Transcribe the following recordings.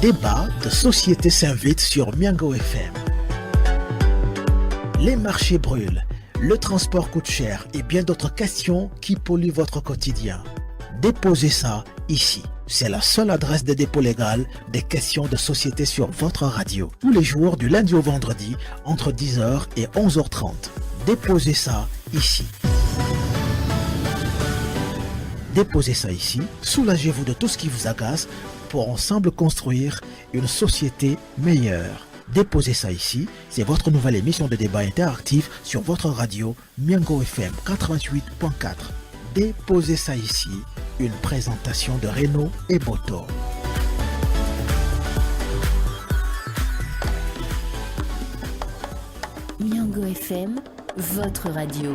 Débat de société s'invite sur Miango FM. Les marchés brûlent, le transport coûte cher et bien d'autres questions qui polluent votre quotidien. Déposez ça ici. C'est la seule adresse de dépôt légal des questions de société sur votre radio. Tous les jours du lundi au vendredi entre 10h et 11h30. Déposez ça ici. Déposez ça ici. Soulagez-vous de tout ce qui vous agace pour ensemble construire une société meilleure. Déposez ça ici. C'est votre nouvelle émission de débat interactif sur votre radio Miango FM 88.4. Déposez ça ici, une présentation de Renaud et Boto. Miango FM, votre radio.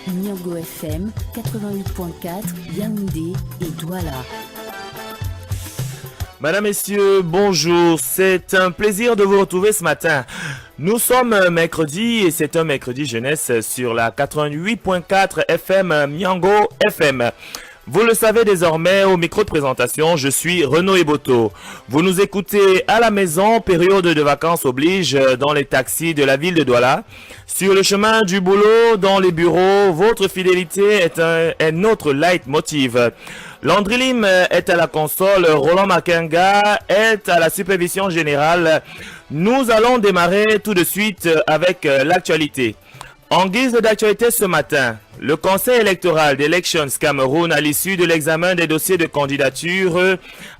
Miango FM 88.4, Yaoundé et Douala. Madame, Messieurs, bonjour. C'est un plaisir de vous retrouver ce matin. Nous sommes mercredi et c'est un mercredi jeunesse sur la 88.4 FM Miango FM. Vous le savez désormais, au micro de présentation, je suis Renaud Eboto. Vous nous écoutez à la maison, période de vacances oblige, dans les taxis de la ville de Douala. Sur le chemin du boulot, dans les bureaux, votre fidélité est notre leitmotiv. Landry Lim est à la console, Roland Makenga est à la supervision générale. Nous allons démarrer tout de suite avec l'actualité. En guise d'actualité ce matin, le Conseil électoral d'Elections Cameroun, à l'issue de l'examen des dossiers de candidature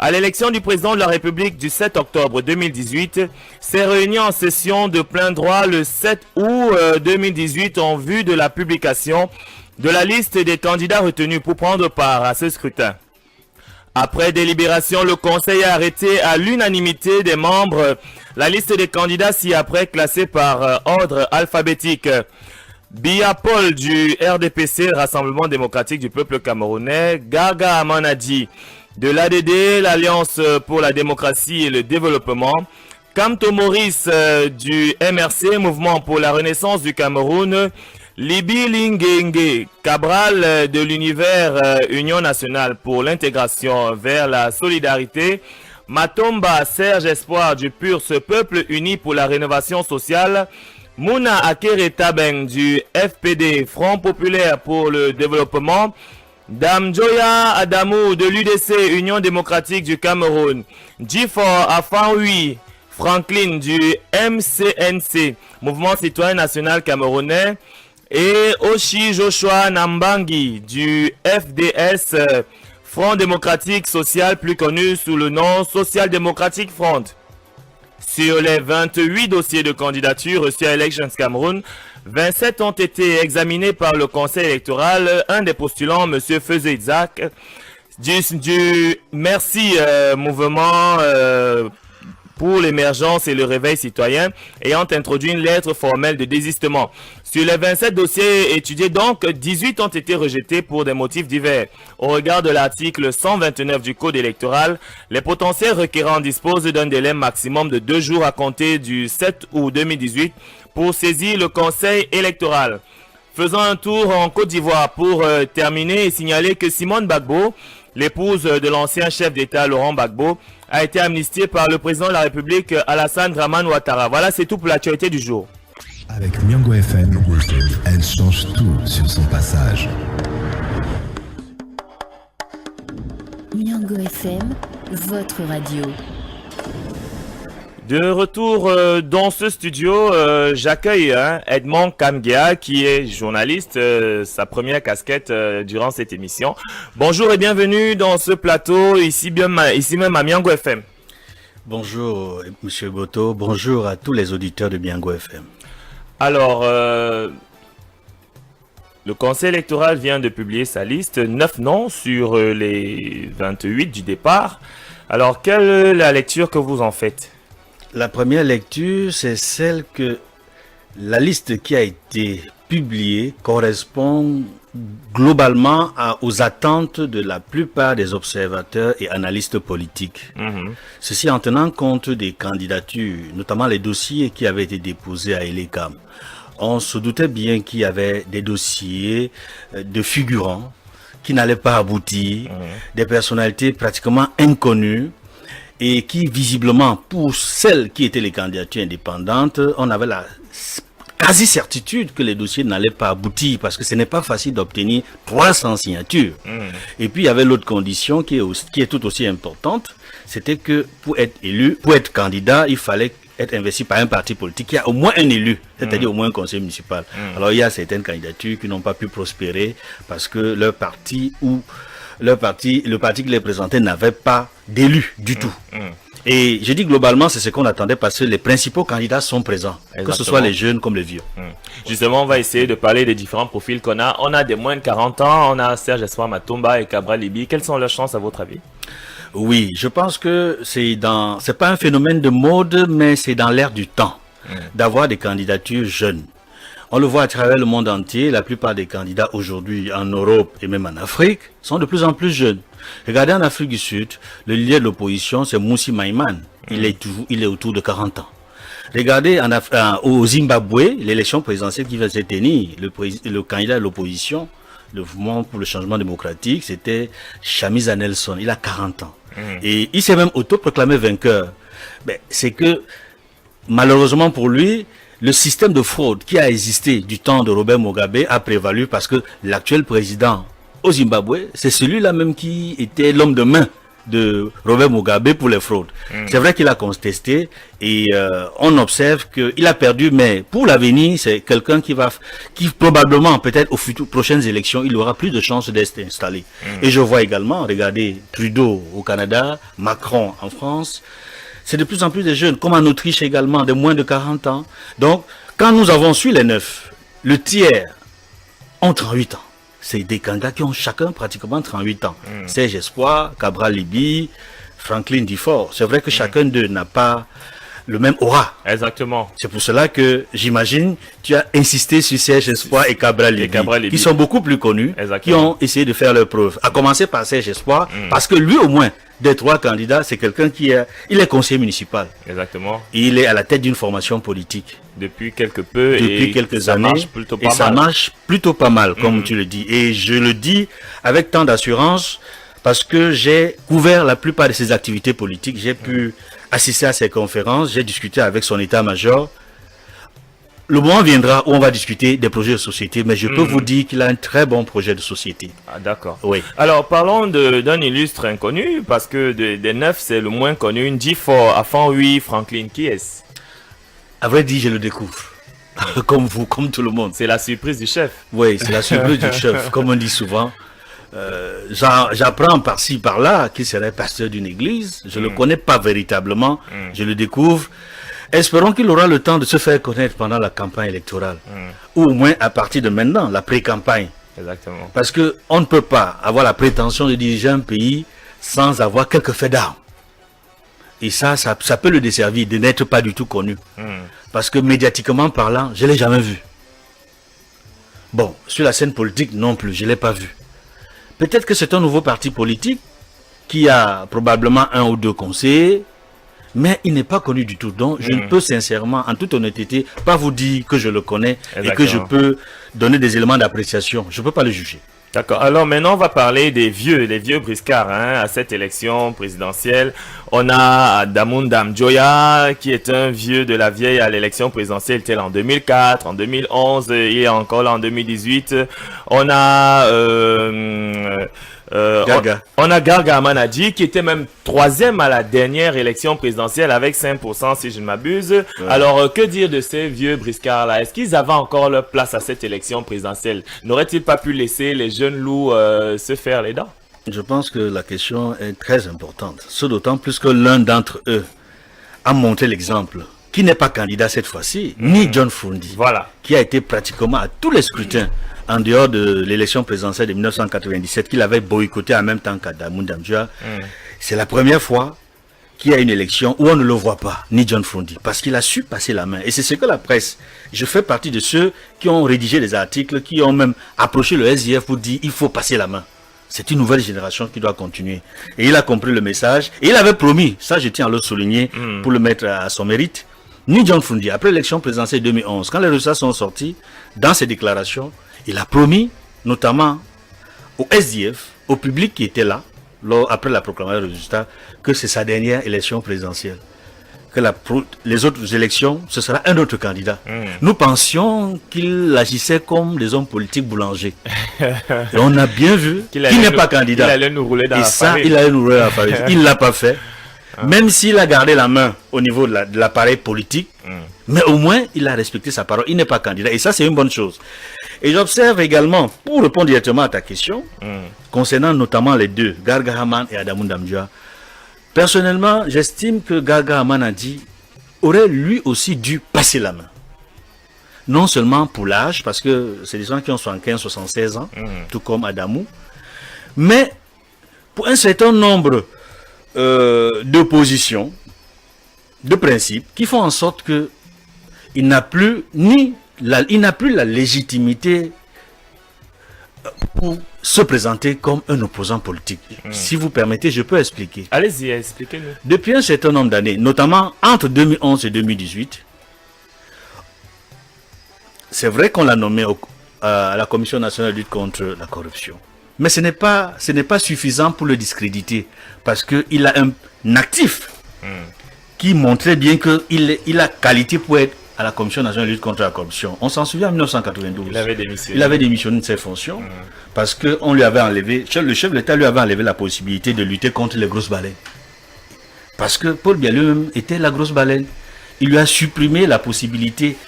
à l'élection du président de la République du 7 octobre 2018, s'est réuni en session de plein droit le 7 août 2018 en vue de la publication de la liste des candidats retenus pour prendre part à ce scrutin. Après délibération, le Conseil a arrêté à l'unanimité des membres la liste des candidats ci-après classés par ordre alphabétique. Bia Paul du RDPC, Rassemblement démocratique du peuple camerounais, Gaga Amanadi de l'ADD, l'Alliance pour la démocratie et le développement, Kamto Maurice du MRC, Mouvement pour la renaissance du Cameroun, Libi Lingenge Cabral de l'univers Union nationale pour l'intégration vers la solidarité, Matomba Serge Espoir du PUR, ce peuple uni pour la rénovation sociale, Mouna Akere Tabeng du FPD, Front populaire pour le développement, Dame Joya Adamou de l'UDC, Union démocratique du Cameroun, Jifor Afanui Franklin du MCNC, Mouvement citoyen national camerounais, et Oshi Joshua Nambangi du FDS, Front démocratique social plus connu sous le nom Social Democratic Front. Sur les 28 dossiers de candidature reçus à Elections Cameroun, 27 ont été examinés par le Conseil électoral. Un des postulants, M. Feuze Isaac, du Merci Mouvement pour l'émergence et le réveil citoyen, ayant introduit une lettre formelle de désistement. Sur les 27 dossiers étudiés, donc, 18 ont été rejetés pour des motifs divers. Au regard de l'article 129 du Code électoral, les potentiels requérants disposent d'un délai maximum de 2 jours à compter du 7 août 2018 pour saisir le Conseil électoral. Faisons un tour en Côte d'Ivoire pour terminer et signaler que Simone Gbagbo, l'épouse de l'ancien chef d'État Laurent Gbagbo, a été amnistiée par le président de la République Alassane Dramane Ouattara. Voilà, c'est tout pour l'actualité du jour. Avec Miango FM, elle change tout sur son passage. Miango FM, votre radio. De retour dans ce studio, j'accueille Edmond Kamgea, qui est journaliste, sa première casquette durant cette émission. Bonjour et bienvenue dans ce plateau, ici même à Miango FM. Bonjour Monsieur Boto, bonjour à tous les auditeurs de Miango FM. Alors, le Conseil électoral vient de publier sa liste, 9 noms sur les 28 du départ. Alors, quelle est la lecture que vous en faites ? La première lecture, c'est celle que La liste qui a été publiée correspond globalement aux attentes de la plupart des observateurs et analystes politiques. Ceci en tenant compte des candidatures, notamment les dossiers qui avaient été déposés à Elecam. On se doutait bien qu'il y avait des dossiers de figurants qui n'allaient pas aboutir, des personnalités pratiquement inconnues, et qui visiblement, pour celles qui étaient les candidatures indépendantes, on avait la quasi-certitude que les dossiers n'allaient pas aboutir, parce que ce n'est pas facile d'obtenir 300 signatures. Et puis il y avait l'autre condition qui est tout aussi importante, c'était que pour être élu, pour être candidat, il fallait être investi par un parti politique qui a au moins un élu, c'est-à-dire au moins un conseil municipal. Alors il y a certaines candidatures qui n'ont pas pu prospérer parce que le parti qui les présentait n'avait pas d'élu du tout. Et je dis globalement, c'est ce qu'on attendait parce que les principaux candidats sont présents, que ce soit les jeunes comme les vieux. Justement, on va essayer de parler des différents profils qu'on a. On a des moins de 40 ans, on a Serge Espoir Matomba et Cabral Libi. Quelles sont leurs chances à votre avis? Oui, je pense que c'est pas un phénomène de mode, mais c'est dans l'air du temps d'avoir des candidatures jeunes. On le voit à travers le monde entier, la plupart des candidats aujourd'hui en Europe et même en Afrique sont de plus en plus jeunes. Regardez en Afrique du Sud, le leader de l'opposition c'est Moussi Maïman, il est autour de 40 ans. Regardez au Zimbabwe, l'élection présidentielle qui va se tenir, le candidat de l'opposition, le mouvement pour le changement démocratique, c'était Chamisa Nelson, il a 40 ans. Et il s'est même autoproclamé vainqueur. Ben, c'est que, malheureusement pour lui, le système de fraude qui a existé du temps de Robert Mugabe a prévalu parce que l'actuel président au Zimbabwe, c'est celui-là même qui était l'homme de main de Robert Mugabe pour les fraudes. C'est vrai qu'il a contesté et on observe qu'il a perdu, mais pour l'avenir, c'est quelqu'un qui probablement, peut-être aux prochaines élections, il aura plus de chances d'être installé. Et je vois également, regardez, Trudeau au Canada, Macron en France, c'est de plus en plus de jeunes, comme en Autriche également, de moins de 40 ans. Donc, quand nous avons su les 9, le tiers ont 38 ans. C'est des candidats qui ont chacun pratiquement 38 ans. Serge Espoir, Cabral Libi, Franklin Dufort. C'est vrai que chacun d'eux n'a pas le même aura. Exactement. C'est pour cela que, j'imagine, tu as insisté sur Serge Espoir et Cabral Libi, qui sont beaucoup plus connus, qui ont essayé de faire leurs preuves. À commencer par Serge Espoir, parce que lui au moins, des 3 candidats, c'est quelqu'un il est conseiller municipal. Exactement. Il est à la tête d'une formation politique. Depuis quelques années. Ça marche plutôt pas mal, comme tu le dis. Et je le dis avec tant d'assurance parce que j'ai couvert la plupart de ses activités politiques. J'ai pu assister à ses conférences, j'ai discuté avec son état-major. Le moment viendra où on va discuter des projets de société, mais je peux vous dire qu'il a un très bon projet de société. Ah, d'accord. Oui. Alors, parlons d'un illustre inconnu, parce que des 9, c'est le moins connu. Dufort, Afan, oui, Franklin, qui est-ce? À vrai dire, je le découvre. Comme vous, comme tout le monde. C'est la surprise du chef. Oui, c'est la surprise du chef, comme on dit souvent. J'apprends par-ci, par-là qu'il serait pasteur d'une église. Je ne le connais pas véritablement. Je le découvre. Espérons qu'il aura le temps de se faire connaître pendant la campagne électorale. Ou au moins à partir de maintenant, la pré-campagne. Exactement. Parce qu'on ne peut pas avoir la prétention de diriger un pays sans avoir quelques faits d'armes. Et ça peut le desservir de n'être pas du tout connu. Parce que médiatiquement parlant, je ne l'ai jamais vu. Bon, sur la scène politique non plus, je ne l'ai pas vu. Peut-être que c'est un nouveau parti politique qui a probablement 1 ou 2 conseillers, mais il n'est pas connu du tout. Donc, je ne peux sincèrement, en toute honnêteté, pas vous dire que je le connais. Exactement. Et que je peux donner des éléments d'appréciation. Je ne peux pas le juger. D'accord. Alors maintenant, on va parler des vieux briscards à cette élection présidentielle. On a Damoun Damjoya, qui est un vieux de la vieille à l'élection présidentielle. Il était là en 2004, en 2011, il est encore là en 2018. On a on a Garga Manadji qui était même 3e à la dernière élection présidentielle avec 5% si je ne m'abuse. Ouais. Alors que dire de ces vieux briscards là? Est-ce qu'ils avaient encore leur place à cette élection présidentielle? N'auraient-ils pas pu laisser les jeunes loups se faire les dents? Je pense que la question est très importante. Ce d'autant plus que l'un d'entre eux a montré l'exemple, qui n'est pas candidat cette fois-ci, ni John Fundi, voilà, qui a été pratiquement à tous les scrutins en dehors de l'élection présidentielle de 1997 qu'il avait boycotté en même temps qu'Adamoun Damjoya. C'est la première fois qu'il y a une élection où on ne le voit pas, ni John Frondi, parce qu'il a su passer la main. Et c'est ce que la presse, je fais partie de ceux qui ont rédigé des articles, qui ont même approché le SIF pour dire il faut passer la main. C'est une nouvelle génération qui doit continuer. Et il a compris le message. Et il avait promis, ça je tiens à le souligner pour le mettre à son mérite, ni John Frondi, après l'élection présidentielle 2011, quand les résultats sont sortis, dans ses déclarations, il a promis, notamment au SDF, au public qui était là, après la proclamation des résultats, que c'est sa dernière élection présidentielle. Que les autres élections, ce sera un autre candidat. Nous pensions qu'il agissait comme des hommes politiques boulangers. Et on a bien vu qu'il n'est pas candidat. Il allait nous rouler dans la farine. Il allait nous rouler dans la farine. Il ne l'a pas fait. Même s'il a gardé la main au niveau de l'appareil politique, mais au moins, il a respecté sa parole. Il n'est pas candidat. Et ça, c'est une bonne chose. Et j'observe également, pour répondre directement à ta question, concernant notamment les deux, Garga Hamane et Adamou Ndamdioua, personnellement, j'estime que Garga Hamane aurait lui aussi dû passer la main. Non seulement pour l'âge, parce que c'est des gens qui ont 75, 76 ans, tout comme Adamou, mais pour un certain nombre d'oppositions, de principes, qui font en sorte que il n'a plus la légitimité pour se présenter comme un opposant politique. Si vous permettez, je peux expliquer. Allez-y, expliquez-nous. Depuis un certain nombre d'années, notamment entre 2011 et 2018, c'est vrai qu'on l'a nommé à la Commission nationale de lutte contre la corruption. Mais ce n'est pas suffisant pour le discréditer, parce qu'il a un actif qui montrait bien qu'il a qualité pour être à la Commission nationale de lutte contre la corruption. On s'en souvient en 1992. Il avait démissionné de ses fonctions parce qu'on lui avait enlevé, le chef de l'État lui avait enlevé la possibilité de lutter contre les grosses baleines. Parce que Paul Biya lui-même était la grosse baleine. Il lui a supprimé la possibilité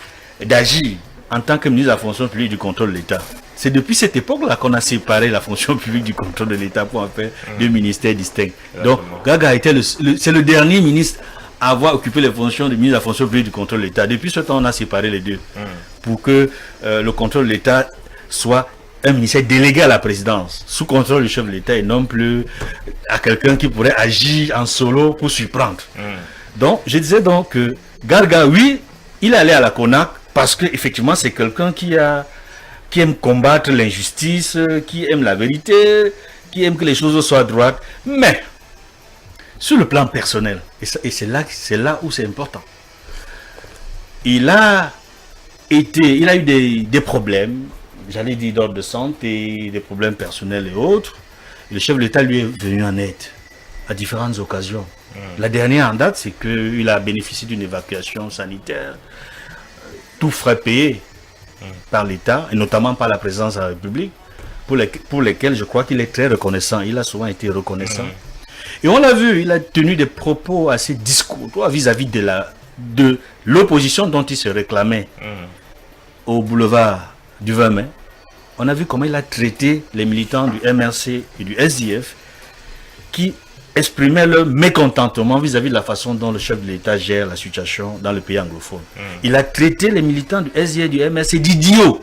d'agir en tant que ministre de la fonction publique du contrôle de l'État. C'est depuis cette époque-là qu'on a séparé la fonction publique du contrôle de l'État pour en faire deux ministères distincts. Donc, Gaga était c'est le dernier ministre à avoir occupé les fonctions de ministre de la fonction publique du contrôle de l'État. Depuis ce temps, on a séparé les deux pour que le contrôle de l'État soit un ministère délégué à la présidence, sous contrôle du chef de l'État et non plus à quelqu'un qui pourrait agir en solo pour surprendre. Donc, je disais donc que Garga, oui, il allait à la CONAC parce qu'effectivement, c'est quelqu'un qui aime combattre l'injustice, qui aime la vérité, qui aime que les choses soient droites. Mais, sur le plan personnel, et c'est là où c'est important, il a eu des problèmes, j'allais dire d'ordre de santé, des problèmes personnels et autres. Le chef de l'État lui est venu en aide à différentes occasions. La dernière en date, c'est qu'il a bénéficié d'une évacuation sanitaire, tout frais payé par l'État, et notamment par la présidence de la République, pour lesquels je crois qu'il est très reconnaissant. Il a souvent été reconnaissant. Et on l'a vu, il a tenu des propos assez discourtois vis-à-vis de l'opposition dont il se réclamait au boulevard du 20 mai. On a vu comment il a traité les militants du MRC et du SDF qui exprimaient leur mécontentement vis-à-vis de la façon dont le chef de l'État gère la situation dans le pays anglophone. Il a traité les militants du SDF et du MRC d'idiots.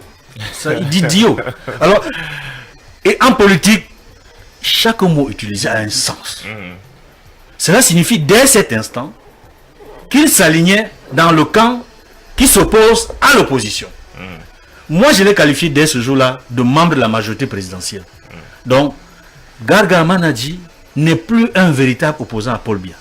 D'idiots. Alors, et en politique, chaque mot utilisé a un sens. Cela signifie dès cet instant qu'il s'alignait dans le camp qui s'oppose à l'opposition. Moi, je l'ai qualifié dès ce jour-là de membre de la majorité présidentielle. Donc, Garga Hamane n'est plus un véritable opposant à Paul Biya.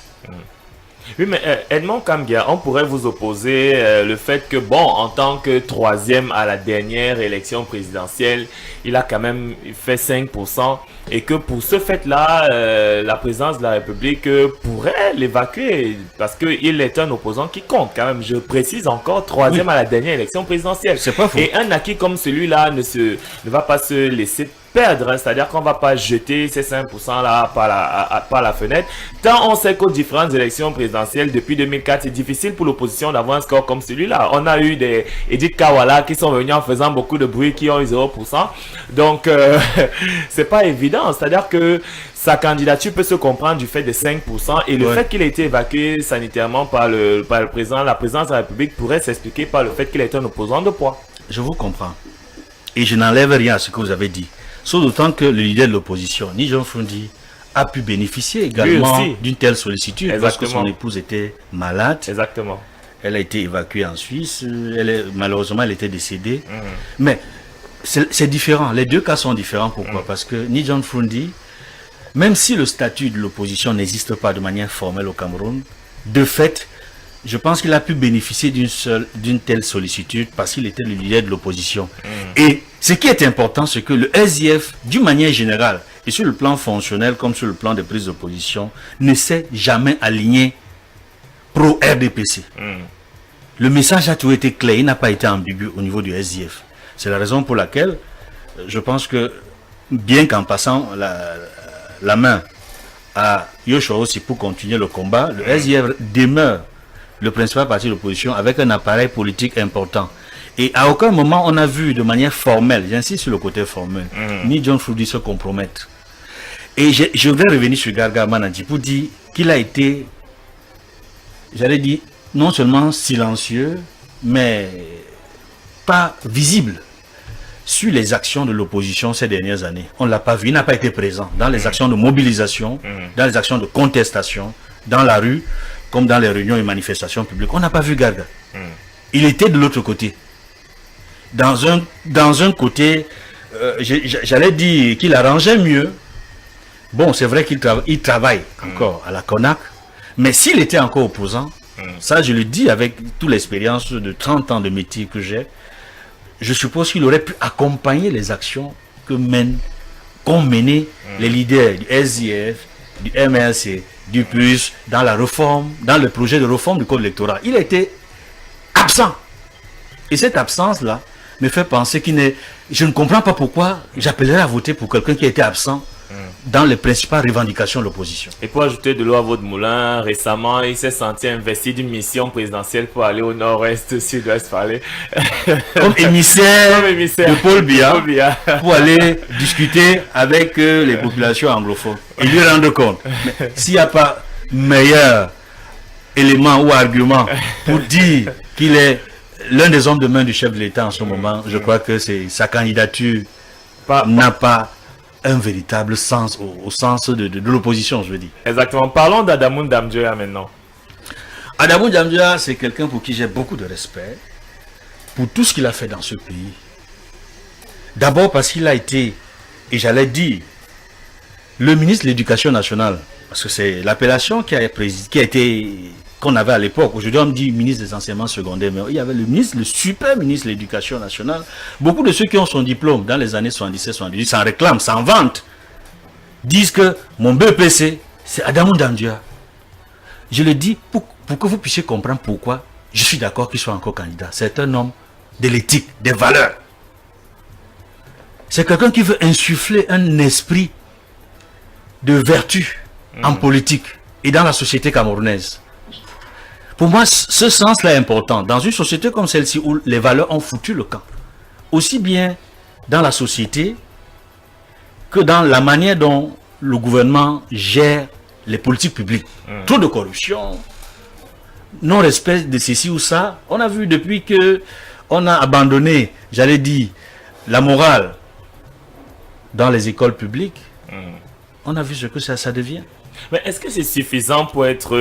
Oui, mais Edmond Kambia, on pourrait vous opposer le fait que, bon, en tant que troisième à la dernière élection présidentielle, il a quand même fait 5%, et que pour ce fait-là, la présidence de la République pourrait l'évacuer, parce qu'il est un opposant qui compte quand même. Je précise encore, troisième à la dernière élection présidentielle. C'est pas faux. Et un acquis comme celui-là ne va pas se laisser perdre, hein. C'est-à-dire qu'on ne va pas jeter ces 5% là par la fenêtre. Tant on sait qu'aux différentes élections présidentielles depuis 2004, c'est difficile pour l'opposition d'avoir un score comme celui-là. On a eu des Edith Kawala qui sont venus en faisant beaucoup de bruit, qui ont eu 0%. Donc, c'est pas évident. C'est-à-dire que sa candidature peut se comprendre du fait de 5%, et le fait qu'il ait été évacué sanitairement par le président, la présidence de la République pourrait s'expliquer par le fait qu'il est un opposant de poids. Je vous comprends. Et je n'enlève rien à ce que vous avez dit. Sauf d'autant que le leader de l'opposition, ni John Frondi, a pu bénéficier également aussi. d'une telle sollicitude parce que son épouse était malade. Exactement. Elle a été évacuée en Suisse. Malheureusement, elle était décédée. Mais c'est différent. Les deux cas sont différents. Pourquoi? Parce que ni John Froundi, même si le statut de l'opposition n'existe pas de manière formelle au Cameroun, de fait, je pense qu'il a pu bénéficier d'une telle sollicitude parce qu'il était le leader de l'opposition. Et ce qui est important, c'est que le SIF, d'une manière générale, et sur le plan fonctionnel comme sur le plan de prise de position, ne s'est jamais aligné pro-RDPC. Le message a toujours été clair, il n'a pas été ambigu au niveau du SIF. C'est la raison pour laquelle je pense que, bien qu'en passant la main à Yoshua aussi pour continuer le combat, le SIF demeure le principal parti de l'opposition avec un appareil politique important. Et à aucun moment on a vu de manière formelle, j'insiste sur le côté formel, ni John Froundi se compromettre. Et je vais revenir sur Garga Manadji pour dire qu'il a été, j'allais dire, non seulement silencieux, mais pas visible sur les actions de l'opposition ces dernières années. On ne l'a pas vu, il n'a pas été présent dans les actions de mobilisation, dans les actions de contestation, dans la rue, comme dans les réunions et manifestations publiques. On n'a pas vu Garga. Il était de l'autre côté. Dans un côté, j'allais dire qu'il arrangeait mieux. Bon, c'est vrai qu'il travaille encore à la CONAC, mais s'il était encore opposant, ça je le dis avec toute l'expérience de 30 ans de métier que j'ai, je suppose qu'il aurait pu accompagner les actions qu'ont mené les leaders du SIF, du MLC, du PUS, dans la réforme, dans le projet de réforme du code électoral. Il a été absent. Et cette absence-là me fait penser je ne comprends pas pourquoi j'appellerais à voter pour quelqu'un qui a été absent dans les principales revendications de l'opposition. Et pour ajouter de l'eau à votre moulin, récemment, il s'est senti investi d'une mission présidentielle pour aller au nord-est, sud-ouest, parler. Comme émissaire de Paul Biya, pour aller discuter avec les populations anglophones et lui rendre compte. S'il n'y a pas meilleur élément ou argument pour dire qu'il est l'un des hommes de main du chef de l'État en ce moment, je crois que sa candidature n'a pas un véritable sens, au sens de l'opposition, je veux dire. Exactement. Parlons d'Adamou Ndamdjoya maintenant. Adamou Ndamdjoya, c'est quelqu'un pour qui j'ai beaucoup de respect, pour tout ce qu'il a fait dans ce pays. D'abord parce qu'il a été, et j'allais dire, le ministre de l'Éducation nationale, parce que c'est l'appellation qu'on avait à l'époque. Aujourd'hui, on me dit ministre des enseignements secondaires, mais il y avait le super ministre de l'Éducation nationale. Beaucoup de ceux qui ont son diplôme dans les années 77-78 s'en réclament, s'en vantent, disent que mon BPC, c'est Adamou Ndamdjoya. Je le dis pour que vous puissiez comprendre pourquoi je suis d'accord qu'il soit encore candidat. C'est un homme de l'éthique, des valeurs. C'est quelqu'un qui veut insuffler un esprit de vertu en politique et dans la société camerounaise. Pour moi, ce sens-là est important. Dans une société comme celle-ci où les valeurs ont foutu le camp, aussi bien dans la société que dans la manière dont le gouvernement gère les politiques publiques. Trop de corruption, non-respect de ceci ou ça. On a vu depuis que on a abandonné, j'allais dire, la morale dans les écoles publiques, on a vu ce que ça devient. Mais est-ce que c'est suffisant pour être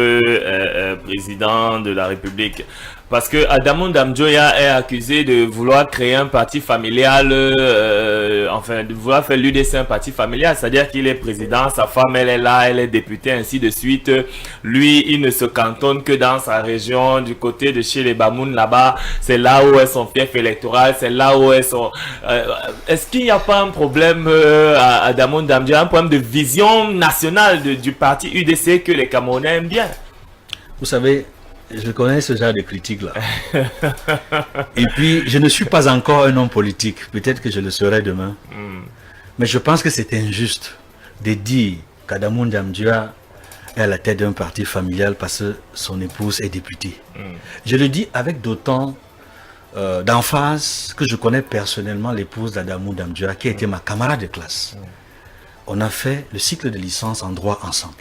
président de la République? Parce que Adamou Ndamdjoya est accusé de vouloir créer un parti familial, de vouloir faire l'UDC un parti familial, c'est-à-dire qu'il est président, sa femme elle est là, elle est députée, ainsi de suite. Lui, il ne se cantonne que dans sa région, du côté de chez les Bamoun là-bas, c'est là où est son fief électoral, c'est là où est son... Est-ce qu'il n'y a pas un problème à Adamou Ndamdjoya, un problème de vision nationale du parti UDC que les Camerounais aiment bien? Vous savez, je connais ce genre de critiques-là. Et puis, je ne suis pas encore un homme politique. Peut-être que je le serai demain. Mais je pense que c'est injuste de dire qu'Adamou Ndamdjoya est à la tête d'un parti familial parce que son épouse est députée. Je le dis avec d'autant d'emphase que je connais personnellement l'épouse d'Adamou Ndamdjoya qui a été ma camarade de classe. On a fait le cycle de licence en droit ensemble.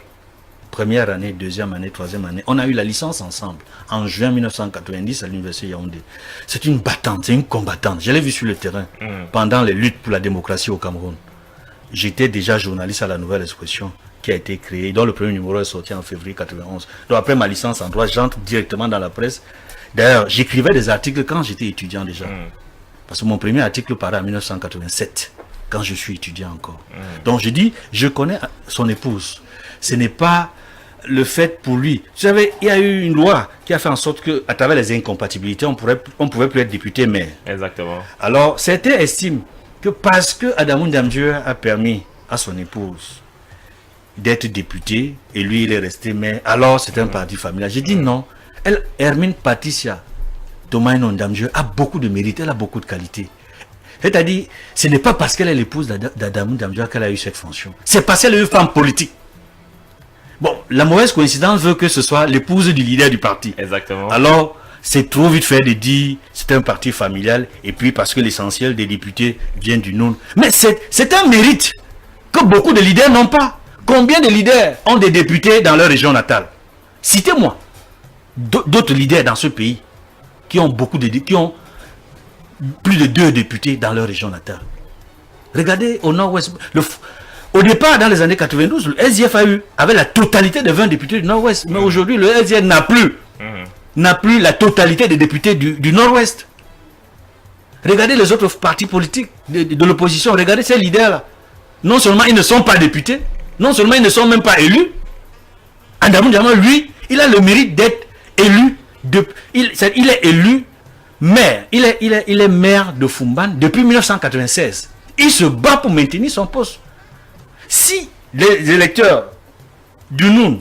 Première année, deuxième année, troisième année. On a eu la licence ensemble en juin 1990 à l'université Yaoundé. C'est une battante, c'est une combattante. Je l'ai vu sur le terrain pendant les luttes pour la démocratie au Cameroun. J'étais déjà journaliste à la Nouvelle Expression qui a été créé, dont le premier numéro est sorti en février 91. Donc après ma licence en droit, j'entre directement dans la presse. D'ailleurs, j'écrivais des articles quand j'étais étudiant déjà. Parce que mon premier article paraît en 1987, quand je suis étudiant encore. Donc je dis, je connais son épouse. Ce n'est pas le fait pour lui. Vous savez, il y a eu une loi qui a fait en sorte qu'à travers les incompatibilités, on pouvait plus être député maire. Exactement. Alors, certains estiment que parce que Adamou Ndiamdieu a permis à son épouse d'être député et lui il est resté maire, alors c'est un parti familial. J'ai dit non. Hermine Patricia Domaine Ndiamdieu a beaucoup de mérite, elle a beaucoup de qualité. C'est-à-dire, ce n'est pas parce qu'elle est l'épouse d'Adamou Ndiamdieu qu'elle a eu cette fonction. C'est parce qu'elle est une femme politique. Bon, la mauvaise coïncidence veut que ce soit l'épouse du leader du parti. Exactement. Alors, c'est trop vite fait de dire c'est un parti familial et puis parce que l'essentiel des députés vient du Noun. Mais c'est un mérite que beaucoup de leaders n'ont pas. Combien de leaders ont des députés dans leur région natale? Citez-moi d'autres leaders dans ce pays qui ont qui ont plus de 2 députés dans leur région natale. Regardez au nord-ouest. Au départ, dans les années 92, le SDF avait la totalité de 20 députés du nord-ouest. Mais aujourd'hui, le SDF n'a plus la totalité des députés du nord-ouest. Regardez les autres partis politiques de l'opposition. Regardez ces leaders-là. Non seulement ils ne sont pas députés, non seulement ils ne sont même pas élus. Adamou Ndiamdieu, lui, il a le mérite d'être élu. Il est élu maire. Il est maire de Fumban depuis 1996. Il se bat pour maintenir son poste. Si les électeurs du Noun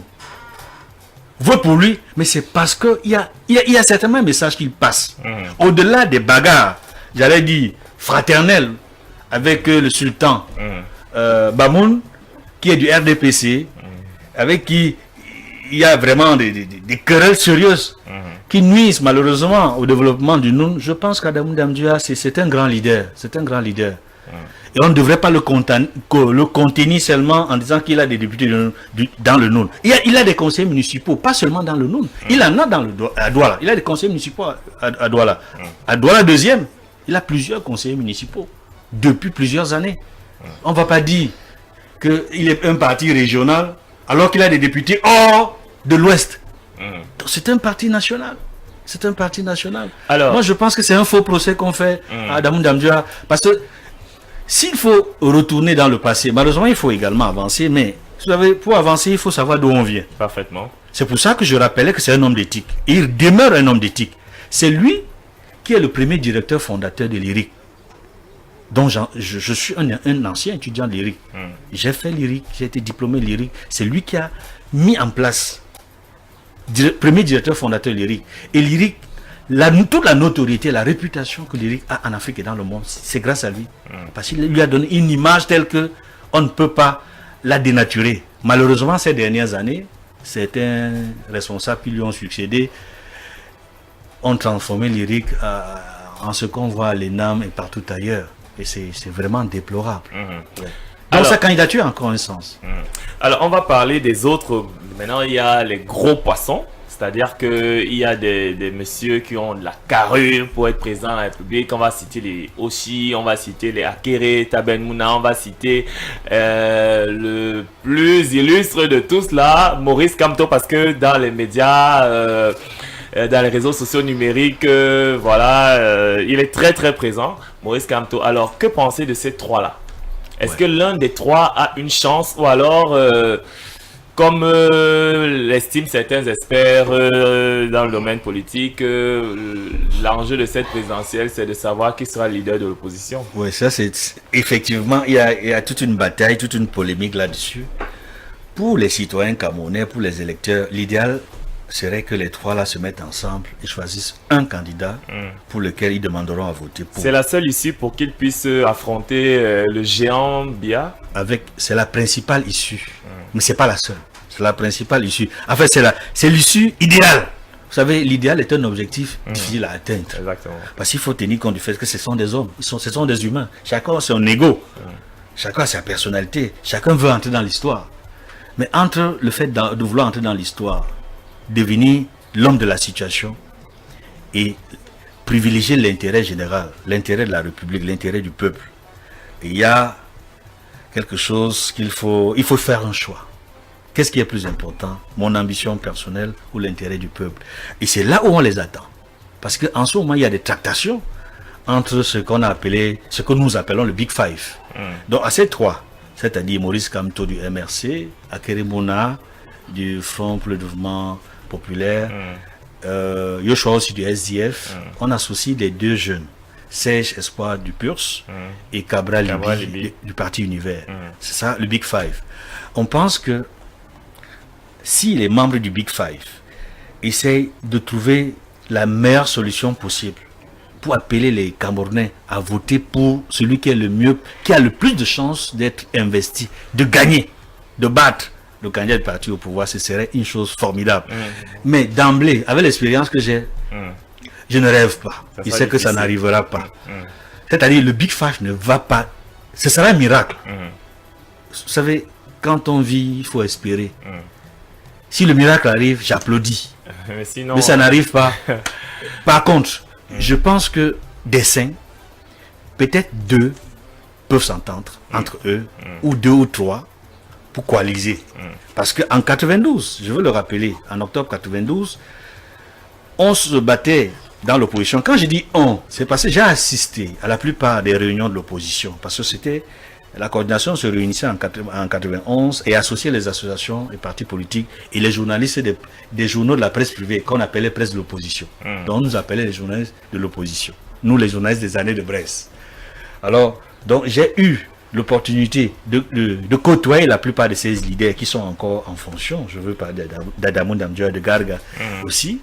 votent pour lui, mais c'est parce qu'il y a certainement un message qu'il passe. Au-delà des bagarres, j'allais dire, fraternelles avec le sultan Bamoun, qui est du RDPC, avec qui il y a vraiment des querelles sérieuses qui nuisent malheureusement au développement du Noun. Je pense qu'Adamou Ndiamdieu, c'est un grand leader. C'est un grand leader. Et on ne devrait pas le contenir seulement en disant qu'il a des députés dans le Noun. Il a des conseillers municipaux, pas seulement dans le Noun. Il en a à Douala. Il a des conseillers municipaux à Douala. À Douala 2e, il a plusieurs conseillers municipaux depuis plusieurs années. On ne va pas dire qu'il est un parti régional alors qu'il a des députés hors de l'Ouest. C'est un parti national. C'est un parti national. Alors, moi, je pense que c'est un faux procès qu'on fait à Adamou Ndiamdieu. Parce que s'il faut retourner dans le passé, malheureusement, il faut également avancer. Mais vous savez, pour avancer, il faut savoir d'où on vient. Parfaitement. C'est pour ça que je rappelais que c'est un homme d'éthique. Et il demeure un homme d'éthique. C'est lui qui est le premier directeur fondateur de l'IRIC. Donc, je suis un ancien étudiant de l'IRIC. J'ai fait l'IRIC, j'ai été diplômé de l'IRIC. C'est lui qui a mis en place, premier directeur fondateur de l'IRIC. Et l'IRIC, toute la notoriété, la réputation que l'IRIC a en Afrique et dans le monde, c'est grâce à lui. Parce qu'il lui a donné une image telle que on ne peut pas la dénaturer. Malheureusement, ces dernières années, certains responsables qui lui ont succédé ont transformé l'IRIC en ce qu'on voit à l'ENAM et partout ailleurs. Et c'est vraiment déplorable. Donc alors, sa candidature a encore un sens. Alors, on va parler des autres. Maintenant, il y a les gros poissons. C'est-à-dire qu'il y a des messieurs qui ont de la carrure pour être présents à la République. On va citer les Oshi, on va citer les Akere, Taben Mouna, on va citer le plus illustre de tous là, Maurice Kamto, parce que dans les médias, dans les réseaux sociaux numériques, voilà, il est très très présent, Maurice Kamto. Alors, que penser de ces trois-là? Est-ce que l'un des trois a une chance ou alors... comme l'estiment certains experts dans le domaine politique, l'enjeu de cette présidentielle, c'est de savoir qui sera le leader de l'opposition. Oui, ça c'est... Effectivement, il y a toute une bataille, toute une polémique là-dessus. Pour les citoyens camerounais, pour les électeurs, l'idéal serait que les trois là se mettent ensemble et choisissent un candidat pour lequel ils demanderont à voter pour. C'est la seule issue pour qu'ils puissent affronter le géant Bia. C'est la principale issue, mais c'est pas la seule. C'est la principale issue. En fait, c'est l'issue idéale. Vous savez, l'idéal est un objectif difficile à atteindre. Exactement. Parce qu'il faut tenir compte du fait que ce sont des hommes, ce sont des humains. Chacun a son ego, chacun a sa personnalité, chacun veut entrer dans l'histoire. Mais entre le fait de vouloir entrer dans l'histoire, devenir l'homme de la situation et privilégier l'intérêt général, l'intérêt de la République, l'intérêt du peuple, il y a quelque chose il faut faire un choix. Qu'est-ce qui est plus important? Mon ambition personnelle ou l'intérêt du peuple? Et c'est là où on les attend. Parce qu'en ce moment, il y a des tractations entre ce que nous appelons le Big Five. Donc à ces trois, c'est-à-dire Maurice Kamto du MRC, Akere Mouna du Front pour le Développement Populaire, Yoshua aussi du SDF, on associe les deux jeunes, Serge Espoir du PURS et Cabral Libi du Parti Univers. C'est ça le Big Five. On pense que si les membres du Big Five essayent de trouver la meilleure solution possible pour appeler les Camerounais à voter pour celui qui est le mieux, qui a le plus de chances d'être investi, de gagner, de battre le candidat du parti au pouvoir, ce serait une chose formidable. Mais d'emblée, avec l'expérience que j'ai, je ne rêve pas. Je sais que ça n'arrivera pas. C'est-à-dire, le Big Five ne va pas. Ce sera un miracle. Vous savez, quand on vit, il faut espérer. Si le miracle arrive, j'applaudis. Mais ça n'arrive pas. Par contre, je pense que des 5, peut-être 2 peuvent s'entendre entre eux, ou 2 ou 3, pour coaliser. Parce qu'en 92, je veux le rappeler, en octobre 92, on se battait dans l'opposition. Quand je dis on, c'est parce que j'ai assisté à la plupart des réunions de l'opposition, parce que c'était la coordination se réunissait en 91 et associait les associations et partis politiques et les journalistes des journaux de la presse privée qu'on appelait presse de l'opposition. Donc on nous appelait les journalistes de l'opposition. Nous les journalistes des années de Brest. Alors, donc j'ai eu l'opportunité de côtoyer la plupart de ces leaders qui sont encore en fonction. Je veux parler d'Adamou Damdjoua, de Garga aussi.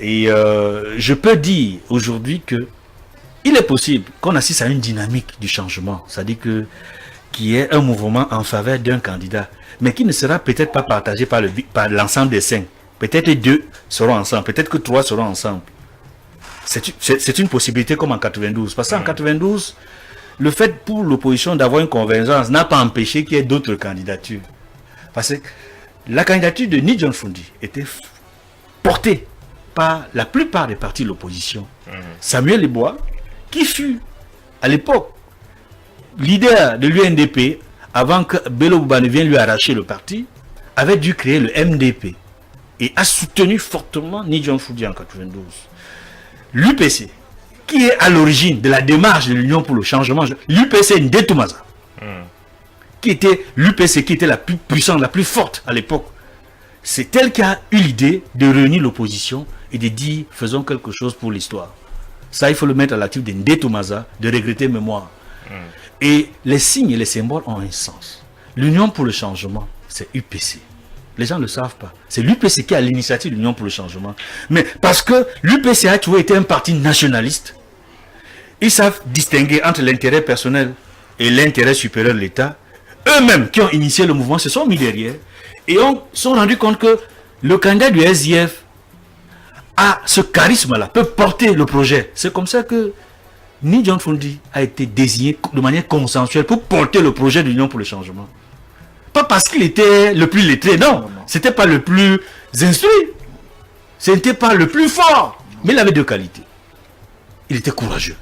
Et je peux dire aujourd'hui que il est possible qu'on assiste à une dynamique du changement, c'est-à-dire qu'il y ait un mouvement en faveur d'un candidat, mais qui ne sera peut-être pas partagé par l'ensemble des 5. Peut-être 2 seront ensemble, peut-être que 3 seront ensemble. C'est une possibilité comme en 92. Parce qu'en 92, le fait pour l'opposition d'avoir une convergence n'a pas empêché qu'il y ait d'autres candidatures. Parce que la candidature de Ni John Fundi était portée par la plupart des partis de l'opposition. Samuel Lebois, qui fut à l'époque leader de l'UNDP avant que Bello Bouba ne vienne lui arracher le parti, avait dû créer le MDP et a soutenu fortement Ni John Fundi en 92. L'UPC, qui est à l'origine de la démarche de l'Union pour le changement, l'UPC Ndetoumaza, qui était l'UPC qui était la plus puissante, la plus forte à l'époque, c'est elle qui a eu l'idée de réunir l'opposition et de dire faisons quelque chose pour l'histoire. Ça, il faut le mettre à l'actif de Ndetoumaza, de regretter mémoire. Et les signes et les symboles ont un sens. L'Union pour le changement, c'est UPC. Les gens ne le savent pas. C'est l'UPC qui a l'initiative de l'Union pour le changement. Mais parce que l'UPC a toujours été un parti nationaliste, ils savent distinguer entre l'intérêt personnel et l'intérêt supérieur de l'État. Eux-mêmes qui ont initié le mouvement se sont mis derrière et se sont rendus compte que le candidat du SDF a ce charisme-là, peut porter le projet. C'est comme ça que Ni John Fundi a été désigné de manière consensuelle pour porter le projet de l'Union pour le changement. Pas parce qu'il était le plus lettré, non. C'était pas le plus instruit. C'était pas le plus fort. Mais il avait 2 qualités. Il était courageux.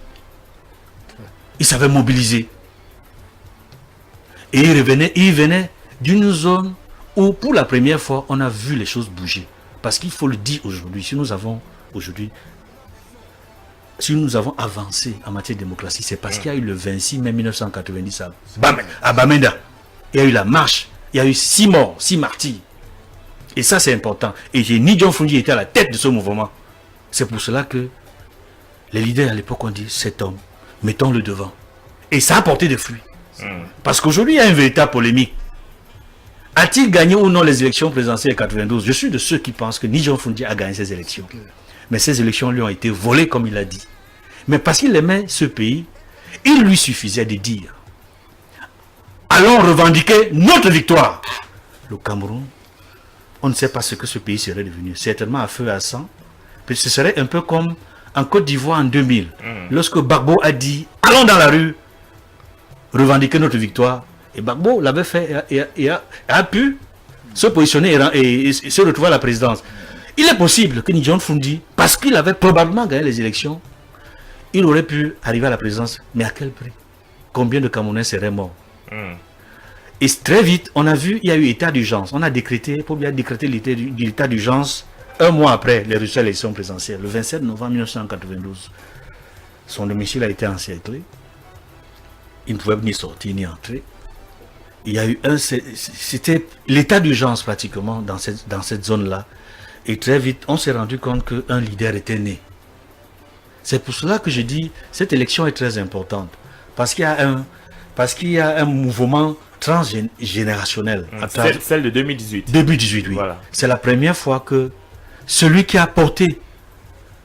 Il savait mobiliser. Et il venait d'une zone où, pour la première fois, on a vu les choses bouger. Parce qu'il faut le dire aujourd'hui, si nous avons avancé en matière de démocratie, c'est parce qu'il y a eu le 26 mai 1990 à Bamenda. Il y a eu la marche, il y a eu 6 morts, 6 martyrs. Et ça, c'est important. Et Ni John Fundi était à la tête de ce mouvement. C'est pour cela que les leaders à l'époque ont dit, cet homme, mettons-le devant. Et ça a porté des fruits. Parce qu'aujourd'hui, il y a une véritable polémique. A-t-il gagné ou non les élections présidentielles 92? Je suis de ceux qui pensent que Ni John Fundi a gagné ces élections. Mais ces élections lui ont été volées, comme il a dit. Mais parce qu'il aimait ce pays, il lui suffisait de dire allons revendiquer notre victoire. Le Cameroun, on ne sait pas ce que ce pays serait devenu. Certainement à feu et à sang. Ce serait un peu comme en Côte d'Ivoire en 2000, lorsque Gbagbo a dit allons dans la rue revendiquer notre victoire. Et Gbagbo l'avait fait et a pu se positionner et se retrouver à la présidence. Il est possible que Ni John Fundi, parce qu'il avait probablement gagné les élections, il aurait pu arriver à la présidence. Mais à quel prix? Combien de Camerounais seraient morts? Et très vite, on a vu, il y a eu état d'urgence. On a décrété, pour bien décréter l'état d'urgence un mois après les résultats de l'élection présidentielle, le 27 novembre 1992. Son domicile a été encerclé. Il ne pouvait ni sortir ni entrer. Il y a eu c'était l'état d'urgence pratiquement dans cette zone-là. Et très vite, on s'est rendu compte qu'un leader était né. C'est pour cela que je dis, cette élection est très importante. Parce qu'il y a un mouvement transgénérationnel. Celle de 2018. 2018, oui. Voilà. C'est la première fois que celui qui a porté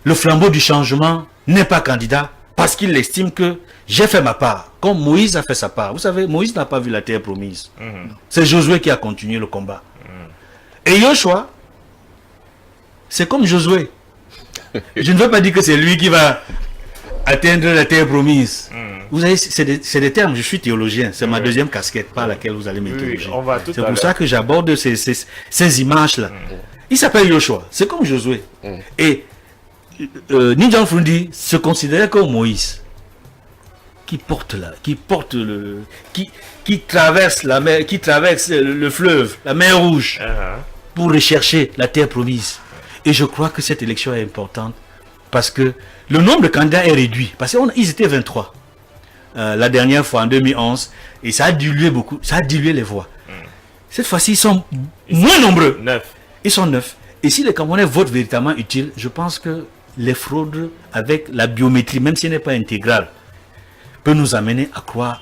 le flambeau du changement n'est pas candidat parce qu'il estime que j'ai fait ma part, comme Moïse a fait sa part. Vous savez, Moïse n'a pas vu la terre promise. C'est Josué qui a continué le combat. Et Joshua, c'est comme Josué. Je ne veux pas dire que c'est lui qui va atteindre la terre promise. Vous savez, c'est des termes, je suis théologien, c'est ma deuxième casquette par laquelle vous allez m'interroger. C'est pour ça que j'aborde ces images-là. Il s'appelle Joshua, c'est comme Josué. Et Ninjan Fundi se considérait comme Moïse, qui traverse la mer, qui traverse le fleuve, la mer Rouge, pour rechercher la terre promise. Et je crois que cette élection est importante parce que le nombre de candidats est réduit. Parce qu'ils étaient 23 la dernière fois en 2011 et ça a dilué beaucoup, ça a dilué les voix. Cette fois-ci, ils sont moins nombreux. 9. Ils sont 9. Et si les Camerounais votent véritablement utile, je pense que les fraudes avec la biométrie, même si elle n'est pas intégrale, peut nous amener à croire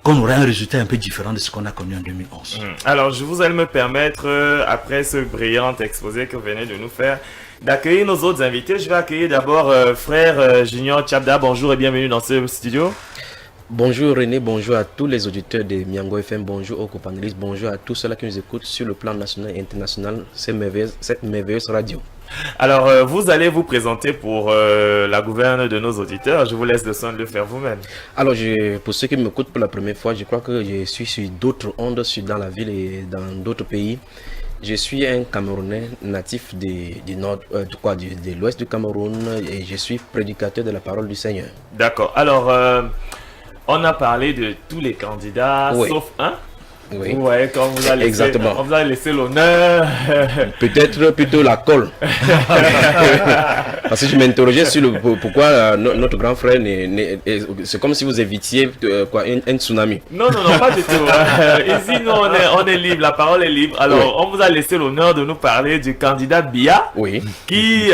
qu'on aura un résultat un peu différent de ce qu'on a connu en 2011. Alors, je vous allez me permettre, après ce brillant exposé que vous venez de nous faire, d'accueillir nos autres invités. Je vais accueillir d'abord frère Junior Tchabda. Bonjour et bienvenue dans ce studio. Bonjour René, bonjour à tous les auditeurs de Miango FM, bonjour aux copanélistes, bonjour à tous ceux-là qui nous écoutent sur le plan national et international, cette merveilleuse radio. Alors, vous allez vous présenter pour la gouverne de nos auditeurs. Je vous laisse le soin de le faire vous-même. Alors, pour ceux qui m'écoutent pour la première fois, je crois que je suis sur d'autres ondes, dans la ville et dans d'autres pays. Je suis un Camerounais natif de l'ouest du Cameroun et je suis prédicateur de la parole du Seigneur. D'accord. Alors, on a parlé de tous les candidats, oui. sauf un. Oui. Ouais, quand on vous a laissé, exactement. On vous a laissé l'honneur. Peut-être plutôt la colle. Parce que je m'interrogeais sur pourquoi notre grand frère c'est comme si vous évitiez un tsunami. Non, pas du tout. Ici, nous, on est libre, la parole est libre. Alors, on vous a laissé l'honneur de nous parler du candidat Biya, oui. Qui,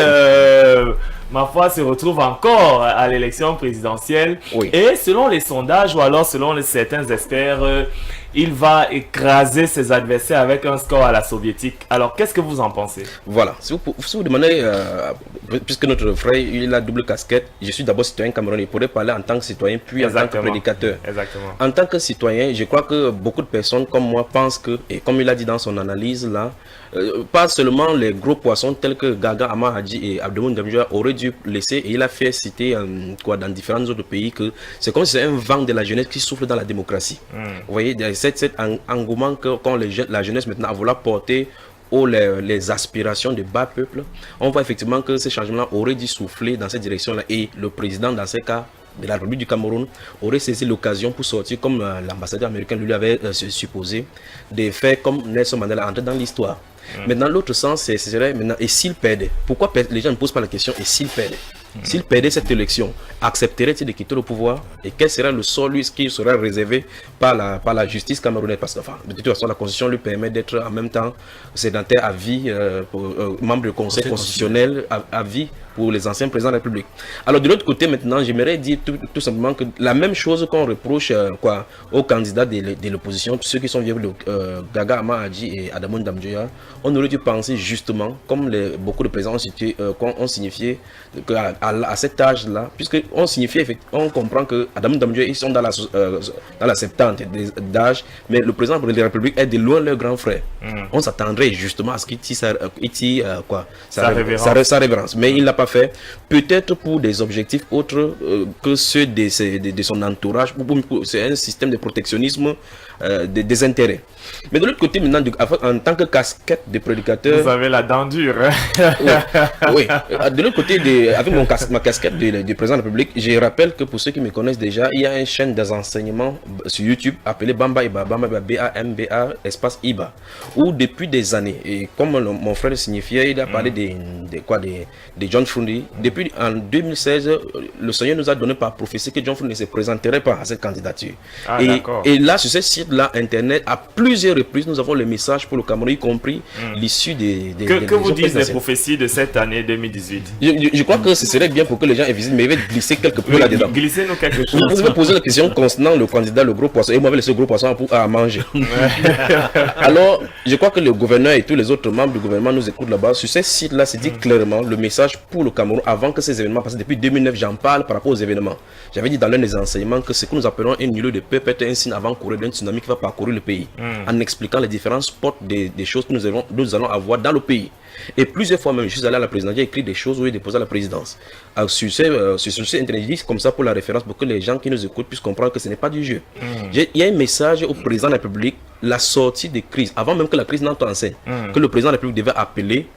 ma foi, se retrouve encore à l'élection présidentielle. Oui. Et selon les sondages, ou alors selon certains experts, il va écraser ses adversaires avec un score à la soviétique. Alors, qu'est-ce que vous en pensez? Voilà. Si vous demandez, puisque notre frère, il a double casquette, je suis d'abord citoyen camerounais, il pourrait parler en tant que citoyen, puis en tant que prédicateur. Exactement. En tant que citoyen, je crois que beaucoup de personnes comme moi pensent que, et comme il a dit dans son analyse là, pas seulement les gros poissons tels que Gaga Ama Hadji et Abdelmoun Damjoua auraient dû laisser, et il a fait citer dans différents autres pays que c'est comme si c'est un vent de la jeunesse qui souffle dans la démocratie. Vous voyez, cet engouement qu'ont la jeunesse maintenant à vouloir porter les aspirations des bas peuples, on voit effectivement que ces changements auraient dû souffler dans cette direction-là, et le président dans ces cas de la République du Cameroun aurait saisi l'occasion pour sortir, comme l'ambassadeur américain lui avait supposé, des faits comme Nelson Mandela entrer dans l'histoire. Maintenant, l'autre sens, ce serait maintenant, et s'il perdait? Pourquoi les gens ne posent pas la question, et s'il perdait? S'il perdait cette élection, accepterait-il de quitter le pouvoir? Et quel serait le sort qui serait réservé par la justice camerounaise? Parce que, de toute façon, la Constitution lui permet d'être en même temps sédentaire à vie, membre du Conseil constitutionnel à vie pour les anciens présidents de la République. Alors, de l'autre côté, maintenant, j'aimerais dire tout simplement que la même chose qu'on reproche aux candidats de l'opposition, ceux qui sont vieux de Gaga Ama Hadji et Abdelmoun Damjoua, on aurait dû penser justement, comme beaucoup de présidents ont signifié, qu'à cet âge-là, puisqu'on signifie, on comprend que Abdelmoun Damjoua, ils sont dans la 70 d'âge, mais le président de la République est de loin leur grand frère. On s'attendrait justement à ce qu'il tire sa révérence. Mais il l'a pas fait, peut-être pour des objectifs autres que ceux de son entourage. C'est un système de protectionnisme des intérêts. Mais de l'autre côté, maintenant, en tant que casquette de prédicateur... Vous avez la dent dure. Oui. De l'autre côté, avec mon ma casquette du président de la République, je rappelle que pour ceux qui me connaissent déjà, il y a une chaîne des enseignements sur YouTube appelée Bamba Iba, B-A-M-B-A, espace Iba, où depuis des années, et comme mon frère le signifiait, il a parlé de John Fundi. Depuis en 2016, le Seigneur nous a donné par prophétie que John Fundi ne se présenterait pas à cette candidature. Et là, sur ce site-là, Internet, à plusieurs reprises, nous avons les messages pour le Cameroun, y compris l'issue des Que vous disent les prophéties de cette année 2018? Je crois que ce serait bien pour que les gens aient visité, mais il va glisser quelque peu là-dedans. Glissez-nous quelque chose. Vous pouvez poser la question concernant le candidat, le gros poisson, et moi, laisser le gros poisson à manger. Alors, je crois que le gouverneur et tous les autres membres du gouvernement nous écoutent là-bas. Sur ces sites-là, c'est dit clairement le message pour le Cameroun avant que ces événements passent. Depuis 2009, j'en parle par rapport aux événements. J'avais dit dans l'un des enseignements que ce que nous appelons un milieu de paix peut être un signe avant-coureur d'un tsunami qui va parcourir le pays, en expliquant les différents spots des choses que nous allons avoir dans le pays. Et plusieurs fois même, je suis allé à la présidence, j'ai écrit des choses où j'ai déposé à la présidence. Sur ce internet, je dis comme ça pour la référence, pour que les gens qui nous écoutent puissent comprendre que ce n'est pas du jeu. Il y a un message au président de la République, la sortie des crises, avant même que la crise n'entre en scène, que le président de la République devait appeler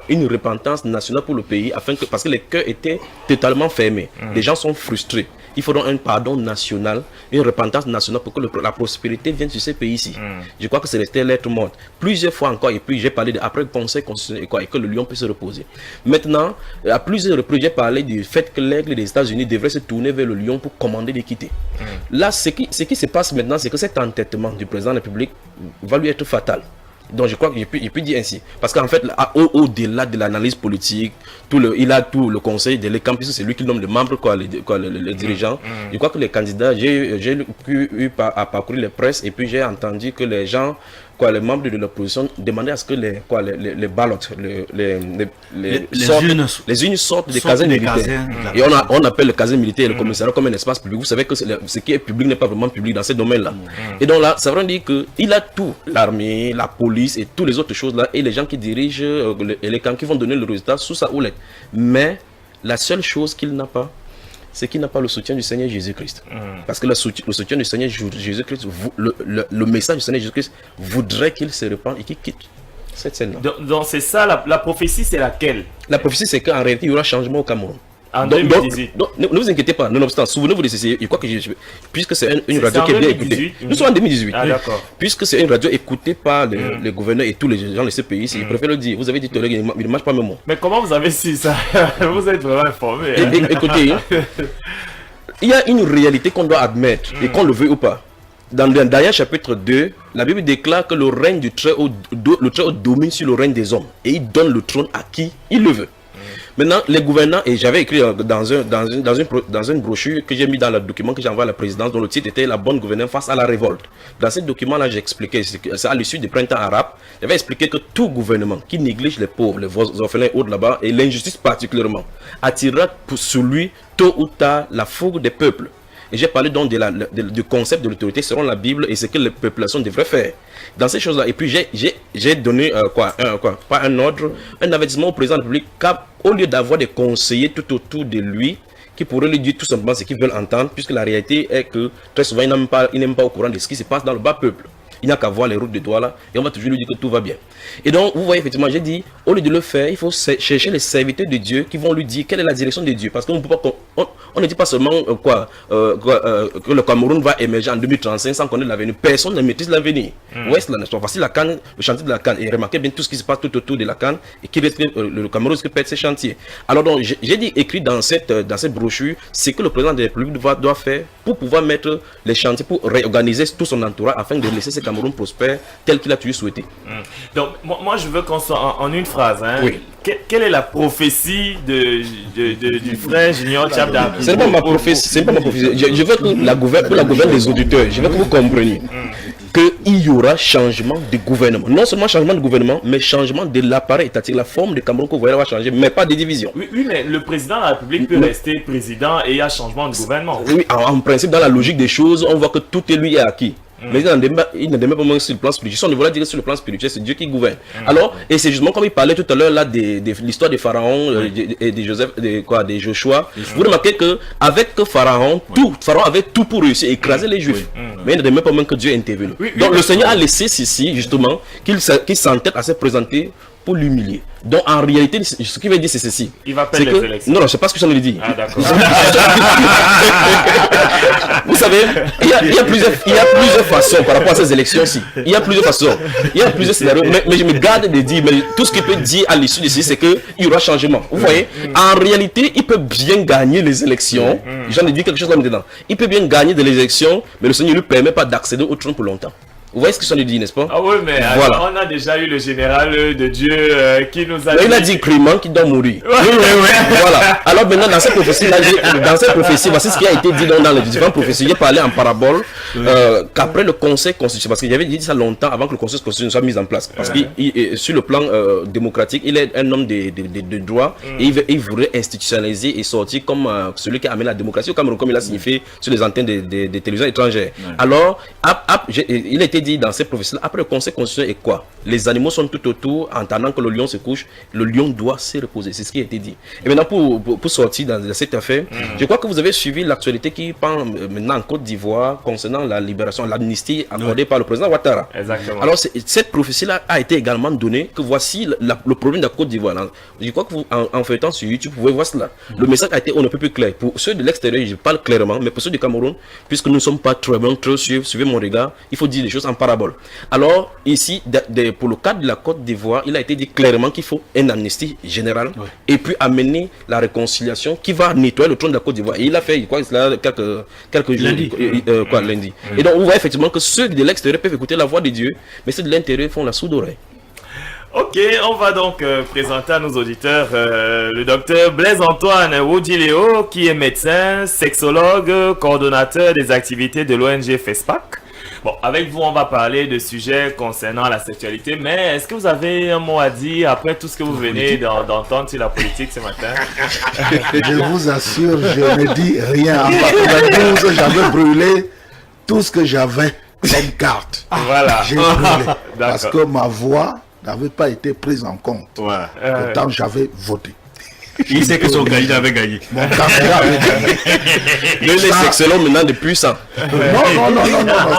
une repentance nationale pour le pays, parce que les cœurs étaient totalement fermés. Les gens sont frustrés. Il faudra un pardon national, une repentance nationale pour que la prospérité vienne sur ces pays-ci. Je crois que c'est resté lettre morte. Plusieurs fois encore, et puis j'ai parlé après le Conseil constitutionnel et que le lion puisse se reposer. Maintenant, à plusieurs reprises, j'ai parlé du fait que l'aigle des États-Unis devrait se tourner vers le lion pour commander d'équité. Là, ce qui se passe maintenant, c'est que cet entêtement du président de la République va lui être fatal. Donc je crois que je peux dire ainsi. Parce qu'en fait, au-delà de l'analyse politique, il a tout le conseil de l'ECAM, puisque c'est lui qui nomme les membres, les dirigeants. Je crois que les candidats, j'ai eu à parcourir les presses et puis j'ai entendu que les gens, les membres de l'opposition demandaient à ce que les ballots, les unes sortent des casernes militaires. Et on appelle le casernes militaire et le commissariat comme un espace public. Vous savez que ce qui est public n'est pas vraiment public dans ces domaines-là. Et donc là, ça veut dire qu'il a tout, l'armée, la police et toutes les autres choses-là, et les gens qui dirigent les camps qui vont donner le résultat sous sa houlette. Mais la seule chose qu'il n'a pas, c'est qu'il n'a pas le soutien du Seigneur Jésus-Christ. Parce que le soutien du Seigneur Jésus-Christ, le message du Seigneur Jésus-Christ voudrait qu'il se répande et qu'il quitte cette scène-là. Donc c'est ça, la prophétie, c'est laquelle? La prophétie, c'est qu'en réalité, il y aura changement au Cameroun. En 2018. Ne vous inquiétez pas, nonobstant, souvenez-vous de ceci, je crois que puisque c'est une radio qui est bien écoutée. Nous sommes en 2018. Ah, d'accord. Puisque c'est une radio écoutée par les gouverneurs et tous les gens de ce pays, je préfère le dire. Vous avez dit tout à l'heure, il ne marche pas mes mots. Mais comment vous avez su ça? Vous êtes vraiment informé. Écoutez, il y a une réalité qu'on doit admettre, et qu'on le veut ou pas. Dans le dernier chapitre 2, la Bible déclare que le règne du Très-Haut domine sur le règne des hommes. Et il donne le trône à qui il le veut. Maintenant, les gouvernants, et j'avais écrit dans une brochure que j'ai mis dans le document que j'ai envoyé à la présidence, dont le titre était La bonne gouvernance face à la révolte. Dans ce document-là, j'expliquais, c'est à l'issue du printemps arabe, j'avais expliqué que tout gouvernement qui néglige les pauvres, les orphelins autres là-bas, et l'injustice particulièrement, attirera sur lui tôt ou tard la fougue des peuples. Et j'ai parlé donc du concept de l'autorité selon la Bible et ce que les populations devraient faire. Dans ces choses-là, et puis j'ai donné pas un ordre, un avertissement au président de la République, au lieu d'avoir des conseillers tout autour de lui, qui pourraient lui dire tout simplement ce qu'ils veulent entendre, puisque la réalité est que très souvent, il n'est même pas au courant de ce qui se passe dans le bas peuple. Il n'a qu'à voir les routes de Douala et on va toujours lui dire que tout va bien. Et donc, vous voyez, effectivement, j'ai dit, au lieu de le faire, il faut chercher les serviteurs de Dieu qui vont lui dire quelle est la direction de Dieu. Parce qu'on ne dit pas seulement que le Cameroun va émerger en 2035 sans connaître l'avenir. Personne ne maîtrise l'avenir. Voici la Cannes, le chantier de la Cannes. Et remarquez bien tout ce qui se passe tout autour de la Cannes et qui le Cameroun risque de perdre ses chantiers. Alors, donc, j'ai dit, écrit dans cette brochure, c'est que le président de la République doit faire pour pouvoir mettre les chantiers, pour réorganiser tout son entourage afin de laisser ce Cameroun prospère tel qu'il a toujours souhaité. Donc, moi, je veux qu'on soit en une phrase. Hein. Oui. Quelle est la prophétie du frère Junior Tchabda? Ce n'est pas ma prophétie. Je veux que pour la gouverne des auditeurs, je veux que vous compreniez qu'il y aura changement de gouvernement. Non seulement changement de gouvernement, mais changement de l'appareil étatique. La forme de Cameroun que vous voyez va changer, mais pas de division. Oui, mais le président de la République peut rester président et il y a changement de gouvernement. Oui, en principe, dans la logique des choses, on voit que tout est lui est acquis. Mais il ne demeure pas moins sur le plan spirituel. Si on ne veut dire sur le plan spirituel, c'est Dieu qui gouverne. Alors, et c'est justement comme il parlait tout à l'heure là de l'histoire de Pharaon et de Joseph, de Joshua. Vous remarquez que avec Pharaon avait tout pour réussir, écraser les Juifs. Mais il ne demeure pas moins que Dieu est intervenu. Donc le Seigneur a laissé ceci justement qu'il s'entête à se présenter pour l'humilier. Donc en réalité, ce qu'il veut dire c'est ceci. Il va perdre les élections. Non, c'est pas ce que j'en ai dit. Ah d'accord. Vous savez, il y a plusieurs façons par rapport à ces élections-ci. Il y a plusieurs façons. Il y a plusieurs scénarios. Mais je me garde de dire, mais tout ce qu'il peut dire à l'issue de ceci, c'est qu'il y aura changement. Vous voyez, en réalité, il peut bien gagner les élections. J'en ai dit quelque chose là maintenant. Il peut bien gagner des élections, mais le Seigneur ne lui permet pas d'accéder au trône pour longtemps. Vous voyez ce que ça lui dit, n'est-ce pas? Ah oui, mais voilà. On a déjà eu le général de Dieu qui nous a dit... Il a dit Clément qui doit mourir. Voilà. Alors maintenant, dans cette prophétie, voici ce qui a été dit dans les différentes prophéties. Il a parlé en parabole qu'après le conseil constitutionnel, parce qu'il avait dit ça longtemps avant que le conseil constitutionnel soit mis en place. Parce que sur le plan démocratique, il est un homme de droit et il voudrait institutionnaliser et sortir comme celui qui a amené la démocratie au Cameroun, comme il a signifié sur les antennes des télévisions étrangères. Alors, il a été dit dans ces prophéties, après le conseil constitutionnel est quoi? Les animaux sont tout autour, en attendant que le lion se couche, le lion doit se reposer. C'est ce qui a été dit. Et maintenant, pour sortir dans cette affaire, je crois que vous avez suivi l'actualité qui parle maintenant en Côte d'Ivoire concernant la libération, l'amnistie accordée par le président Ouattara. Exactement. Alors, cette prophétie-là a été également donnée que voici le problème de la Côte d'Ivoire. Je crois que vous, en feuilletant sur YouTube, vous pouvez voir cela. Le message a été on ne peut plus clair. Pour ceux de l'extérieur, je parle clairement, mais pour ceux du Cameroun, puisque nous ne sommes pas très bons, suivez mon regard, il faut dire les choses en parabole. Alors, ici, pour le cadre de la Côte d'Ivoire, il a été dit clairement qu'il faut une amnistie générale et puis amener la réconciliation qui va nettoyer le trône de la Côte d'Ivoire. Et il a fait, je crois, quelques jours, lundi. Et donc, on voit effectivement que ceux de l'extérieur peuvent écouter la voix de Dieu, mais ceux de l'intérieur font la sourde oreille. Ok, on va donc présenter à nos auditeurs le docteur Blaise Antoine Wodjiléo, qui est médecin, sexologue, coordonnateur des activités de l'ONG FESPAC. Bon, avec vous, on va parler de sujets concernant la sexualité, mais est-ce que vous avez un mot à dire après tout ce que vous venez d'entendre sur la politique ce matin? Je vous assure, je ne dis rien. En 92, j'avais brûlé tout ce que j'avais comme carte. Voilà. J'ai brûlé parce que ma voix n'avait pas été prise en compte. Pourtant, j'avais voté. Il sait que son candidat avait gagné. Mon candidat avait gagné. Il est sexologue maintenant depuis ça. Non,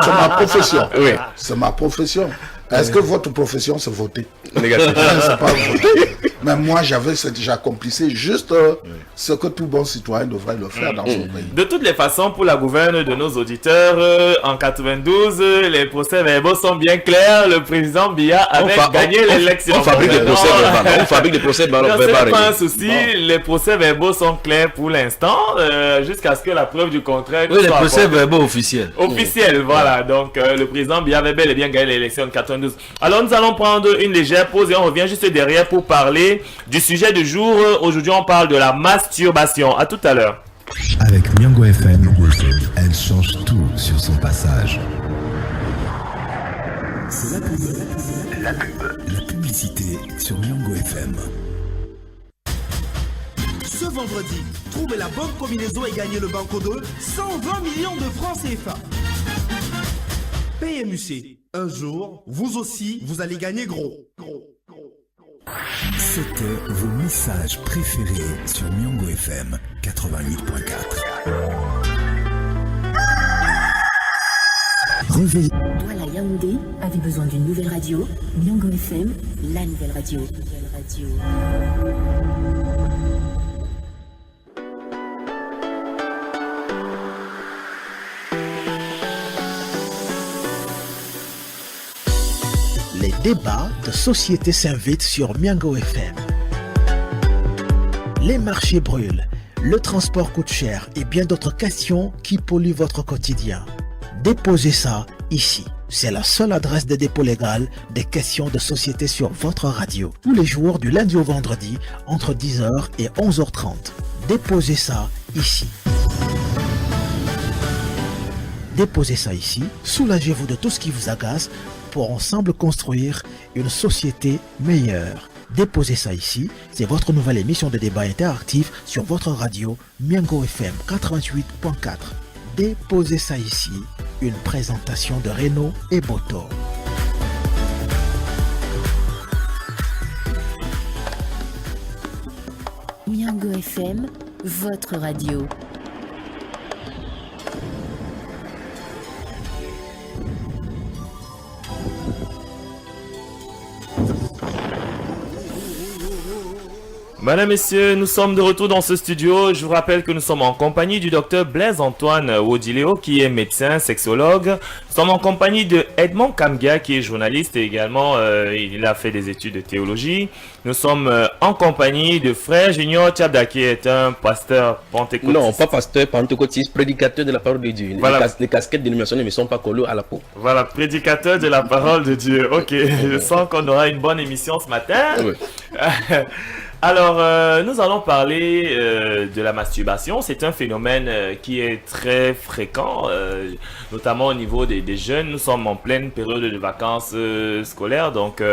c'est ma profession. Oui. C'est ma profession. Est-ce que votre profession, c'est voter? Négatif. C'est pas voter. Mais moi, j'accomplissais juste ce que tout bon citoyen devrait le faire dans son pays. De toutes les façons, pour la gouverne de nos auditeurs, en 92, les procès-verbaux sont bien clairs. Le président Biya avait gagné l'élection. On fabrique des procès-verbaux. C'est pas un souci. Les procès-verbaux sont clairs pour l'instant, jusqu'à ce que la preuve du contraire. Oui, les procès-verbaux officiels. Officiels, voilà. Donc, le président Biya avait bel et bien gagné l'élection de 92. Alors, nous allons prendre une légère pause et on revient juste derrière pour parler du sujet du jour. Aujourd'hui, on parle de la masturbation. À tout à l'heure. Avec Miango FM, elle change tout sur son passage. C'est la publicité sur Miango FM. Ce vendredi, trouvez la bonne combinaison et gagnez le Banco 2, 120 millions de francs CFA. PMUC, un jour, vous aussi, vous allez gagner gros. C'était vos messages préférés sur Miango FM 88.4. Réveillez. Douala Yaoundé avait besoin d'une nouvelle radio. Miango FM, la nouvelle radio. Les débats de société s'invitent sur Miango FM. Les marchés brûlent, le transport coûte cher et bien d'autres questions qui polluent votre quotidien. Déposez ça ici. C'est la seule adresse de dépôt légal des questions de société sur votre radio. Tous les jours du lundi au vendredi entre 10h et 11h30. Déposez ça ici. Déposez ça ici. Soulagez-vous de tout ce qui vous agace pour ensemble construire une société meilleure. Déposez ça ici, c'est votre nouvelle émission de débat interactif sur votre radio Miango FM 88.4. Déposez ça ici, une présentation de Renaud et Boto. Miango FM, votre radio. Madame, Messieurs, nous sommes de retour dans ce studio. Je vous rappelle que nous sommes en compagnie du docteur Blaise-Antoine Wodileo, qui est médecin, sexologue. Nous sommes en compagnie de Edmond Kamgia, qui est journaliste et également il a fait des études de théologie. Nous sommes en compagnie de frère Junior Tchabda, qui est un pasteur pentecôtiste. Non, pas pasteur pentecôtiste, prédicateur de la parole de Dieu. Voilà. Les casquettes d'illumination ne me sont pas collées à la peau. Voilà, prédicateur de la parole de Dieu. Ok, je sens qu'on aura une bonne émission ce matin. Oui. Alors, nous allons parler de la masturbation. C'est un phénomène qui est très fréquent, notamment au niveau des jeunes. Nous sommes en pleine période de vacances scolaires, donc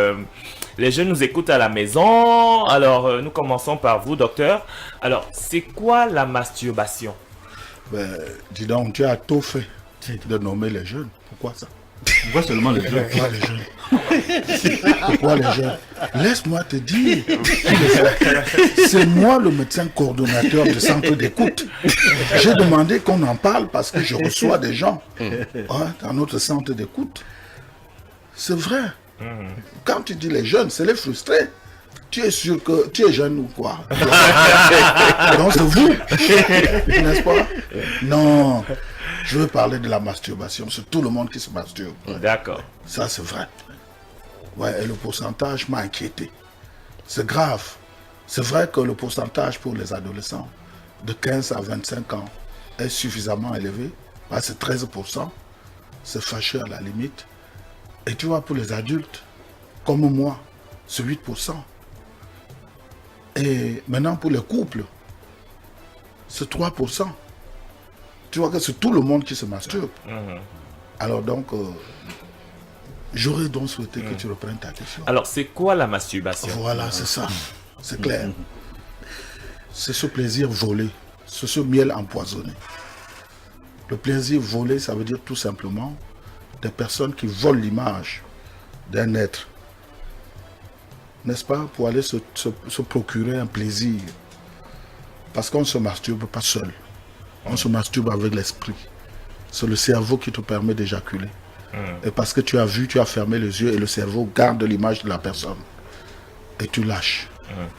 les jeunes nous écoutent à la maison. Alors, nous commençons par vous, docteur. Alors, c'est quoi la masturbation? Ben, dis donc, tu as tout fait de nommer les jeunes. Pourquoi ça? Pourquoi seulement les jeunes? Pourquoi les jeunes? Pourquoi les jeunes? Laisse-moi te dire. C'est moi le médecin coordonnateur du centre d'écoute. J'ai demandé qu'on en parle parce que je reçois des gens dans notre centre d'écoute. C'est vrai. Quand tu dis les jeunes, c'est les frustrés. Tu es sûr que tu es jeune ou quoi? Non, c'est vous. N'est-ce pas? Non. Je veux parler de la masturbation. C'est tout le monde qui se masturbe. D'accord. Ça, c'est vrai. Ouais, et le pourcentage m'a inquiété. C'est grave. C'est vrai que le pourcentage pour les adolescents de 15 à 25 ans est suffisamment élevé. Bah, c'est 13%. C'est fâcheux à la limite. Et tu vois, pour les adultes, comme moi, c'est 8%. Et maintenant, pour les couples, c'est 3%. Tu vois que c'est tout le monde qui se masturbe. Alors donc, j'aurais donc souhaité que tu reprennes ta question. Alors, c'est quoi la masturbation? Voilà, c'est ça. C'est clair. C'est ce plaisir volé. C'est ce miel empoisonné. Le plaisir volé, ça veut dire tout simplement des personnes qui volent l'image d'un être. N'est-ce pas? Pour aller se procurer un plaisir. Parce qu'on ne se masturbe pas seul. On se masturbe avec l'esprit. C'est le cerveau qui te permet d'éjaculer. Et parce que tu as vu, tu as fermé les yeux et le cerveau garde l'image de la personne. Et tu lâches.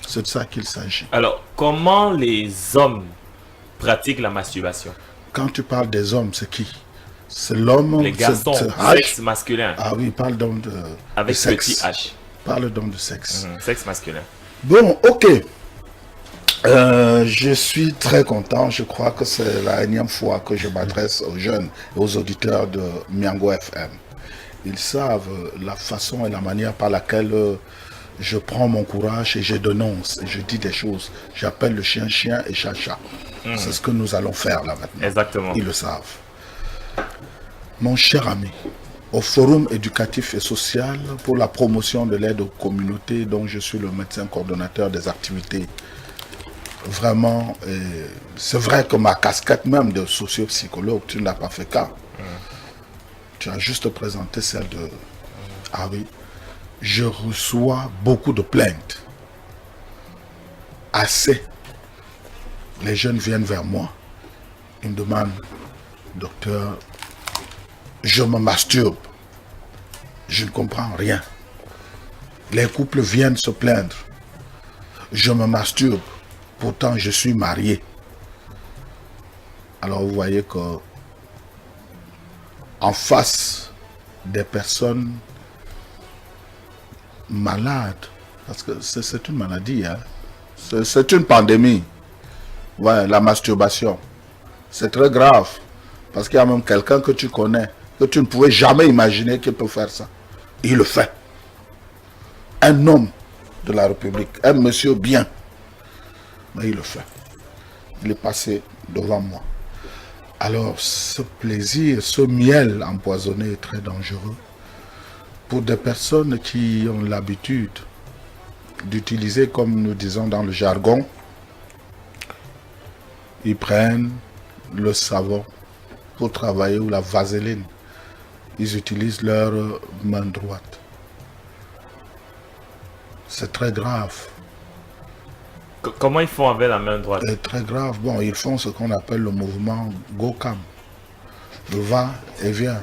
C'est de ça qu'il s'agit. Alors, comment les hommes pratiquent la masturbation? Quand tu parles des hommes, c'est qui? C'est l'homme. Les garçons, c'est sexe masculin. Ah oui, parle donc de Avec sexe. petit H. Parle donc de sexe. Sexe masculin. Bon, ok. Je suis très content. Je crois que c'est la énième fois que je m'adresse aux jeunes et aux auditeurs de Miango FM. Ils savent la façon et la manière par laquelle je prends mon courage et je dénonce et je dis des choses. J'appelle le chien chien et chat chat. C'est ce que nous allons faire là maintenant. Exactement. Ils le savent. Mon cher ami, au Forum éducatif et social pour la promotion de l'aide aux communautés, dont je suis le médecin coordonnateur des activités. Vraiment, c'est vrai que ma casquette même de socio-psychologue, tu n'as pas fait cas. Tu as juste présenté celle de... Ah oui, je reçois beaucoup de plaintes. Assez. Les jeunes viennent vers moi. Ils me demandent, docteur, je me masturbe. Je ne comprends rien. Les couples viennent se plaindre. Je me masturbe. Pourtant, je suis marié. Alors, vous voyez que en face des personnes malades, parce que c'est une maladie, hein? C'est une pandémie. Ouais, la masturbation. C'est très grave. Parce qu'il y a même quelqu'un que tu connais, que tu ne pouvais jamais imaginer qu'il peut faire ça. Il le fait. Un homme de la République, un monsieur bien. Mais il le fait. Il est passé devant moi. Alors, ce plaisir, ce miel empoisonné est très dangereux pour des personnes qui ont l'habitude d'utiliser, comme nous disons dans le jargon, ils prennent le savon pour travailler ou la vaseline. Ils utilisent leur main droite. C'est très grave. Comment ils font avec la main droite? C'est très grave. Bon, ils font ce qu'on appelle le mouvement Gokam. Le va et vient.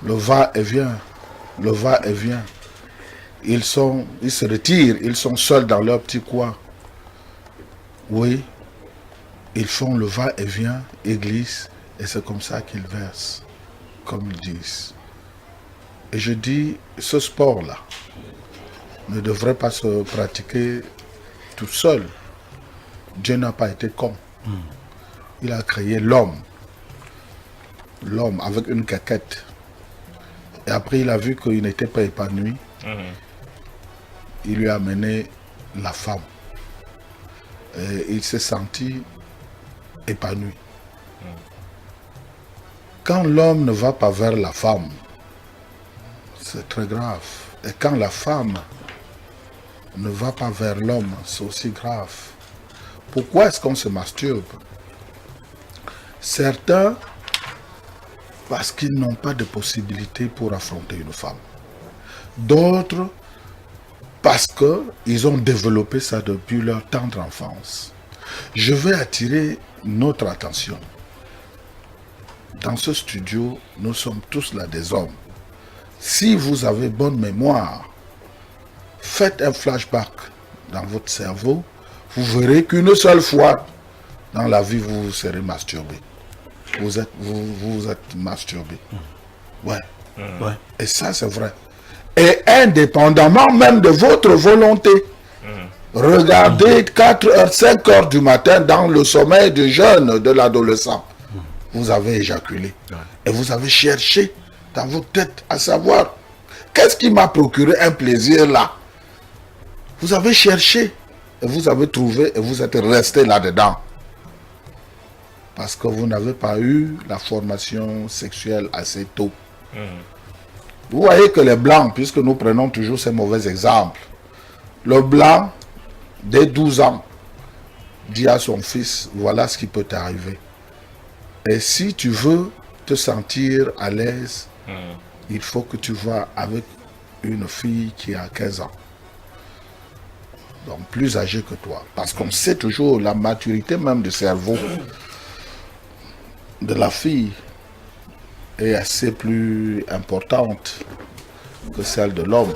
Le va et vient. Le va et vient. Ils se retirent, ils sont seuls dans leur petit coin. Oui, ils font le va-et-vient, ils glissent, et c'est comme ça qu'ils versent, comme ils disent. Et je dis, ce sport-là ne devrait pas se pratiquer tout seul. Dieu n'a pas été con. Il a créé l'homme. L'homme avec une caquette. Et après, il a vu qu'il n'était pas épanoui. Il lui a amené la femme. Et il s'est senti épanoui. Quand l'homme ne va pas vers la femme, c'est très grave. Et quand la femme ne va pas vers l'homme, c'est aussi grave. Pourquoi est-ce qu'on se masturbe? Certains, parce qu'ils n'ont pas de possibilité pour affronter une femme. D'autres, parce qu'ils ont développé ça depuis leur tendre enfance. Je vais attirer notre attention. Dans ce studio, nous sommes tous là des hommes. Si vous avez bonne mémoire, faites un flashback dans votre cerveau, vous verrez qu'une seule fois dans la vie, vous serez masturbé. Vous êtes masturbé. Ouais. Et ça, c'est vrai. Et indépendamment même de votre volonté, regardez 4 heures, 5 heures du matin dans le sommeil du jeune, de l'adolescent. Vous avez éjaculé. Et vous avez cherché dans votre tête à savoir qu'est-ce qui m'a procuré un plaisir là. Vous avez cherché et vous avez trouvé et vous êtes resté là-dedans. Parce que vous n'avez pas eu la formation sexuelle assez tôt. Vous voyez que les blancs, puisque nous prenons toujours ces mauvais exemples, le blanc, dès 12 ans, dit à son fils, voilà ce qui peut t'arriver. Et si tu veux te sentir à l'aise, il faut que tu vas avec une fille qui a 15 ans. Donc plus âgée que toi. Parce qu'on sait toujours la maturité même du cerveau de la fille est assez plus importante que celle de l'homme.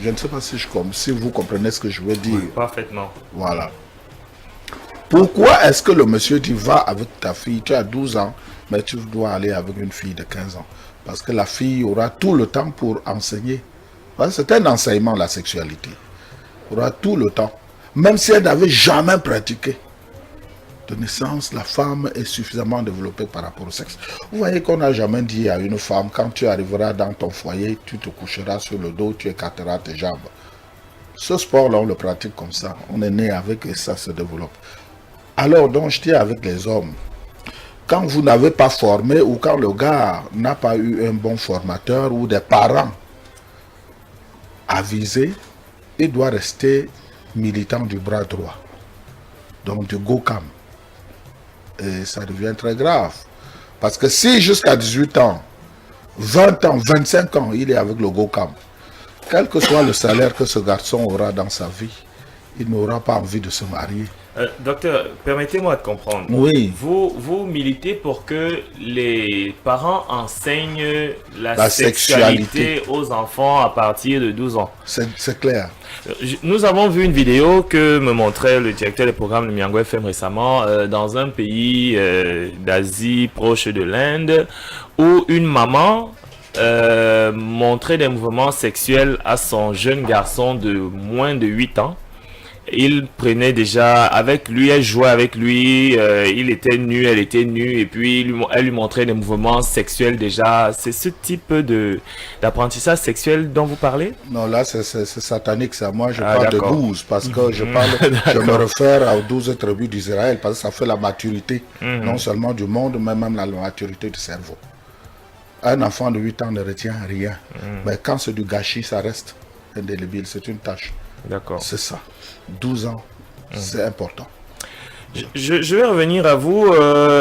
Je ne sais pas si vous comprenez ce que je veux dire. Oui, parfaitement. Voilà. Pourquoi est-ce que le monsieur dit va avec ta fille, tu as 12 ans, mais tu dois aller avec une fille de 15 ans? Parce que la fille aura tout le temps pour enseigner. C'est un enseignement, la sexualité. Elle aura tout le temps. Même si elle n'avait jamais pratiqué. De naissance, la femme est suffisamment développée par rapport au sexe. Vous voyez qu'on n'a jamais dit à une femme, quand tu arriveras dans ton foyer, tu te coucheras sur le dos, tu écarteras tes jambes. Ce sport-là, on le pratique comme ça. On est né avec et ça se développe. Alors, donc, je dis avec les hommes, quand vous n'avez pas formé ou quand le gars n'a pas eu un bon formateur ou des parents avisés, il doit rester militant du bras droit, donc du GOCAM. Et ça devient très grave. Parce que si jusqu'à 18 ans, 20 ans, 25 ans, il est avec le GOCAM, quel que soit le salaire que ce garçon aura dans sa vie, il n'aura pas envie de se marier. Docteur, permettez-moi de comprendre. Oui. Vous militez pour que les parents enseignent la sexualité aux enfants à partir de 12 ans. C'est clair. Nous avons vu une vidéo que me montrait le directeur des programmes de Miango FM récemment dans un pays d'Asie proche de l'Inde où une maman montrait des mouvements sexuels à son jeune garçon de moins de 8 ans. Il prenait déjà avec lui, elle jouait avec lui, il était nu, elle était nue, et puis elle lui montrait des mouvements sexuels déjà. C'est ce type d'apprentissage sexuel dont vous parlez? Non, là c'est satanique ça. Moi je parle de 12 parce que je me réfère aux 12 tribus d'Israël parce que ça fait la maturité, non seulement du monde, mais même la maturité du cerveau. Un enfant de 8 ans ne retient rien, mais quand c'est du gâchis, ça reste indélébile, c'est une tâche. D'accord. C'est ça. 12 ans, c'est important. Je vais revenir à vous,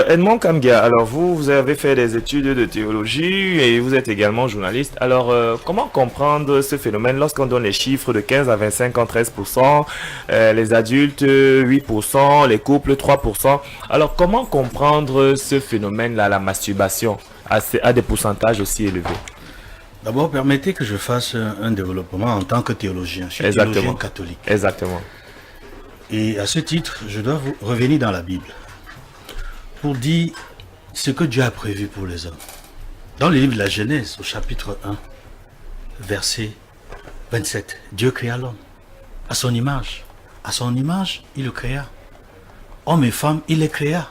Edmond Kamgia. Alors vous avez fait des études de théologie et vous êtes également journaliste. Alors comment comprendre ce phénomène lorsqu'on donne les chiffres de 15 à 25 ans, 13%, les adultes 8%, les couples 3%. Alors comment comprendre ce phénomène-là, la masturbation, à des pourcentages aussi élevés? D'abord, permettez que je fasse un développement en tant que théologien. Je suis théologien catholique. Exactement. Et à ce titre, je dois vous revenir dans la Bible pour dire ce que Dieu a prévu pour les hommes. Dans le livre de la Genèse, au chapitre 1, verset 27, Dieu créa l'homme à son image. À son image, il le créa. Hommes et femmes, il les créa.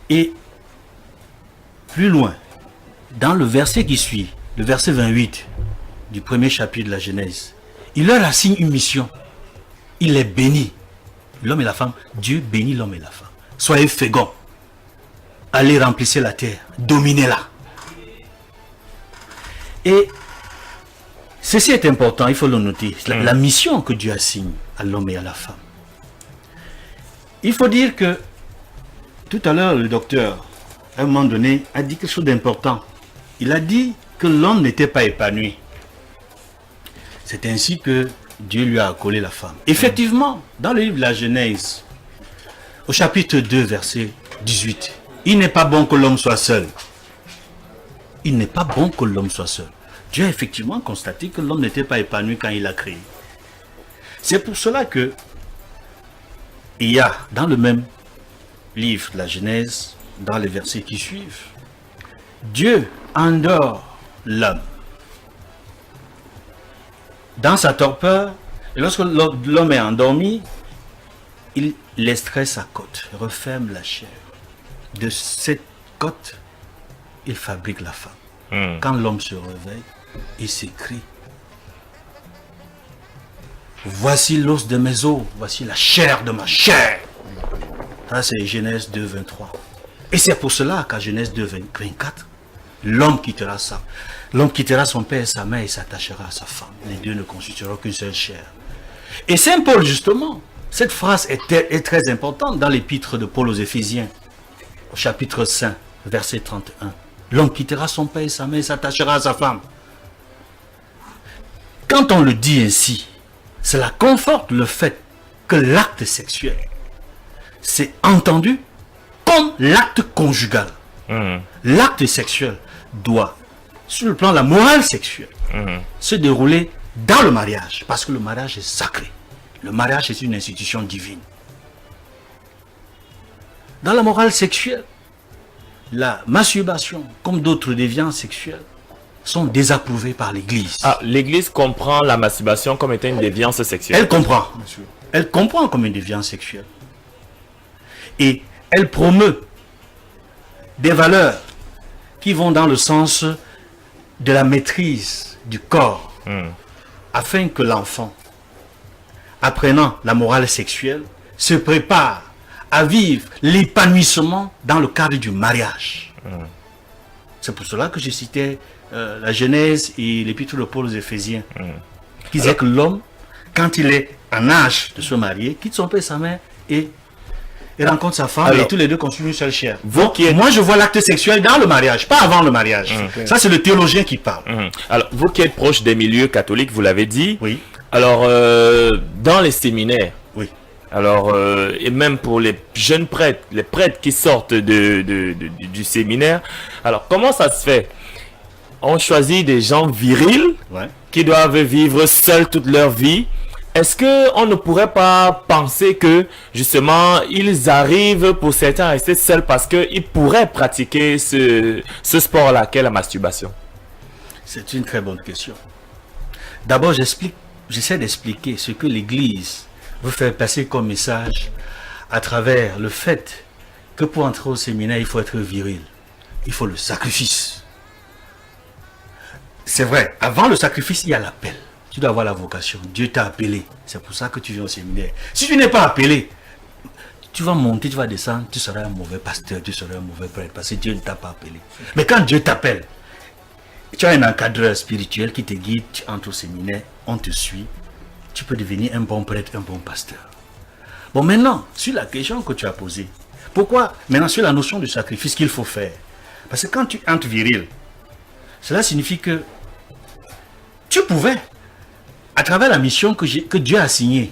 Et plus loin, dans le verset qui suit, le verset 28 du premier chapitre de la Genèse, il leur assigne une mission. Il les bénit. L'homme et la femme, Dieu bénit l'homme et la femme. Soyez féconds. Allez remplissez la terre. Dominez-la. Et ceci est important, il faut le noter. La mission que Dieu assigne à l'homme et à la femme. Il faut dire que tout à l'heure, le docteur, à un moment donné, a dit quelque chose d'important. Il a dit que l'homme n'était pas épanoui. C'est ainsi que Dieu lui a accolé la femme. Effectivement, dans le livre de la Genèse, au chapitre 2, verset 18, il n'est pas bon que l'homme soit seul. Il n'est pas bon que l'homme soit seul. Dieu a effectivement constaté que l'homme n'était pas épanoui quand il l'a créé. C'est pour cela que il y a dans le même livre de la Genèse, dans les versets qui suivent, Dieu endort l'homme dans sa torpeur, et lorsque l'homme est endormi, il laisserait sa côte, referme la chair. De cette côte, il fabrique la femme. Quand l'homme se réveille, il s'écrie: voici l'os de mes os, voici la chair de ma chair. Ça, c'est Genèse 2, 23. Et c'est pour cela qu'à Genèse 2, 24, l'homme quittera son père et sa mère et s'attachera à sa femme. Les deux ne constitueront qu'une seule chair. Et Saint Paul, justement, cette phrase est très importante dans l'épître de Paul aux Éphésiens, au chapitre 5, verset 31. L'homme quittera son père et sa mère et s'attachera à sa femme. Quand on le dit ainsi, cela conforte le fait que l'acte sexuel, c'est entendu comme l'acte conjugal. L'acte sexuel doit, sur le plan de la morale sexuelle, se dérouler dans le mariage, parce que le mariage est sacré. Le mariage est une institution divine. Dans la morale sexuelle, la masturbation, comme d'autres déviances sexuelles, sont désapprouvées par l'Église. Ah, l'Église comprend la masturbation comme étant une déviance sexuelle. Elle comprend. Elle comprend comme une déviance sexuelle. Et elle promeut des valeurs qui vont dans le sens de la maîtrise du corps, afin que l'enfant, apprenant la morale sexuelle, se prépare à vivre l'épanouissement dans le cadre du mariage. C'est pour cela que je citais la Genèse et l'épître de Paul aux Éphésiens, qui disait que l'homme, quand il est en âge de se marier, quitte son père et sa mère et rencontre sa femme. Alors, et tous les deux constituent une seule chair. Moi, je vois l'acte sexuel dans le mariage, pas avant le mariage. Ça, c'est le théologien qui parle. Alors, vous qui êtes proche des milieux catholiques, vous l'avez dit. Oui. Alors, dans les séminaires, oui. Alors, et même pour les jeunes prêtres, les prêtres qui sortent du séminaire, alors comment ça se fait? On choisit des gens virils, qui doivent vivre seuls toute leur vie. Est-ce qu'on ne pourrait pas penser que, justement, ils arrivent pour certains à rester seuls parce qu'ils pourraient pratiquer ce sport-là, qu'est la masturbation? C'est une très bonne question. D'abord, j'essaie d'expliquer ce que l'Église veut faire passer comme message à travers le fait que pour entrer au séminaire, il faut être viril. Il faut le sacrifice. C'est vrai, avant le sacrifice, il y a l'appel. Tu dois avoir la vocation. Dieu t'a appelé. C'est pour ça que tu viens au séminaire. Si tu n'es pas appelé, tu vas monter, tu vas descendre, tu seras un mauvais pasteur, tu seras un mauvais prêtre, parce que Dieu ne t'a pas appelé. Mais quand Dieu t'appelle, tu as un encadreur spirituel qui te guide, tu entres au séminaire, on te suit, tu peux devenir un bon prêtre, un bon pasteur. Bon, maintenant, sur la question que tu as posée, pourquoi, maintenant, sur la notion du sacrifice qu'il faut faire, parce que quand tu entres viril, cela signifie que tu pouvais, à travers la mission que Dieu a assignée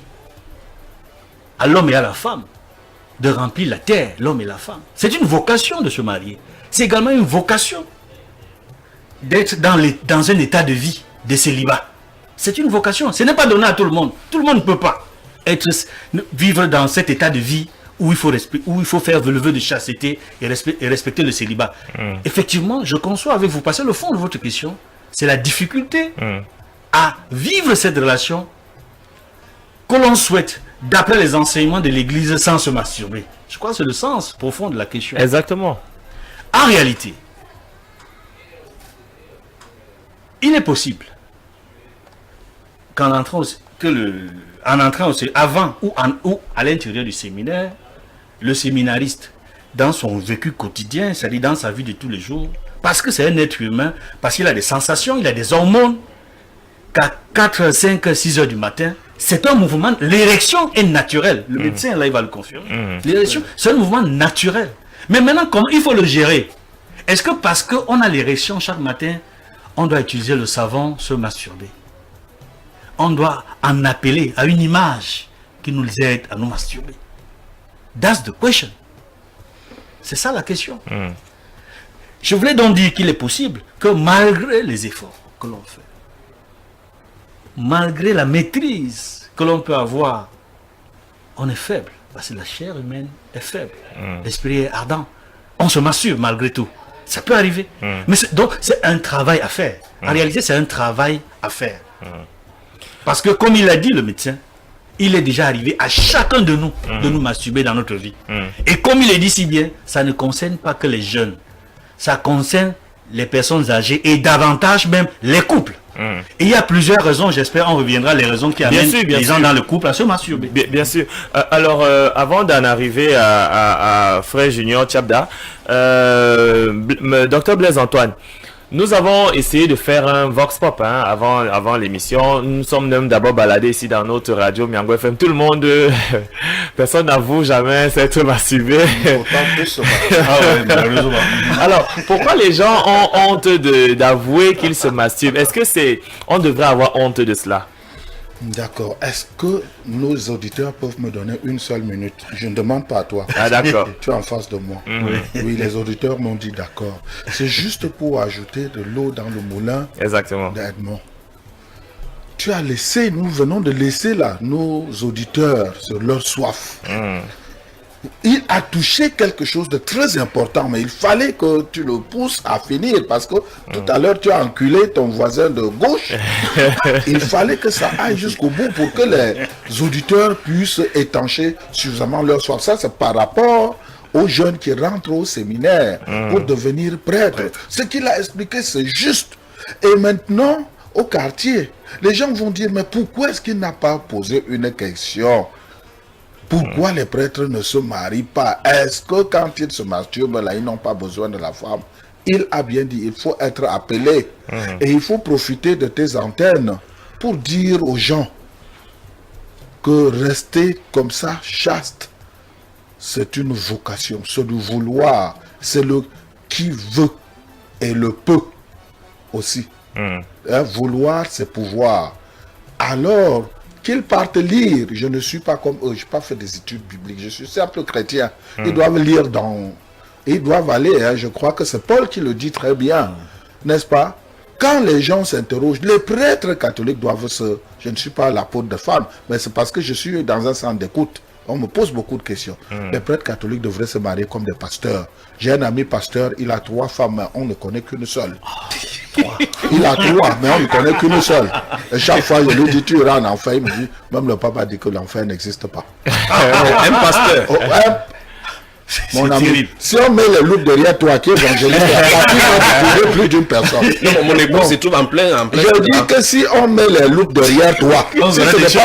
à l'homme et à la femme, de remplir la terre, l'homme et la femme. C'est une vocation de se marier. C'est également une vocation d'être dans un état de vie, de célibat. C'est une vocation. Ce n'est pas donné à tout le monde. Tout le monde ne peut pas. vivre dans cet état de vie où il faut faire le vœu de chasteté et respecter le célibat. Effectivement, je conçois avec vous, parce que le fond de votre question, c'est la difficulté à vivre cette relation que l'on souhaite d'après les enseignements de l'Église sans se masturber. Je crois que c'est le sens profond de la question. Exactement. En réalité, il est possible qu'en entrant avant ou à l'intérieur du séminaire, le séminariste, dans son vécu quotidien, c'est-à-dire dans sa vie de tous les jours, parce que c'est un être humain, parce qu'il a des sensations, il a des hormones, qu'à 4, 5, 6 heures du matin, c'est un mouvement, l'érection est naturelle. Le médecin, là, il va le confirmer. L'érection, c'est un mouvement naturel. Mais maintenant, comment il faut le gérer? Est-ce que parce qu'on a l'érection chaque matin, on doit utiliser le savon, se masturber? On doit en appeler à une image qui nous aide à nous masturber. That's the question. C'est ça la question. Je voulais donc dire qu'il est possible que malgré les efforts que l'on fait, malgré la maîtrise que l'on peut avoir, on est faible. Parce que la chair humaine est faible. L'esprit est ardent. On se masturbe malgré tout. Ça peut arriver. Mais donc, c'est un travail à faire. En réalité, c'est un travail à faire. Parce que, comme il a dit le médecin, il est déjà arrivé à chacun de nous de nous masturber dans notre vie. Et comme il est dit si bien, ça ne concerne pas que les jeunes. Ça concerne les personnes âgées et davantage même les couples. Et il y a plusieurs raisons, j'espère on reviendra les raisons qui amènent les gens dans le couple à se masturber. Bien sûr. Alors, avant d'en arriver à Frère Junior Tchabda, Dr Blaise Antoine, nous avons essayé de faire un vox pop avant l'émission. Nous sommes même d'abord baladés ici dans notre radio Miango FM. Tout le monde, personne n'avoue jamais s'être masturbé. Alors, pourquoi les gens ont honte d'avouer qu'ils se masturbent? Est-ce que on devrait avoir honte de cela? D'accord. Est-ce que nos auditeurs peuvent me donner une seule minute? Je ne demande pas à toi. Ah, d'accord. Tu es en face de moi. Oui, les auditeurs m'ont dit d'accord. C'est juste pour ajouter de l'eau dans le moulin. Exactement. d'Edmond. Tu as laissé, nous venons de laisser là nos auditeurs sur leur soif. Il a touché quelque chose de très important, mais il fallait que tu le pousses à finir parce que tout à l'heure tu as enculé ton voisin de gauche. Il fallait que ça aille jusqu'au bout pour que les auditeurs puissent étancher suffisamment leur soif. Ça, c'est par rapport aux jeunes qui rentrent au séminaire pour devenir prêtres. Ce qu'il a expliqué, c'est juste. Et maintenant, au quartier, les gens vont dire, mais pourquoi est-ce qu'il n'a pas posé une question? Pourquoi les prêtres ne se marient pas? Est-ce que quand ils se masturbent, là, ils n'ont pas besoin de la femme? Il a bien dit, il faut être appelé. Et il faut profiter de tes antennes pour dire aux gens que rester comme ça, chaste, c'est une vocation. C'est le vouloir. C'est le qui veut et le peut aussi. Vouloir, c'est pouvoir. Alors, qu'ils partent lire. Je ne suis pas comme eux, je n'ai pas fait des études bibliques, je suis simple chrétien. Ils doivent lire ils doivent aller, je crois que c'est Paul qui le dit très bien, n'est-ce pas? Quand les gens s'interrogent, les prêtres catholiques doivent je ne suis pas l'apôtre de femmes, mais c'est parce que je suis dans un centre d'écoute. On me pose beaucoup de questions. Les prêtres catholiques devraient se marier comme des pasteurs. J'ai un ami pasteur, il a 3 femmes, mais on ne connaît qu'une seule. Il a 3, mais on ne connaît qu'une seule. Et chaque fois, je lui dis, tu iras en enfer. Il me dit, même le pape a dit que l'enfer n'existe pas. Un pasteur. Mon ami, terrible. Si on met les loups derrière toi qui est évangéliste, tu ne plus d'une personne. Non, mon épouse se trouve en plein. Je dis que si on met les loups derrière toi, si ce n'est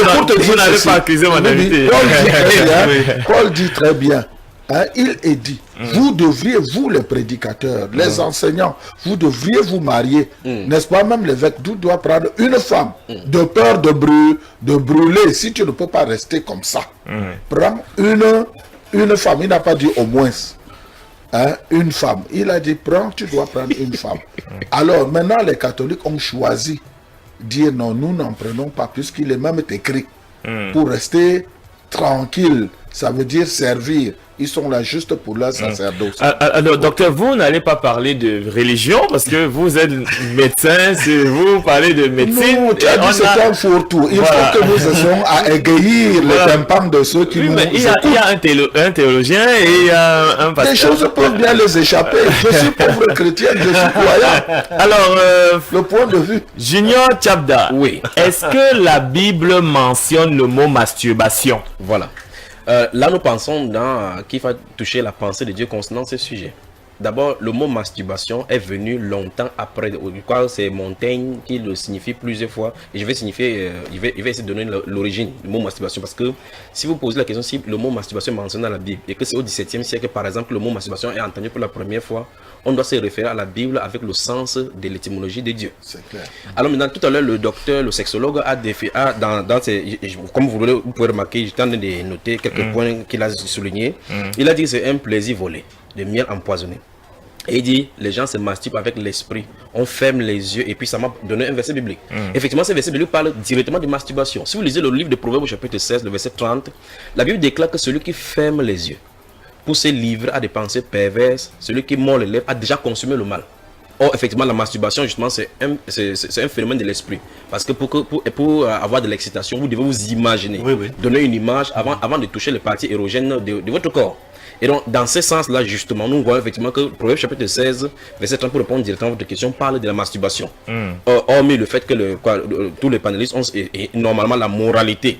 pas pour te dire n'avez pas accusé mon invité. Paul dit très bien. Il est dit, vous devriez, vous les prédicateurs, les enseignants, vous devriez vous marier. N'est-ce pas? Même l'évêque doit prendre une femme de peur de brûler. Si tu ne peux pas rester comme ça, prends une femme. Il n'a pas dit au moins une femme. Il a dit, tu dois prendre une femme. Alors maintenant, les catholiques ont choisi dire non, nous n'en prenons pas, puisqu'il est même écrit pour rester tranquille. Ça veut dire servir Ils sont là juste pour leur sacerdoce. Alors, docteur, vous n'allez pas parler de religion parce que vous êtes médecin, vous parlez de médecine. Non, tu as dit c'est un fourre-tout. Il faut que nous cessions à égayer les tympans de ceux qui nous il y a un théologien et il y a un pasteur. Les choses peuvent bien les échapper. Je suis pauvre chrétien, je suis croyant. Alors, le point de vue. Junior Tchabda, oui. Est-ce que la Bible mentionne le mot masturbation? Voilà. Là, nous pensons qu'il va toucher la pensée de Dieu concernant ce sujet. D'abord, le mot masturbation est venu longtemps après. C'est Montaigne qui le signifie plusieurs fois. Et je vais signifier, il va essayer de donner l'origine du mot masturbation. Parce que si vous posez la question si le mot masturbation est mentionné dans la Bible et que c'est au XVIIe siècle, par exemple, le mot masturbation est entendu pour la première fois, on doit se référer à la Bible avec le sens de l'étymologie de Dieu. C'est clair. Alors maintenant, tout à l'heure, le docteur, le sexologue comme vous pouvez remarquer, j'ai tenté de noter quelques points qu'il a soulignés. Il a dit que c'est un plaisir volé, de miel empoisonné. Et il dit, les gens se masturbent avec l'esprit. On ferme les yeux et puis ça m'a donné un verset biblique. Effectivement, ce verset biblique parle directement de masturbation. Si vous lisez le livre de Proverbes au chapitre 16, le verset 30, la Bible déclare que celui qui ferme les yeux pour se livrer à des pensées perverses, celui qui mord les lèvres a déjà consumé le mal. Or, effectivement, la masturbation, justement, c'est un phénomène de l'esprit. Parce que pour avoir de l'excitation, vous devez vous imaginer, donner une image avant de toucher les parties érogènes de votre corps. Et donc, dans ce sens-là, justement, nous voyons effectivement que Proverbe chapitre 16, verset 30, pour répondre directement à votre question, parle de la masturbation. Hormis le fait que tous les panélistes ont normalement la moralité,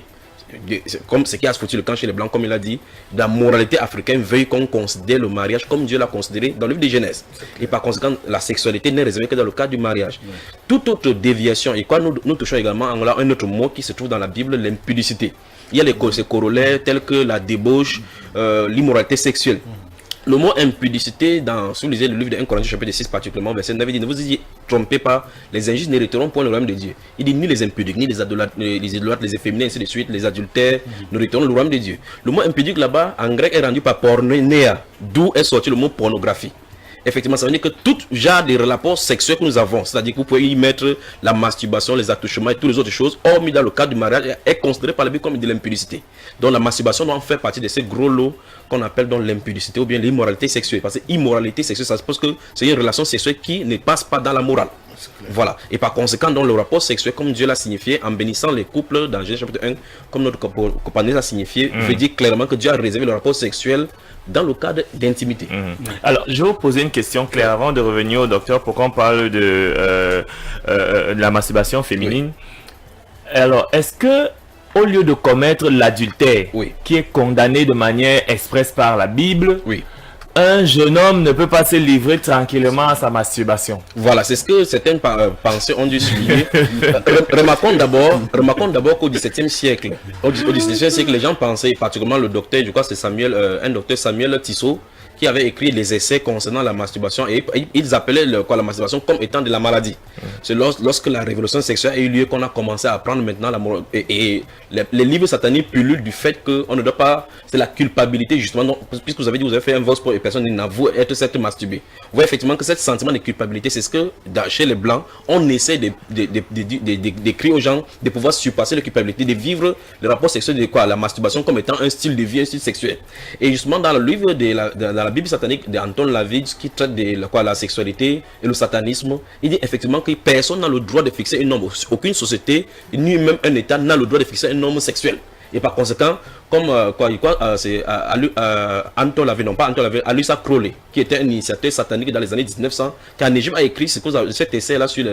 comme ce qui a foutu le camp chez les Blancs, comme il a dit, la moralité africaine veut qu'on considère le mariage comme Dieu l'a considéré dans le livre de Genèse. Et par conséquent, la sexualité n'est réservée que dans le cadre du mariage. Toute autre déviation, et quoi nous touchons également un autre mot qui se trouve dans la Bible, l'impudicité. Il y a ces corollaires tels que la débauche, l'immoralité sexuelle. Le mot impudicité, si vous lisez le livre de 1 Corinthiens chapitre 6 particulièrement, verset 9, il dit, ne vous y trompez pas, les injustes n'hériteront point le royaume de Dieu. Il dit, ni les impudiques, ni les idolâtres, les efféminés, ainsi de suite, les adultères, n'hériteront le royaume de Dieu. Le mot impudique là-bas, en grec, est rendu par pornéia, d'où est sorti le mot pornographie. Effectivement, ça veut dire que tout genre de rapports sexuels que nous avons, c'est-à-dire que vous pouvez y mettre la masturbation, les attouchements et toutes les autres choses, hormis dans le cadre du mariage, est considéré par la Bible comme de l'impudicité. Donc la masturbation doit en faire partie de ces gros lots qu'on appelle donc l'impudicité ou bien l'immoralité sexuelle. Parce que immoralité sexuelle, ça suppose que c'est une relation sexuelle qui ne passe pas dans la morale. Voilà. Et par conséquent, dans le rapport sexuel, comme Dieu l'a signifié, en bénissant les couples dans Genèse chapitre 1, comme notre compagnie l'a signifié, veut dire clairement que Dieu a réservé le rapport sexuel dans le cadre d'intimité. Alors, je vais vous poser une question claire avant de revenir au docteur pour qu'on parle de la masturbation féminine. Alors, est-ce que au lieu de commettre l'adultère, qui est condamné de manière expresse par la Bible, un jeune homme ne peut pas se livrer tranquillement à sa masturbation? Voilà, c'est ce que certaines pensées ont dû souligner. Remarquons d'abord qu'au XVIIe siècle, les gens pensaient, particulièrement le docteur, je crois que c'est un docteur Samuel Tissot, qui avait écrit les essais concernant la masturbation, et ils appelaient la masturbation comme étant de la maladie. C'est lorsque la révolution sexuelle a eu lieu qu'on a commencé à apprendre maintenant et les livres sataniques pullulent du fait qu'on ne doit pas, c'est la culpabilité justement, donc, puisque vous avez fait un vox pour et personne n'avoue être cette masturbée. Vous voyez effectivement que ce sentiment de culpabilité, c'est ce que chez les Blancs, on essaie d'écrire aux gens de pouvoir surpasser la culpabilité, de vivre le rapport sexuel de la masturbation comme étant un style de vie, un style sexuel. Et justement dans le livre de la Bible satanique d'Anton LaVey qui traite de la sexualité et le satanisme, il dit effectivement que personne n'a le droit de fixer un nombre. Aucune société, ni même un État n'a le droit de fixer un nombre sexuel. Et par conséquent, comme c'est Anton LaVey, non pas Anton LaVey, Alyssa Crowley, qui était un initiateur satanique dans les années 1900, qui en Égypte a écrit cet essai-là sur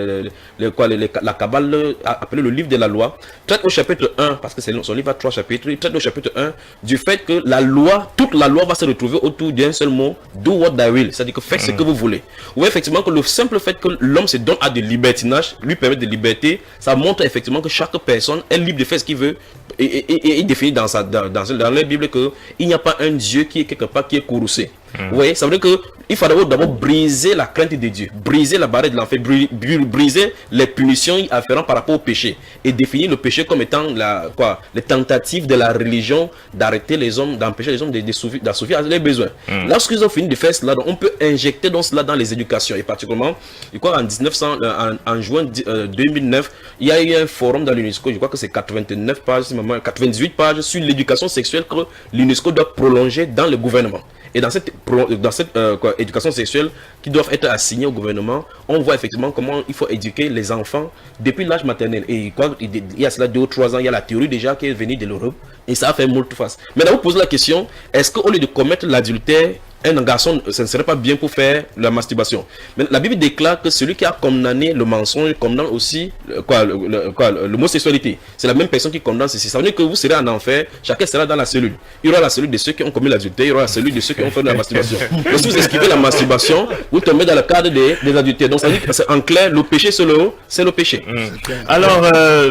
la Kabbale, appelé le livre de la loi, traite au chapitre 1, parce que son livre a 3 chapitres, il traite au chapitre 1 du fait que la loi, toute la loi va se retrouver autour d'un seul mot, do what thou will, c'est-à-dire que faites ce que vous voulez. Vous voyez effectivement que le simple fait que l'homme se donne à de libertinage, lui permet de liberté, ça montre effectivement que chaque personne est libre de faire ce qu'il veut, et définit dans la Bible qu'il n'y a pas un Dieu qui est quelque part qui est courroucé. Vous voyez, ça veut dire que il faut d'abord briser la crainte de Dieu, briser la barrière de l'enfer, briser les punitions afférentes par rapport au péché et définir le péché comme étant les tentatives de la religion d'arrêter les hommes, d'empêcher les hommes d'assouvir les besoins. Lorsqu'ils ont fini de faire cela, donc, on peut injecter donc cela dans les éducations et particulièrement, je crois en juin 2009, il y a eu un forum dans l'UNESCO, je crois que c'est 89 pages, 98 pages sur l'éducation sexuelle que l'UNESCO doit prolonger dans le gouvernement. Et dans cette éducation sexuelle qui doit être assignée au gouvernement, on voit effectivement comment il faut éduquer les enfants depuis l'âge maternel. Et il y a cela 2 ou 3 ans, il y a la théorie déjà qui est venue de l'Europe et ça a fait moult face. Maintenant, vous posez la question, est-ce qu'au lieu de commettre l'adultère, un garçon, ce ne serait pas bien pour faire la masturbation? Mais la Bible déclare que celui qui a condamné le mensonge condamne aussi l'homosexualité. C'est la même personne qui condamne ceci. Ça veut dire que vous serez en enfer, chacun sera dans la cellule. Il y aura la cellule de ceux qui ont commis l'adultère, il y aura la cellule de ceux qui ont fait de la masturbation. Donc si vous esquivez la masturbation, vous tombez dans le cadre des adultères. Donc ça veut dire que en clair, le péché c'est le péché. Alors,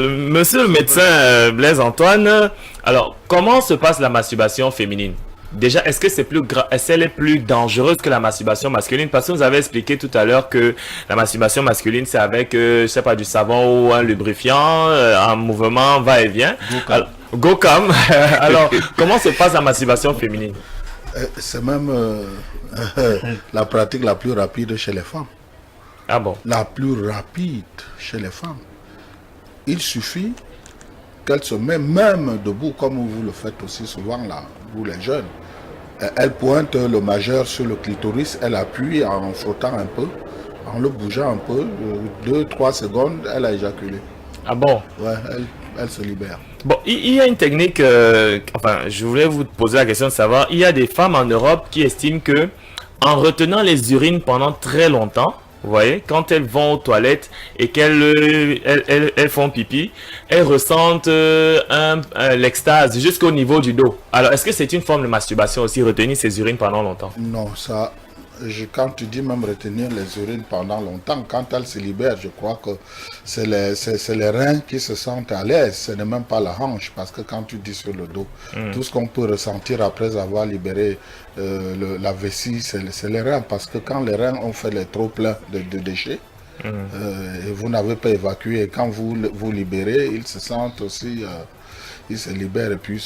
monsieur le médecin Blaise Antoine, alors comment se passe la masturbation féminine? Déjà, est-ce que est-ce qu'elle est plus dangereuse que la masturbation masculine? Parce que vous avez expliqué tout à l'heure que la masturbation masculine, c'est avec, je sais pas, du savon ou un lubrifiant, un mouvement va-et-vient. Go-cam. Alors, comment se passe la masturbation féminine? C'est même la pratique la plus rapide chez les femmes. Ah bon? La plus rapide chez les femmes. Il suffit qu'elle se met même debout, comme vous le faites aussi souvent là, vous les jeunes. Elle pointe le majeur sur le clitoris, elle appuie en frottant un peu, en le bougeant un peu, 2-3 secondes, elle a éjaculé. Ah bon? Ouais, elle se libère. Bon, il y a une technique, je voulais vous poser la question de savoir, il y a des femmes en Europe qui estiment que en retenant les urines pendant très longtemps, vous voyez, quand elles vont aux toilettes et qu'elles font pipi, elles ressentent l'extase jusqu'au niveau du dos. Alors, est-ce que c'est une forme de masturbation aussi, retenir ces urines pendant longtemps? Non, ça, quand tu dis même retenir les urines pendant longtemps, quand elles se libèrent, je crois que c'est les reins qui se sentent à l'aise, ce n'est même pas la hanche, parce que quand tu dis sur le dos, tout ce qu'on peut ressentir après avoir libéré la vessie, c'est les reins, parce que quand les reins ont fait les trop pleins de déchets, et vous n'avez pas évacué, et quand vous libérez, ils se sentent aussi, ils se libèrent, et puis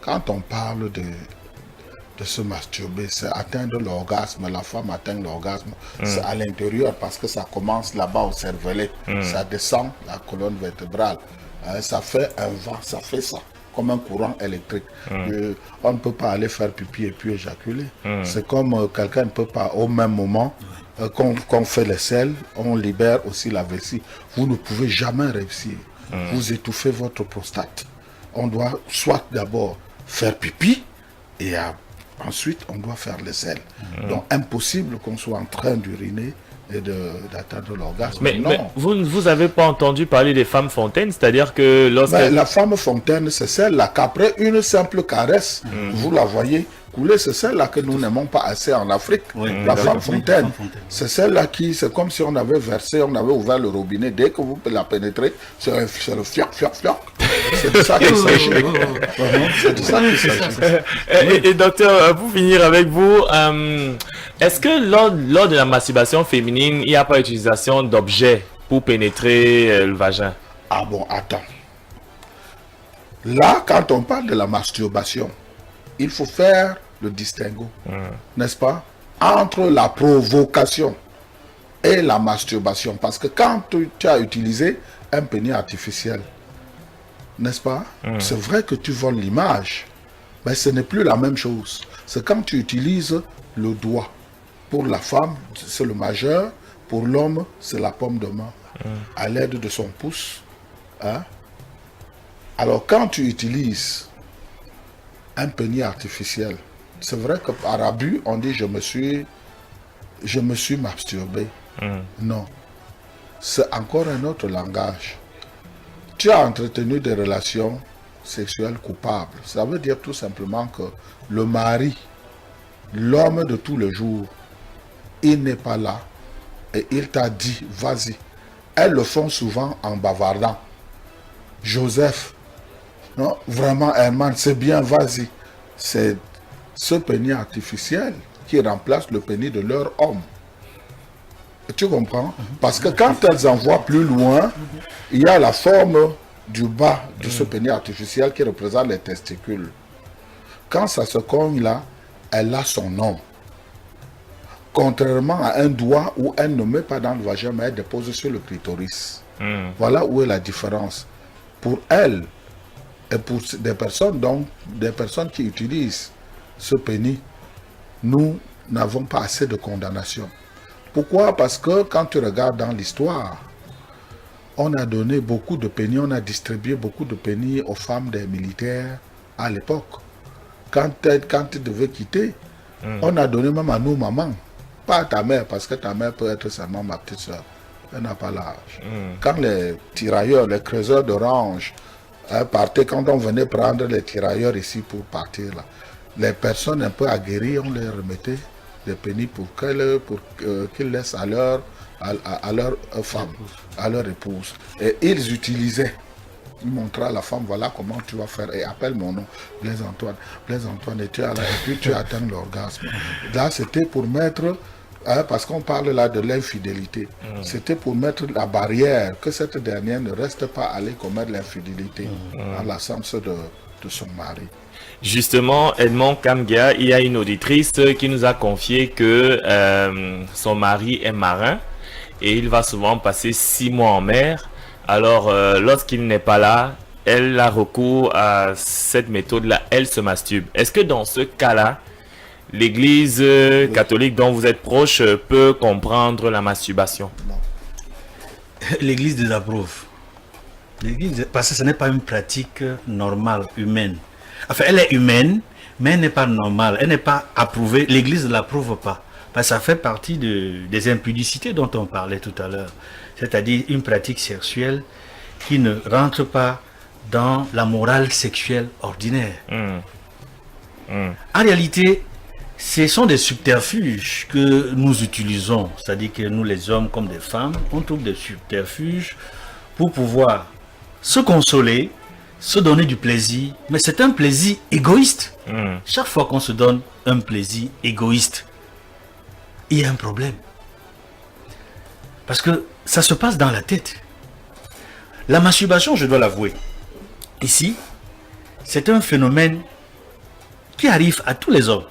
quand on parle de se masturber, c'est atteindre l'orgasme. La femme atteint l'orgasme, c'est à l'intérieur parce que ça commence là-bas au cervelet, ça descend la colonne vertébrale, ça fait un vent, ça fait ça, comme un courant électrique. On ne peut pas aller faire pipi et puis éjaculer. C'est comme quelqu'un ne peut pas au même moment qu'on fait les selles, on libère aussi la vessie. Vous ne pouvez jamais réussir. Vous étouffez votre prostate. On doit soit d'abord faire pipi et ensuite, on doit faire les selles. Donc, impossible qu'on soit en train d'uriner et d'atteindre l'orgasme. Mais vous n'avez pas entendu parler des femmes fontaines, c'est-à-dire que lorsque... La femme fontaine, c'est celle-là qu'après une simple caresse, vous la voyez couler, c'est celle-là que nous n'aimons pas assez en Afrique. La femme fontaine, c'est celle-là qui, c'est comme si on avait versé, on avait ouvert le robinet. Dès que vous la pénétrez, c'est le fioc, fioc, fioc. C'est de ça qu'il s'agit. C'est de ça qu'il s'agit. Et docteur, pour finir avec vous, est-ce que lors de la masturbation féminine, il n'y a pas utilisation d'objets pour pénétrer le vagin? Ah bon, attends. Là, quand on parle de la masturbation, il faut faire le distinguo, n'est-ce pas, entre la provocation et la masturbation. Parce que quand tu as utilisé un pénis artificiel, n'est-ce pas, c'est vrai que tu voles l'image, mais ce n'est plus la même chose. C'est quand tu utilises le doigt. Pour la femme, c'est le majeur. Pour l'homme, c'est la paume de main. À l'aide de son pouce. Hein? Alors, quand tu utilises un pénis artificiel, c'est vrai que par abus, on dit je me suis masturbé. Non. C'est encore un autre langage. Tu as entretenu des relations sexuelles coupables. Ça veut dire tout simplement que le mari, l'homme de tous les jours, il n'est pas là. Et il t'a dit, vas-y. Elles le font souvent en bavardant. Joseph, non, vraiment, Herman, c'est bien, vas-y. C'est ce pénis artificiel qui remplacent le pénis de leur homme. Tu comprends? Parce que quand elles envoient plus loin, il y a la forme du bas de ce pénis artificiel qui représente les testicules. Quand ça se cogne là, elle a son nom. Contrairement à un doigt où elle ne met pas dans le vagin, mais elle dépose sur le clitoris. Voilà où est la différence. Pour elle, et pour des personnes, donc, des personnes qui utilisent ce pénis, nous n'avons pas assez de condamnation. Pourquoi? Parce que quand tu regardes dans l'histoire, on a donné beaucoup de pénis, on a distribué beaucoup de pénis aux femmes des militaires à l'époque. Quand tu devais quitter, on a donné même à nos mamans, pas à ta mère, parce que ta mère peut être seulement ma petite soeur. Elle n'a pas l'âge. Quand les tirailleurs, les creuseurs d'orange partaient, quand on venait prendre les tirailleurs ici pour partir là, les personnes un peu aguerries, on les remettait des pénis pour qu'ils laissent à leur femme, à leur épouse. Et ils utilisaient. Ils montraient à la femme, voilà comment tu vas faire. Et appelle mon nom, Blaise Antoine. Blaise Antoine, et tu as là, et puis tu atteins l'orgasme. Là, c'était pour mettre, parce qu'on parle là de l'infidélité, c'était pour mettre la barrière, que cette dernière ne reste pas allée commettre l'infidélité à l'absence de son mari. Justement, Edmond Kamgia, il y a une auditrice qui nous a confié que son mari est marin et il va souvent passer 6 mois en mer. Alors, lorsqu'il n'est pas là, elle a recours à cette méthode-là, elle se masturbe. Est-ce que dans ce cas-là, l'Église catholique dont vous êtes proche peut comprendre la masturbation? L'Église désapprouve. Parce que ce n'est pas une pratique normale, humaine. Enfin, elle est humaine, mais elle n'est pas normale, elle n'est pas approuvée. L'Église ne l'approuve pas. Parce que ça fait partie des impudicités dont on parlait tout à l'heure. C'est-à-dire une pratique sexuelle qui ne rentre pas dans la morale sexuelle ordinaire. En réalité, ce sont des subterfuges que nous utilisons. C'est-à-dire que nous, les hommes comme des femmes, on trouve des subterfuges pour pouvoir se consoler, se donner du plaisir, mais c'est un plaisir égoïste. Chaque fois qu'on se donne un plaisir égoïste, il y a un problème. Parce que ça se passe dans la tête. La masturbation, je dois l'avouer, ici, c'est un phénomène qui arrive à tous les hommes,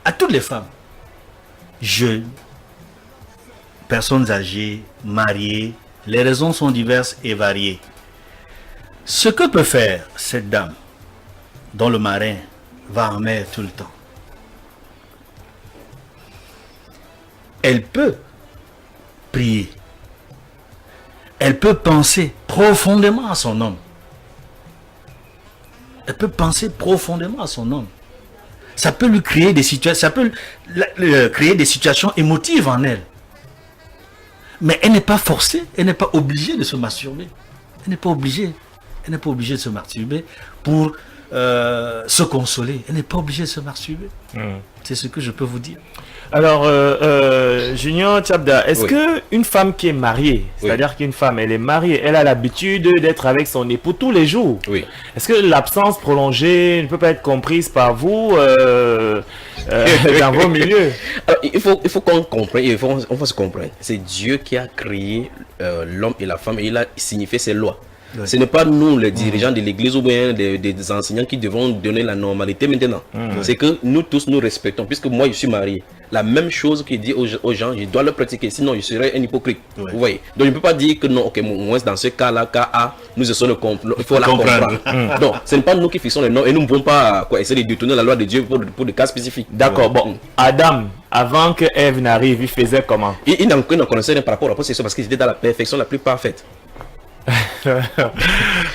à toutes les femmes, jeunes, personnes âgées, mariées. Les raisons sont diverses et variées. Ce que peut faire cette dame, dont le marin va en mer tout le temps, elle peut prier. Elle peut penser profondément à son homme. Elle peut penser profondément à son homme. Ça peut lui créer des situations, ça peut créer des situations émotives en elle. Mais elle n'est pas forcée, elle n'est pas obligée de se masturber. Elle n'est pas obligée. Elle n'est pas obligée de se masturber pour se consoler. Elle n'est pas obligée de se masturber. C'est ce que je peux vous dire. Alors, Junior Tchabda, est-ce que une femme qui est mariée, c'est-à-dire qu'une femme, elle est mariée, elle a l'habitude d'être avec son époux tous les jours. Est-ce que l'absence prolongée ne peut pas être comprise par vous dans vos milieux? Alors, il faut qu'on comprenne, on va se comprendre. C'est Dieu qui a créé l'homme et la femme et il a signifié ses lois. Ce n'est pas nous, les dirigeants de l'église ou bien des enseignants qui devons donner la normalité maintenant. C'est que nous tous nous respectons, puisque moi je suis marié. La même chose qu'il dit aux gens, je dois le pratiquer, sinon je serais un hypocrite. Vous voyez? Donc je ne peux pas dire que non, ok, moins dans ce cas-là, cas A, nous essayons de comprendre. Il faut la comprendre. Donc ce n'est pas nous qui fixons les normes et nous ne pouvons pas essayer de détourner la loi de Dieu pour des cas spécifiques. D'accord, bon. Adam, avant que Ève n'arrive, il faisait comment? Il n'en connaissait rien par rapport à la possession parce qu'il était dans la perfection la plus parfaite.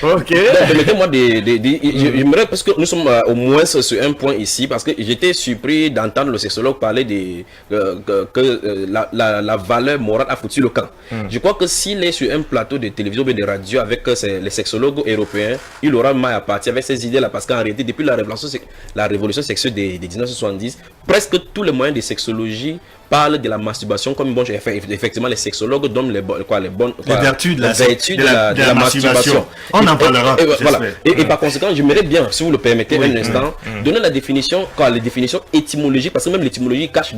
Ok. Permettez-moi j'aimerais, parce que nous sommes au moins sur un point ici, parce que j'étais surpris d'entendre le sexologue parler que la valeur morale a foutu le camp. Je crois que s'il est sur un plateau de télévision ou de radio avec les sexologues européens, il aura mal à partir avec ces idées là, parce qu'en réalité depuis la révolution sexuelle des 1970, presque tous les moyens de sexologie parle de la masturbation comme bon, effectivement les sexologues donnent les vertus de la masturbation. On en parlera. Et par conséquent, j'aimerais bien, si vous le permettez un instant, donner la définition, les définitions étymologiques, parce que même l'étymologie cache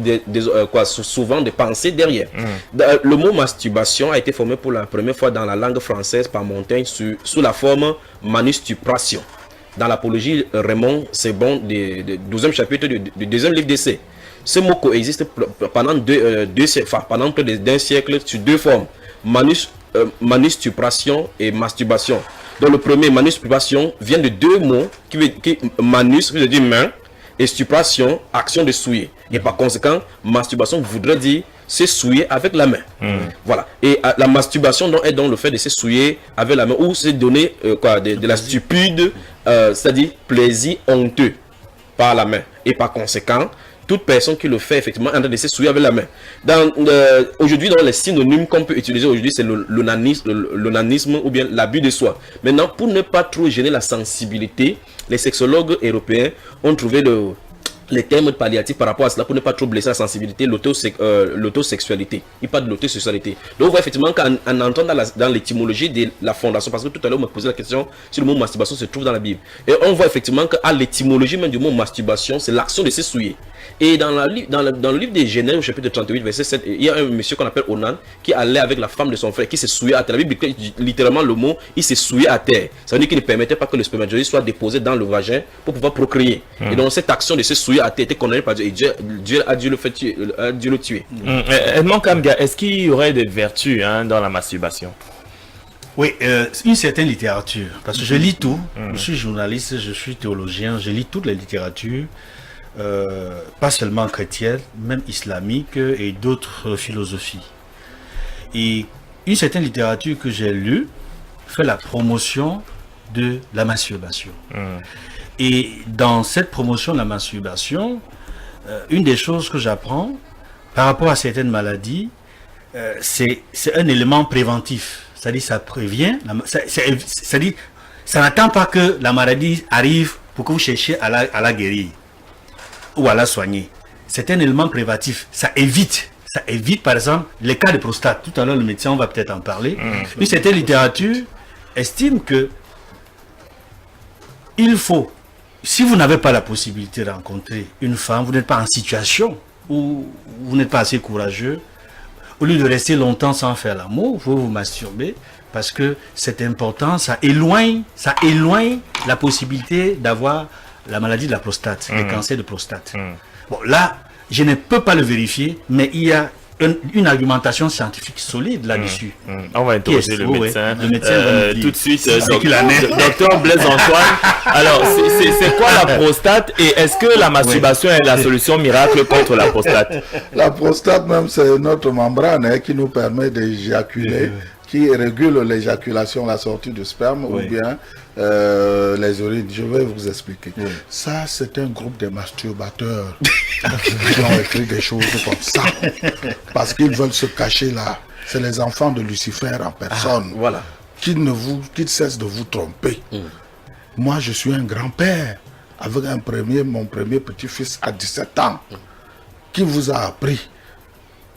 souvent des pensées derrière. Le mot masturbation a été formé pour la première fois dans la langue française par Montaigne sous la forme manustupration. Dans l'apologie Raymond Sebon du 12e chapitre du 2e livre d'essai. Ce mot coexiste pendant pendant près d'un siècle sur deux formes, manustupration et masturbation. Donc le premier, manustupration, vient de deux mots qui manus veut dire main et stupration, action de souiller. Et par conséquent, masturbation voudrait dire se souiller avec la main. Voilà. Et la masturbation est donc le fait de se souiller avec la main ou se donner de la stupide, c'est-à-dire plaisir honteux par la main. Et par conséquent, toute personne qui le fait effectivement en train de se souiller avec la main. Aujourd'hui, dans les synonymes qu'on peut utiliser aujourd'hui, c'est l'onanisme ou bien l'abus de soi. Maintenant, pour ne pas trop gêner la sensibilité, les sexologues européens ont trouvé les termes palliatifs par rapport à cela pour ne pas trop blesser la sensibilité, l'autosexualité. Il parle de l'autosexualité. Donc, on voit effectivement qu'en entrant dans l'étymologie de la fondation, parce que tout à l'heure, on me posait la question si le mot masturbation se trouve dans la Bible. Et on voit effectivement qu'à l'étymologie même du mot masturbation, c'est l'action de se souiller. Et dans le livre de Genèse, au chapitre 38, verset 7, il y a un monsieur qu'on appelle Onan qui allait avec la femme de son frère, qui s'est souillé à terre. La Bible dit littéralement le mot, il s'est souillé à terre. Ça veut dire qu'il ne permettait pas que le spermatozoïde soit déposé dans le vagin pour pouvoir procréer. Et donc cette action de se souiller à terre était condamnée par Dieu. Et Dieu a dû le tuer. Edmond Kamga, est-ce qu'il y aurait des vertus dans la masturbation? Oui, une certaine littérature. Parce que je lis tout. Je suis journaliste, je suis théologien, je lis toute la littérature. Pas seulement chrétienne, même islamique et d'autres philosophies. Et une certaine littérature que j'ai lue fait la promotion de la masturbation. Et dans cette promotion de la masturbation, une des choses que j'apprends par rapport à certaines maladies, c'est un élément préventif. C'est-à-dire ça prévient, c'est-à-dire ça n'attend pas que la maladie arrive pour que vous cherchiez à la guérir ou à la soigner. C'est un élément préventif. Ça évite par exemple les cas de prostate. Tout à l'heure le médecin, on va peut-être en parler. Une certaine littérature estime que il faut, si vous n'avez pas la possibilité de rencontrer une femme, vous n'êtes pas en situation ou vous n'êtes pas assez courageux, au lieu de rester longtemps sans faire l'amour, vous vous masturbez parce que c'est important, ça éloigne la possibilité d'avoir la maladie de la prostate, le cancer de prostate. Bon, là, je ne peux pas le vérifier, mais il y a une argumentation scientifique solide là-dessus. On va interroger le médecin. Le médecin va nous dire. Tout de suite, docteur Blaise Antoine. Alors, c'est quoi la prostate et est-ce que la masturbation est la solution miracle contre la prostate? La prostate même, c'est notre membrane qui nous permet d'éjaculer, qui régule l'éjaculation, la sortie du sperme ou bien les urines. Je vais vous expliquer. Ça, c'est un groupe de masturbateurs qui ont écrit des choses comme ça. Parce qu'ils veulent se cacher là. C'est les enfants de Lucifer en personne. Voilà. Qui cessent de vous tromper. Moi, je suis un grand-père avec mon premier petit-fils à 17 ans qui vous a appris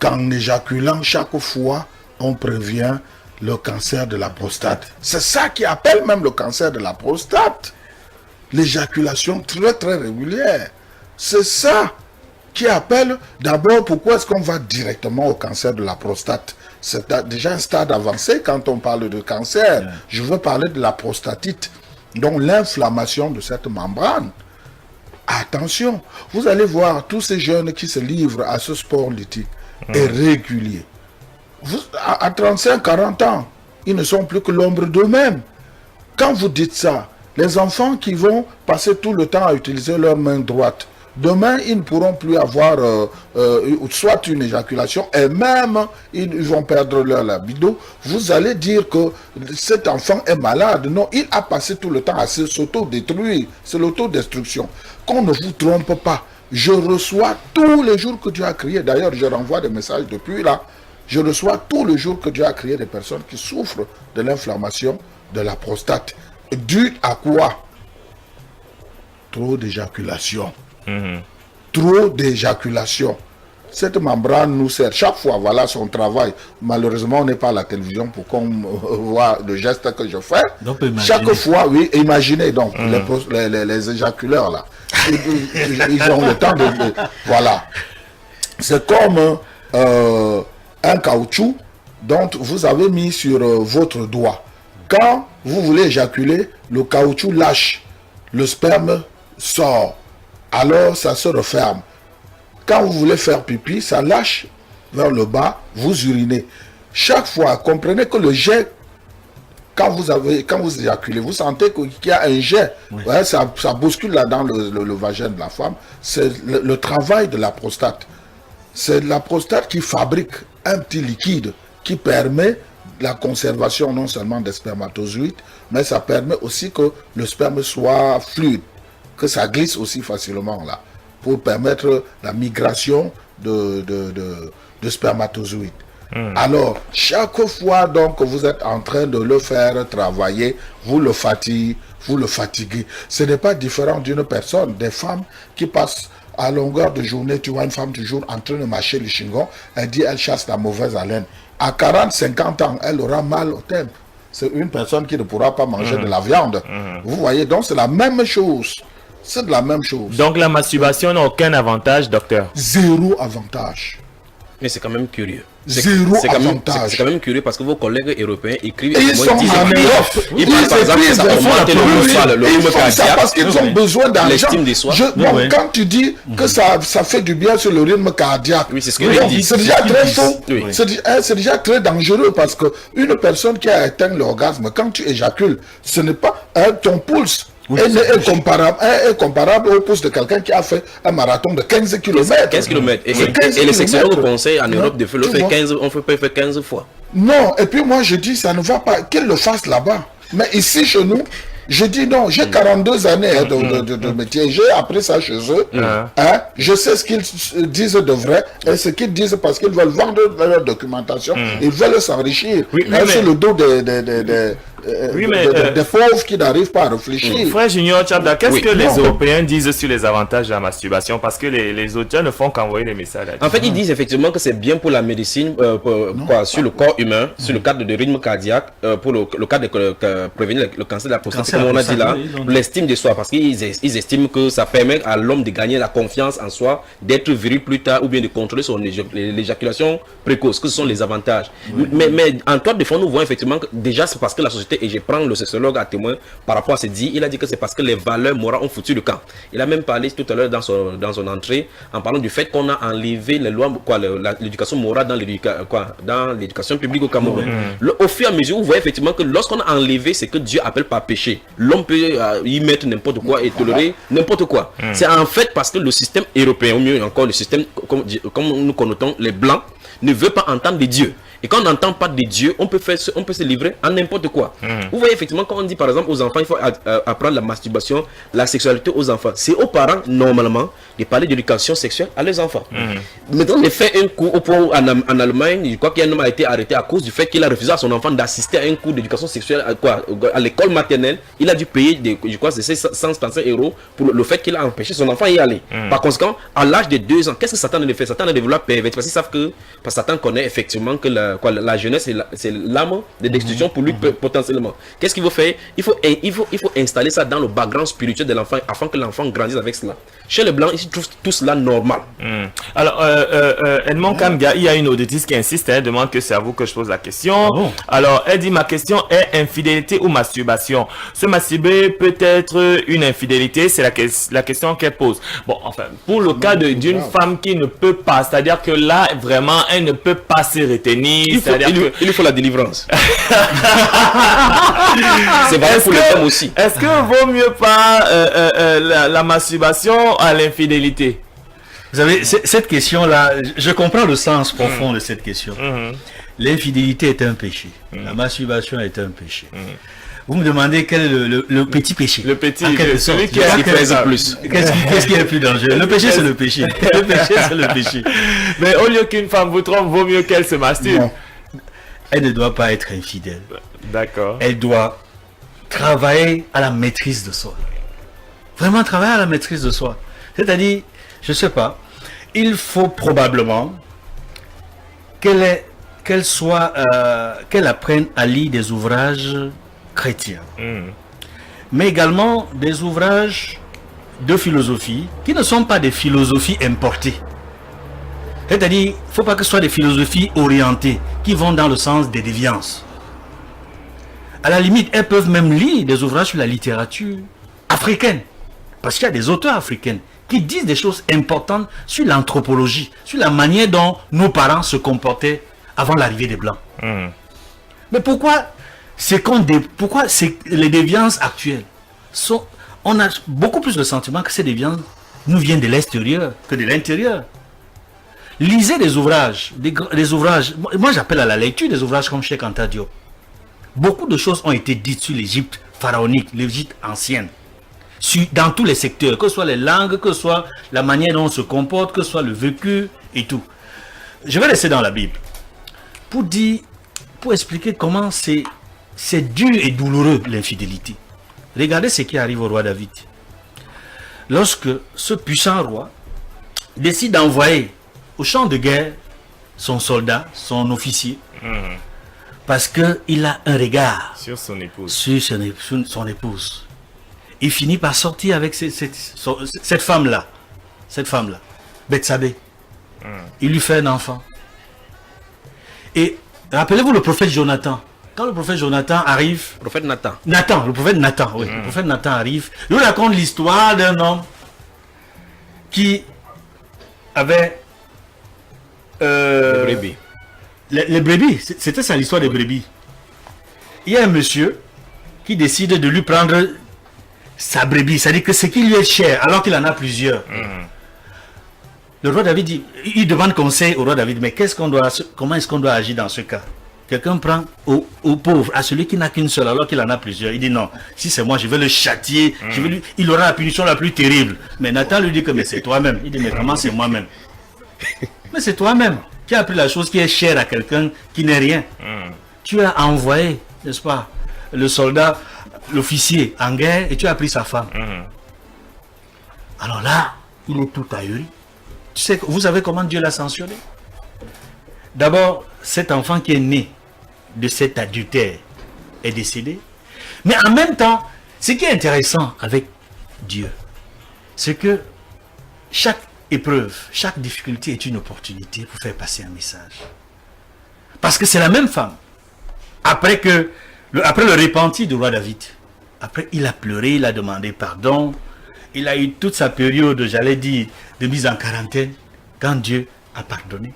qu'en éjaculant chaque fois, on prévient le cancer de la prostate. C'est ça qui appelle même le cancer de la prostate. L'éjaculation très très régulière. C'est ça qui appelle d'abord pourquoi est-ce qu'on va directement au cancer de la prostate. C'est déjà un stade avancé quand on parle de cancer. Je veux parler de la prostatite. Donc l'inflammation de cette membrane. Attention, vous allez voir tous ces jeunes qui se livrent à ce sport lithique est régulier. À 35-40 ans, ils ne sont plus que l'ombre d'eux-mêmes. Quand vous dites ça, les enfants qui vont passer tout le temps à utiliser leur main droite, demain, ils ne pourront plus avoir soit une éjaculation et même ils vont perdre leur libido. Vous allez dire que cet enfant est malade. Non, il a passé tout le temps à s'auto-détruire. C'est l'autodestruction. Qu'on ne vous trompe pas. Je reçois tous les jours que Dieu a créé. D'ailleurs, je renvoie des messages depuis là. Je reçois tous les jours que Dieu a créé des personnes qui souffrent de l'inflammation de la prostate. Dû à quoi? Trop d'éjaculation. Trop d'éjaculation. cette membrane nous sert chaque fois, voilà son travail. Malheureusement, on n'est pas à la télévision pour qu'on voit le geste que je fais. Donc, chaque fois, oui, imaginez donc les éjaculeurs là. Ils ont le temps de voilà. C'est comme un caoutchouc dont vous avez mis sur votre doigt. Quand vous voulez éjaculer, le caoutchouc lâche, le sperme sort, alors ça se referme. Quand vous voulez faire pipi, ça lâche vers le bas, vous urinez. Chaque fois, comprenez que le jet, quand vous éjaculez, vous sentez qu'il y a un jet. Oui. Ouais, ça bouscule là dans le vagin de la femme. C'est le travail de la prostate. C'est la prostate qui fabrique un petit liquide qui permet la conservation non seulement des spermatozoïdes, mais ça permet aussi que le sperme soit fluide, que ça glisse aussi facilement là, pour permettre la migration de spermatozoïdes. Alors, chaque fois donc que vous êtes en train de le faire travailler, vous le fatiguez. Ce n'est pas différent d'une personne, des femmes qui passent à longueur de journée, tu vois une femme toujours en train de mâcher le chingon, elle dit elle chasse la mauvaise haleine. À 40-50 ans, elle aura mal au temple. C'est une personne qui ne pourra pas manger de la viande. Vous voyez, donc c'est la même chose. C'est de la même chose. Donc la masturbation n'a aucun avantage, docteur? Zéro avantage. Mais c'est quand même curieux. Zéro avantage. C'est quand même curieux parce que vos collègues européens écrivent. Ils sont en Europe. Ils parlent par exemple que ça augmente le rythme cardiaque. Parce qu'ils ont besoin d'argent. L'estime de soi. Quand tu dis que ça fait du bien sur le rythme cardiaque, oui, c'est ce que je dis. C'est déjà très faux. Oui. C'est déjà très dangereux parce que une personne qui a atteint l'orgasme, quand tu éjacules, ce n'est pas ton pouce. Oui, est comparable au pouce de quelqu'un qui a fait un marathon de 15 km. 15 km. Et les sexologues conseillent en Europe de faire le faire 15, on peut faire 15 fois. Non, et puis moi je dis ça ne va pas, qu'ils le fassent là-bas. Mais ici chez nous, je dis non, j'ai 42 années de métier, j'ai appris ça chez eux. Je sais ce qu'ils disent de vrai et ce qu'ils disent parce qu'ils veulent vendre leur documentation, ils veulent s'enrichir sur le dos des pauvres qui n'arrivent pas à réfléchir. Frère Junior Tchabda, qu'est-ce que les Européens disent sur les avantages de la masturbation? Parce que les auteurs ne font qu'envoyer des messages. En fait, ils disent effectivement que c'est bien pour la médecine, sur le corps humain, sur le cadre de rythme cardiaque, pour le cadre de prévenir le cancer de la prostate, comme on a dit là, l'estime de soi, parce qu'ils estiment que ça permet à l'homme de gagner la confiance en soi, d'être viril plus tard, ou bien de contrôler son l'éjaculation précoce, que ce sont les avantages. Mais en toi de fond, nous voyons effectivement que déjà c'est parce que la société, et je prends le sexologue à témoin par rapport à ce dit, il a dit que c'est parce que les valeurs morales ont foutu le camp. Il a même parlé tout à l'heure dans son entrée, en parlant du fait qu'on a enlevé les lois, l'éducation morale dans l'éducation publique au Cameroun. Au fur et à mesure, vous voyez effectivement que lorsqu'on a enlevé ce que Dieu appelle par péché, l'homme peut y mettre n'importe quoi et tolérer n'importe quoi. C'est en fait parce que le système européen, ou mieux encore le système, comme nous connotons, les blancs, ne veut pas entendre de Dieu. Et quand on n'entend pas de Dieu, on peut se livrer à n'importe quoi. Vous voyez effectivement quand on dit par exemple aux enfants, il faut apprendre la masturbation, la sexualité aux enfants. C'est aux parents normalement de parler d'éducation sexuelle à leurs enfants. Maintenant, on a fait un cours au point où en Allemagne, je crois qu'il y a un homme a été arrêté à cause du fait qu'il a refusé à son enfant d'assister à un cours d'éducation sexuelle à l'école maternelle. Il a dû payer je crois c'est 135 € pour le fait qu'il a empêché son enfant d'y aller. Par conséquent, à l'âge de 2 ans, qu'est-ce que Satan a fait? Satan a développé pervers parce qu'ils savent que Satan connaît effectivement que la jeunesse c'est l'âme de destruction pour lui potentiellement. Qu'est-ce qu'il faut faire? Il faut installer ça dans le background spirituel de l'enfant afin que l'enfant grandisse avec cela. Chez les blancs, ils trouvent tout cela normal. Alors, Edmond Kamga, il y a une auditrice qui insiste, elle demande que c'est à vous que je pose la question. Alors, elle dit, ma question est infidélité ou masturbation? Se masturber peut être une infidélité, c'est la question qu'elle pose. Bon, enfin, pour le cas d'une femme qui ne peut pas, c'est-à-dire que là, vraiment, elle ne peut pas se retenir. Il lui faut la délivrance. C'est vrai pour les femmes aussi. Est-ce que vaut mieux pas la masturbation à l'infidélité? Vous savez, cette question-là, je comprends le sens profond de cette question. L'infidélité est un péché. La masturbation est un péché. Vous me demandez quel est le petit péché. Le petit, celui qui pèse plus. Qu'est-ce qui est le plus dangereux? Le péché, c'est le péché. Le péché, c'est le péché. Mais au lieu qu'une femme vous trompe, vaut mieux qu'elle se masturbe. Non. Elle ne doit pas être infidèle. D'accord. Elle doit travailler à la maîtrise de soi. Vraiment travailler à la maîtrise de soi. C'est-à-dire, je sais pas, il faut probablement qu'elle apprenne à lire des ouvrages chrétiens, mais également des ouvrages de philosophie qui ne sont pas des philosophies importées. C'est-à-dire, il ne faut pas que ce soit des philosophies orientées qui vont dans le sens des déviances. À la limite, elles peuvent même lire des ouvrages sur la littérature africaine, parce qu'il y a des auteurs africains qui disent des choses importantes sur l'anthropologie, sur la manière dont nos parents se comportaient avant l'arrivée des Blancs. Mais pourquoi les déviances actuelles on a beaucoup plus le sentiment que ces déviances nous viennent de l'extérieur que de l'intérieur. Lisez des ouvrages, des ouvrages, moi j'appelle à la lecture des ouvrages comme Cheikh Anta Diop. Beaucoup de choses ont été dites sur l'Égypte pharaonique, l'Égypte ancienne, dans tous les secteurs, que ce soit les langues, que ce soit la manière dont on se comporte, que ce soit le vécu et tout. Je vais rester dans la Bible pour expliquer comment c'est dur et douloureux l'infidélité. Regardez ce qui arrive au roi David. Lorsque ce puissant roi décide d'envoyer au champ de guerre son soldat, son officier, parce qu'il a un regard sur son épouse. Sur son épouse. Il finit par sortir avec cette femme-là, Bethsabée. Il lui fait un enfant. Et rappelez-vous le prophète Jonathan. Quand le prophète Jonathan arrive... Le prophète Nathan. Le prophète Nathan, oui. Le prophète Nathan arrive. Il nous raconte l'histoire d'un homme qui avait... les brebis. Les brebis, c'était ça l'histoire des brebis. Il y a un monsieur qui décide de lui prendre sa brebis, c'est-à-dire que ce qui lui est cher, alors qu'il en a plusieurs. Le roi David il demande conseil au roi David, mais comment est-ce qu'on doit agir dans ce cas? Quelqu'un prend au pauvre, à celui qui n'a qu'une seule, alors qu'il en a plusieurs. Il dit non, si c'est moi, je vais le châtier, il aura la punition la plus terrible. Mais Nathan lui dit que mais c'est toi-même. Il dit mais comment c'est moi-même? Mais c'est toi-même qui as pris la chose qui est chère à quelqu'un qui n'est rien. Tu as envoyé, n'est-ce pas, le soldat, l'officier en guerre et tu as pris sa femme. Alors là, il est tout ahuri. Tu sais, vous savez comment Dieu l'a sanctionné? D'abord, cet enfant qui est né de cet adultère est décédé. Mais en même temps, ce qui est intéressant avec Dieu, c'est que chaque épreuve, chaque difficulté est une opportunité pour faire passer un message. Parce que c'est la même femme. Après le repenti du roi David, après il a pleuré, il a demandé pardon, il a eu toute sa période, j'allais dire, de mise en quarantaine, quand Dieu a pardonné.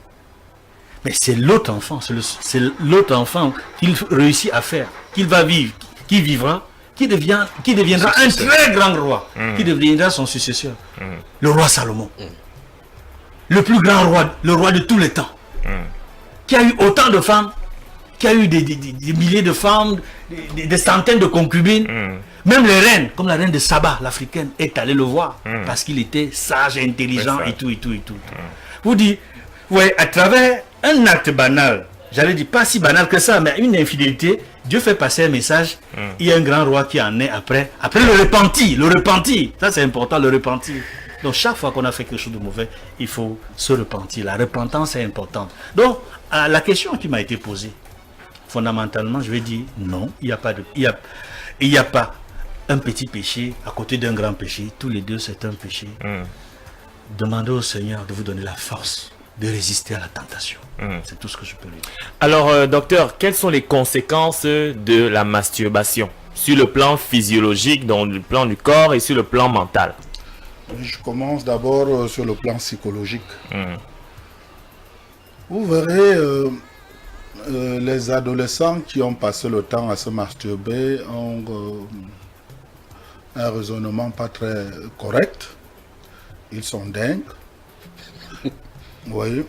Mais c'est l'autre enfant, c'est l'autre enfant qu'il réussit à faire, qu'il va vivre, qui vivra, qui deviendra un très grand roi, qui deviendra son successeur, le roi Salomon. Le plus grand roi, le roi de tous les temps, qui a eu autant de femmes, qui a eu des milliers de femmes, des centaines de concubines. Même les reines, comme la reine de Saba, l'africaine, est allée le voir, parce qu'il était sage, intelligent, et tout. Vous dites, ouais, à travers un acte banal, j'allais dire pas si banal que ça, mais une infidélité, Dieu fait passer un message, il y a un grand roi qui en est après le repenti, ça c'est important, le repenti. Donc chaque fois qu'on a fait quelque chose de mauvais, il faut se repentir. La repentance est importante. Donc, à la question qui m'a été posée, fondamentalement, je vais dire non, il n'y a pas un petit péché à côté d'un grand péché. Tous les deux, c'est un péché. Demandez au Seigneur de vous donner la force de résister à la tentation. C'est tout ce que je peux lui dire. Alors, docteur, quelles sont les conséquences de la masturbation sur le plan physiologique, dans le plan du corps et sur le plan mental? Je commence d'abord sur le plan psychologique. Vous verrez, les adolescents qui ont passé le temps à se masturber ont un raisonnement pas très correct. Ils sont dingues. Vous voyez,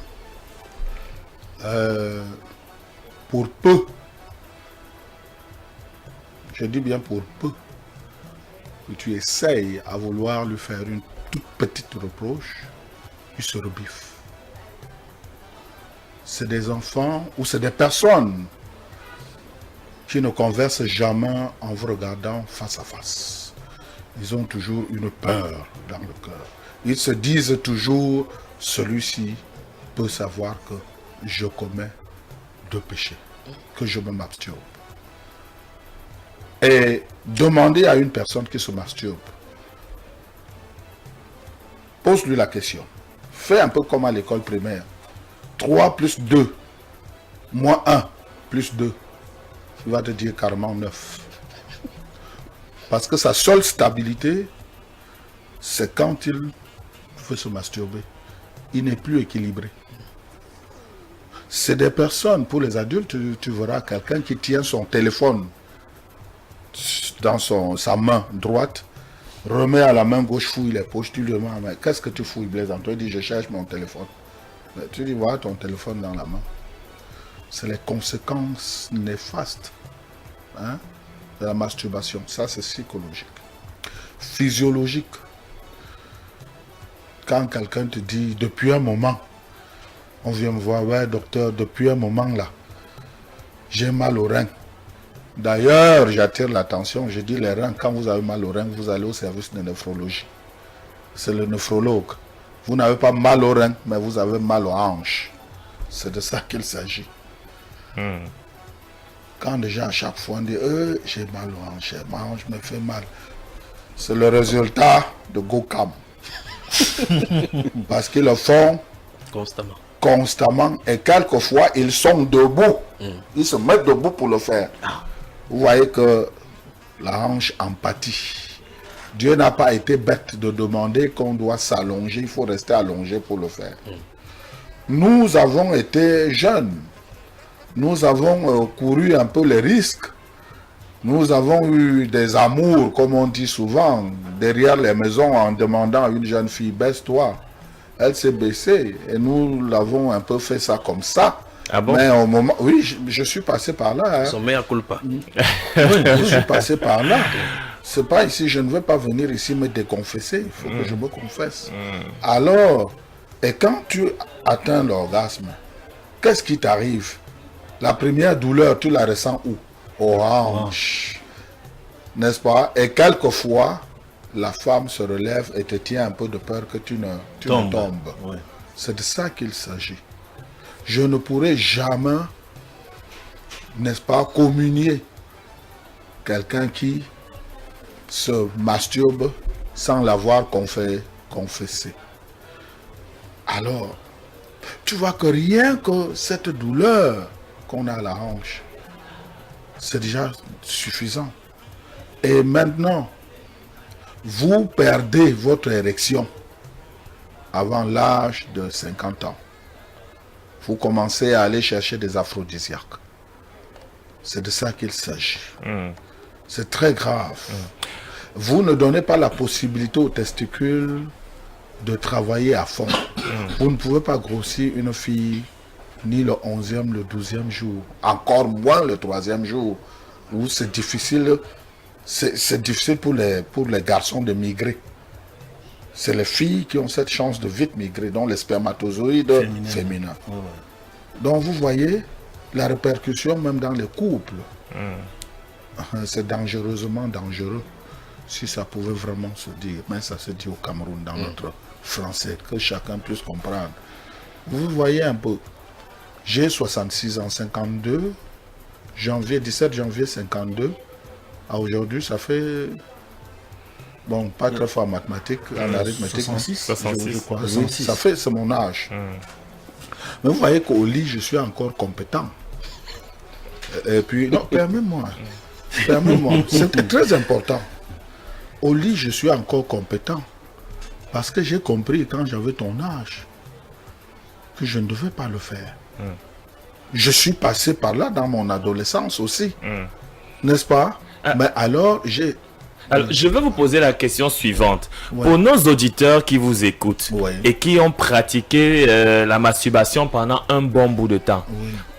pour peu, je dis bien pour peu, que tu essayes à vouloir lui faire une toute petite reproche, il se rebiffe. C'est des enfants ou c'est des personnes qui ne conversent jamais en vous regardant face à face. Ils ont toujours une peur dans le cœur. Ils se disent toujours celui-ci peut savoir que je commets deux péchés, que je me masturbe. Et demander à une personne qui se masturbe, pose-lui la question. Fais un peu comme à l'école primaire. 3 plus 2, moins 1 plus 2. Il va te dire carrément 9. Parce que sa seule stabilité, c'est quand il veut se masturber. Il n'est plus équilibré. C'est des personnes, pour les adultes, tu verras quelqu'un qui tient son téléphone dans sa main droite, remet à la main gauche, fouille les poches, tu lui demandes, mais qu'est-ce que tu fouilles, Blaise Antoine? Il dit, je cherche mon téléphone. Mais tu dis, voilà ton téléphone dans la main. C'est les conséquences néfastes de la masturbation. Ça, c'est psychologique. Physiologique. Quand quelqu'un te dit, depuis un moment, on vient me voir, ouais, docteur, depuis un moment là, j'ai mal aux reins. D'ailleurs, j'attire l'attention, je dis les reins, quand vous avez mal aux reins, vous allez au service de néphrologie. C'est le néphrologue. Vous n'avez pas mal aux reins, mais vous avez mal aux hanches. C'est de ça qu'il s'agit. Quand déjà à chaque fois on dit, j'ai mal aux hanches, ma hanche me fait mal. C'est le résultat de GoCam. Parce qu'ils le font constamment. Et quelquefois, ils sont debout. Ils se mettent debout pour le faire. Vous voyez que la hanche en pâtit. Dieu n'a pas été bête de demander qu'on doit s'allonger. Il faut rester allongé pour le faire. Nous avons été jeunes. Nous avons couru un peu les risques. Nous avons eu des amours, comme on dit souvent, derrière les maisons en demandant à une jeune fille, baisse-toi. Elle s'est baissée et nous l'avons un peu fait ça comme ça. Ah bon? Mais au moment, oui, je suis passé par là. Son meilleur culpa. Oui, je suis passé par là. C'est pas ici, je ne veux pas venir ici me déconfesser. Il faut que je me confesse. Alors, et quand tu atteins l'orgasme, qu'est-ce qui t'arrive? La première douleur, tu la ressens où? Aux hanches. N'est-ce pas? Et quelquefois, la femme se relève et te tient un peu de peur que tu ne tombes. Ouais. C'est de ça qu'il s'agit. Je ne pourrai jamais, n'est-ce pas, communier quelqu'un qui se masturbe sans l'avoir confessé. Alors, tu vois que rien que cette douleur qu'on a à la hanche, c'est déjà suffisant. Et maintenant, vous perdez votre érection avant l'âge de 50 ans. Vous commencez à aller chercher des aphrodisiaques. C'est de ça qu'il s'agit. C'est très grave. Vous ne donnez pas la possibilité aux testicules de travailler à fond. Vous ne pouvez pas grossir une fille ni le 11e, le 12e jour, encore moins le 3e jour, où c'est difficile. C'est difficile pour les garçons de migrer. C'est les filles qui ont cette chance de vite migrer, dont les spermatozoïdes féminins. Donc vous voyez la répercussion même dans les couples. C'est dangereusement dangereux. Si ça pouvait vraiment se dire, mais ça se dit au Cameroun dans notre français, que chacun puisse comprendre. Vous voyez un peu, j'ai 66 ans, 52, 17 janvier 52, à aujourd'hui ça fait, bon, pas très fort en mathématiques, en arithmétique, 66, je crois. Oui, ça fait, c'est mon âge. Mais vous voyez qu'au lit, je suis encore compétent. Et puis, non, permets-moi, c'est très important. Au lit, je suis encore compétent. Parce que j'ai compris quand j'avais ton âge que je ne devais pas le faire. Je suis passé par là dans mon adolescence aussi. N'est-ce pas? Mais alors, Alors, je vais vous poser la question suivante. Pour nos auditeurs qui vous écoutent et qui ont pratiqué la masturbation pendant un bon bout de temps,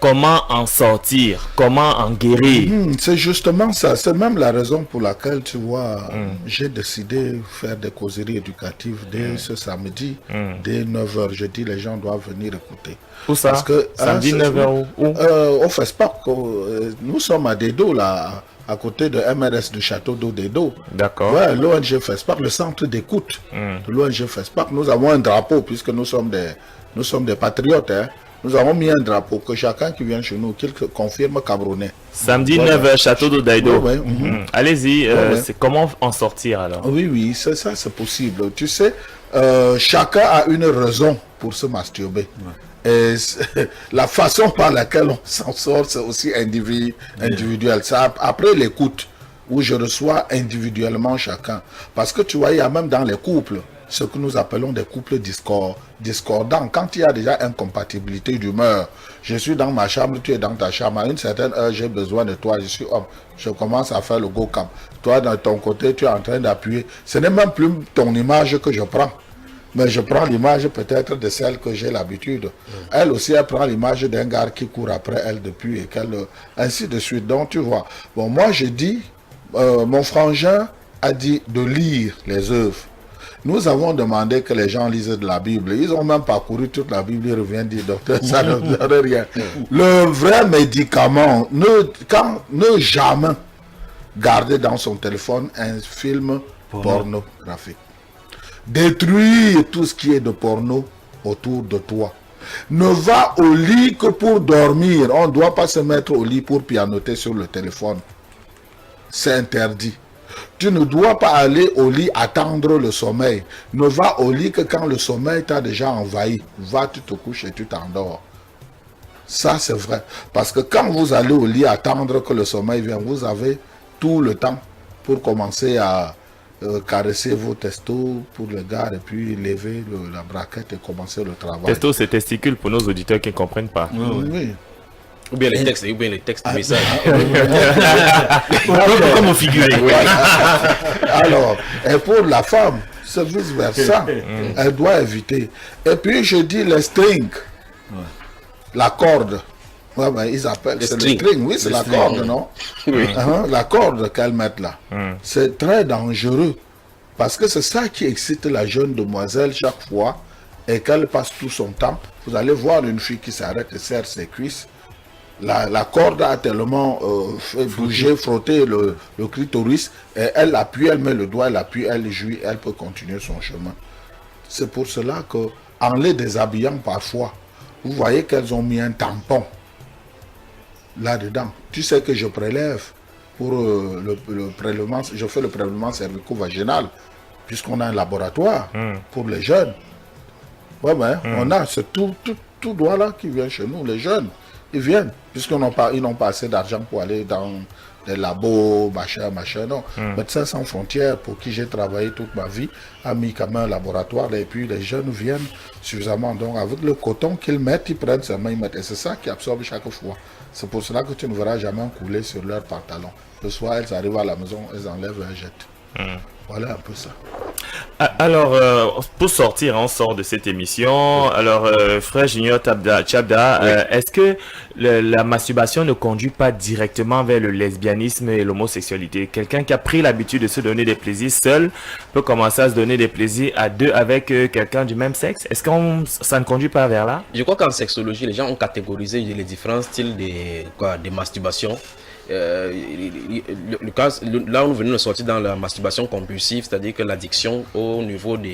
comment en sortir? Comment en guérir? C'est justement ça. C'est même la raison pour laquelle, tu vois, j'ai décidé de faire des causeries éducatives dès ce samedi, dès 9h. Je dis, les gens doivent venir écouter. Où ça? Parce que, samedi 9h où? Au FESPAC. Nous sommes à Dedo, là, à côté de MRS du Château d'Eau des Dos. D'accord. Ouais, l'ONG FESPAC, le centre d'écoute de l'ONG FESPAC, nous avons un drapeau, puisque nous sommes des patriotes. Hein. Nous avons mis un drapeau que chacun qui vient chez nous, qu'il confirme Camerounais. Samedi 9 Château d'Eau des Dos. Allez-y, c'est comment en sortir alors? Oui, c'est ça, c'est possible. Tu sais, chacun a une raison pour se masturber. Et la façon par laquelle on s'en sort, c'est aussi individuel. Ça, après l'écoute, où je reçois individuellement chacun. Parce que tu vois, il y a même dans les couples, ce que nous appelons des couples discordants. Quand il y a déjà incompatibilité d'humeur, je suis dans ma chambre, tu es dans ta chambre, à une certaine heure, j'ai besoin de toi, je suis homme. Je commence à faire le go camp. Toi, de ton côté, tu es en train d'appuyer. Ce n'est même plus ton image que je prends. Mais je prends l'image peut-être de celle que j'ai l'habitude. Elle aussi, elle prend l'image d'un gars qui court après elle depuis et qu'elle... Ainsi de suite. Donc, tu vois. Bon, moi, je dis, mon frangin a dit de lire les œuvres. Nous avons demandé que les gens lisent de la Bible. Ils ont même parcouru toute la Bible. Ils reviennent dire, docteur, ça ne donne rien. Le vrai médicament, ne jamais garder dans son téléphone un film pornographique. Détruire tout ce qui est de porno autour de toi. Ne va au lit que pour dormir. On ne doit pas se mettre au lit pour pianoter sur le téléphone. C'est interdit. Tu ne dois pas aller au lit attendre le sommeil. Ne va au lit que quand le sommeil t'a déjà envahi. Va, tu te couches et tu t'endors. Ça, c'est vrai. Parce que quand vous allez au lit attendre que le sommeil vienne, vous avez tout le temps pour commencer à caresser vos testos pour le gars et puis lever la braquette et commencer le travail. Testos, c'est testicule pour nos auditeurs qui ne comprennent pas. Oui. Ou bien les textes de messages. Comment figurer. Alors, et pour la femme, c'est vice-versa. Elle doit éviter. Et puis, je dis les strings. La corde. Ouais, ben, ils appellent, c'est le string. Oui, c'est la corde, non? Oui. La corde qu'elles mettent là. C'est très dangereux. Parce que c'est ça qui excite la jeune demoiselle chaque fois. Et qu'elle passe tout son temps. Vous allez voir une fille qui s'arrête et serre ses cuisses. La corde a tellement fait bouger, frotter le clitoris. Et elle appuie, elle met le doigt, elle appuie, elle jouit, elle peut continuer son chemin. C'est pour cela que, en les déshabillant parfois, vous voyez qu'elles ont mis un tampon là-dedans. Tu sais que je prélève pour le prélèvement, je fais le prélèvement cervico-vaginal, puisqu'on a un laboratoire pour les jeunes. Ouais, ben, on a ce tout doigt là qui vient chez nous, les jeunes. Ils viennent, puisqu'ils n'ont pas assez d'argent pour aller dans des labos, machin, non. Médecins sans frontières, pour qui j'ai travaillé toute ma vie, a mis comme un laboratoire, et puis les jeunes viennent suffisamment. Donc, avec le coton qu'ils mettent, ils prennent sa main, ils mettent. Et c'est ça qui absorbe chaque fois. C'est pour cela que tu ne verras jamais couler sur leurs pantalons. Le soir, elles arrivent à la maison, elles enlèvent et elles jettent. Voilà un peu ça. Alors, pour sortir, on sort de cette émission. Alors, frère Junior Tchabda, est-ce que la masturbation ne conduit pas directement vers le lesbianisme et l'homosexualité? Quelqu'un qui a pris l'habitude de se donner des plaisirs seul peut commencer à se donner des plaisirs à deux avec quelqu'un du même sexe? Est-ce que ça ne conduit pas vers là? Je crois qu'en sexologie, les gens ont catégorisé les différents styles de masturbation. Le cas, là où nous venons de sortir dans la masturbation compulsive, c'est-à-dire que l'addiction au niveau de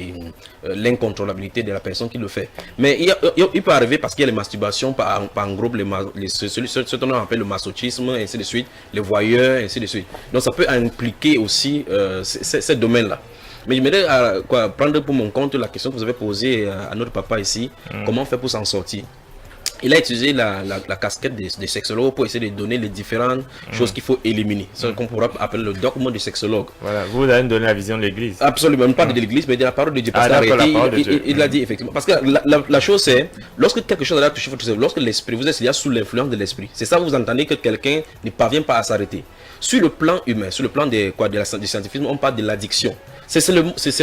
l'incontrôlabilité de la personne qui le fait. Mais il peut arriver parce qu'il y a les masturbations par groupe, ce qu'on appelle le masochisme, et ainsi de suite, les voyeurs, et ainsi de suite. Donc ça peut impliquer aussi ces domaines-là. Mais j'aimerais prendre pour mon compte la question que vous avez posée à notre papa ici, comment faire pour s'en sortir. Il a utilisé la casquette des sexologues pour essayer de donner les différentes choses qu'il faut éliminer. C'est ce qu'on pourrait appeler le dogme du sexologue. Voilà, vous allez nous donner la vision de l'Église. Absolument, pas de l'Église, mais de la parole de Dieu. Parce il l'a dit effectivement. Parce que la chose c'est, lorsque quelque chose a touché votre cerveau, lorsque l'esprit, vous êtes sous l'influence de l'esprit, c'est ça vous entendez que quelqu'un ne parvient pas à s'arrêter. Sur le plan humain, sur le plan du scientifisme, on parle de l'addiction. Ce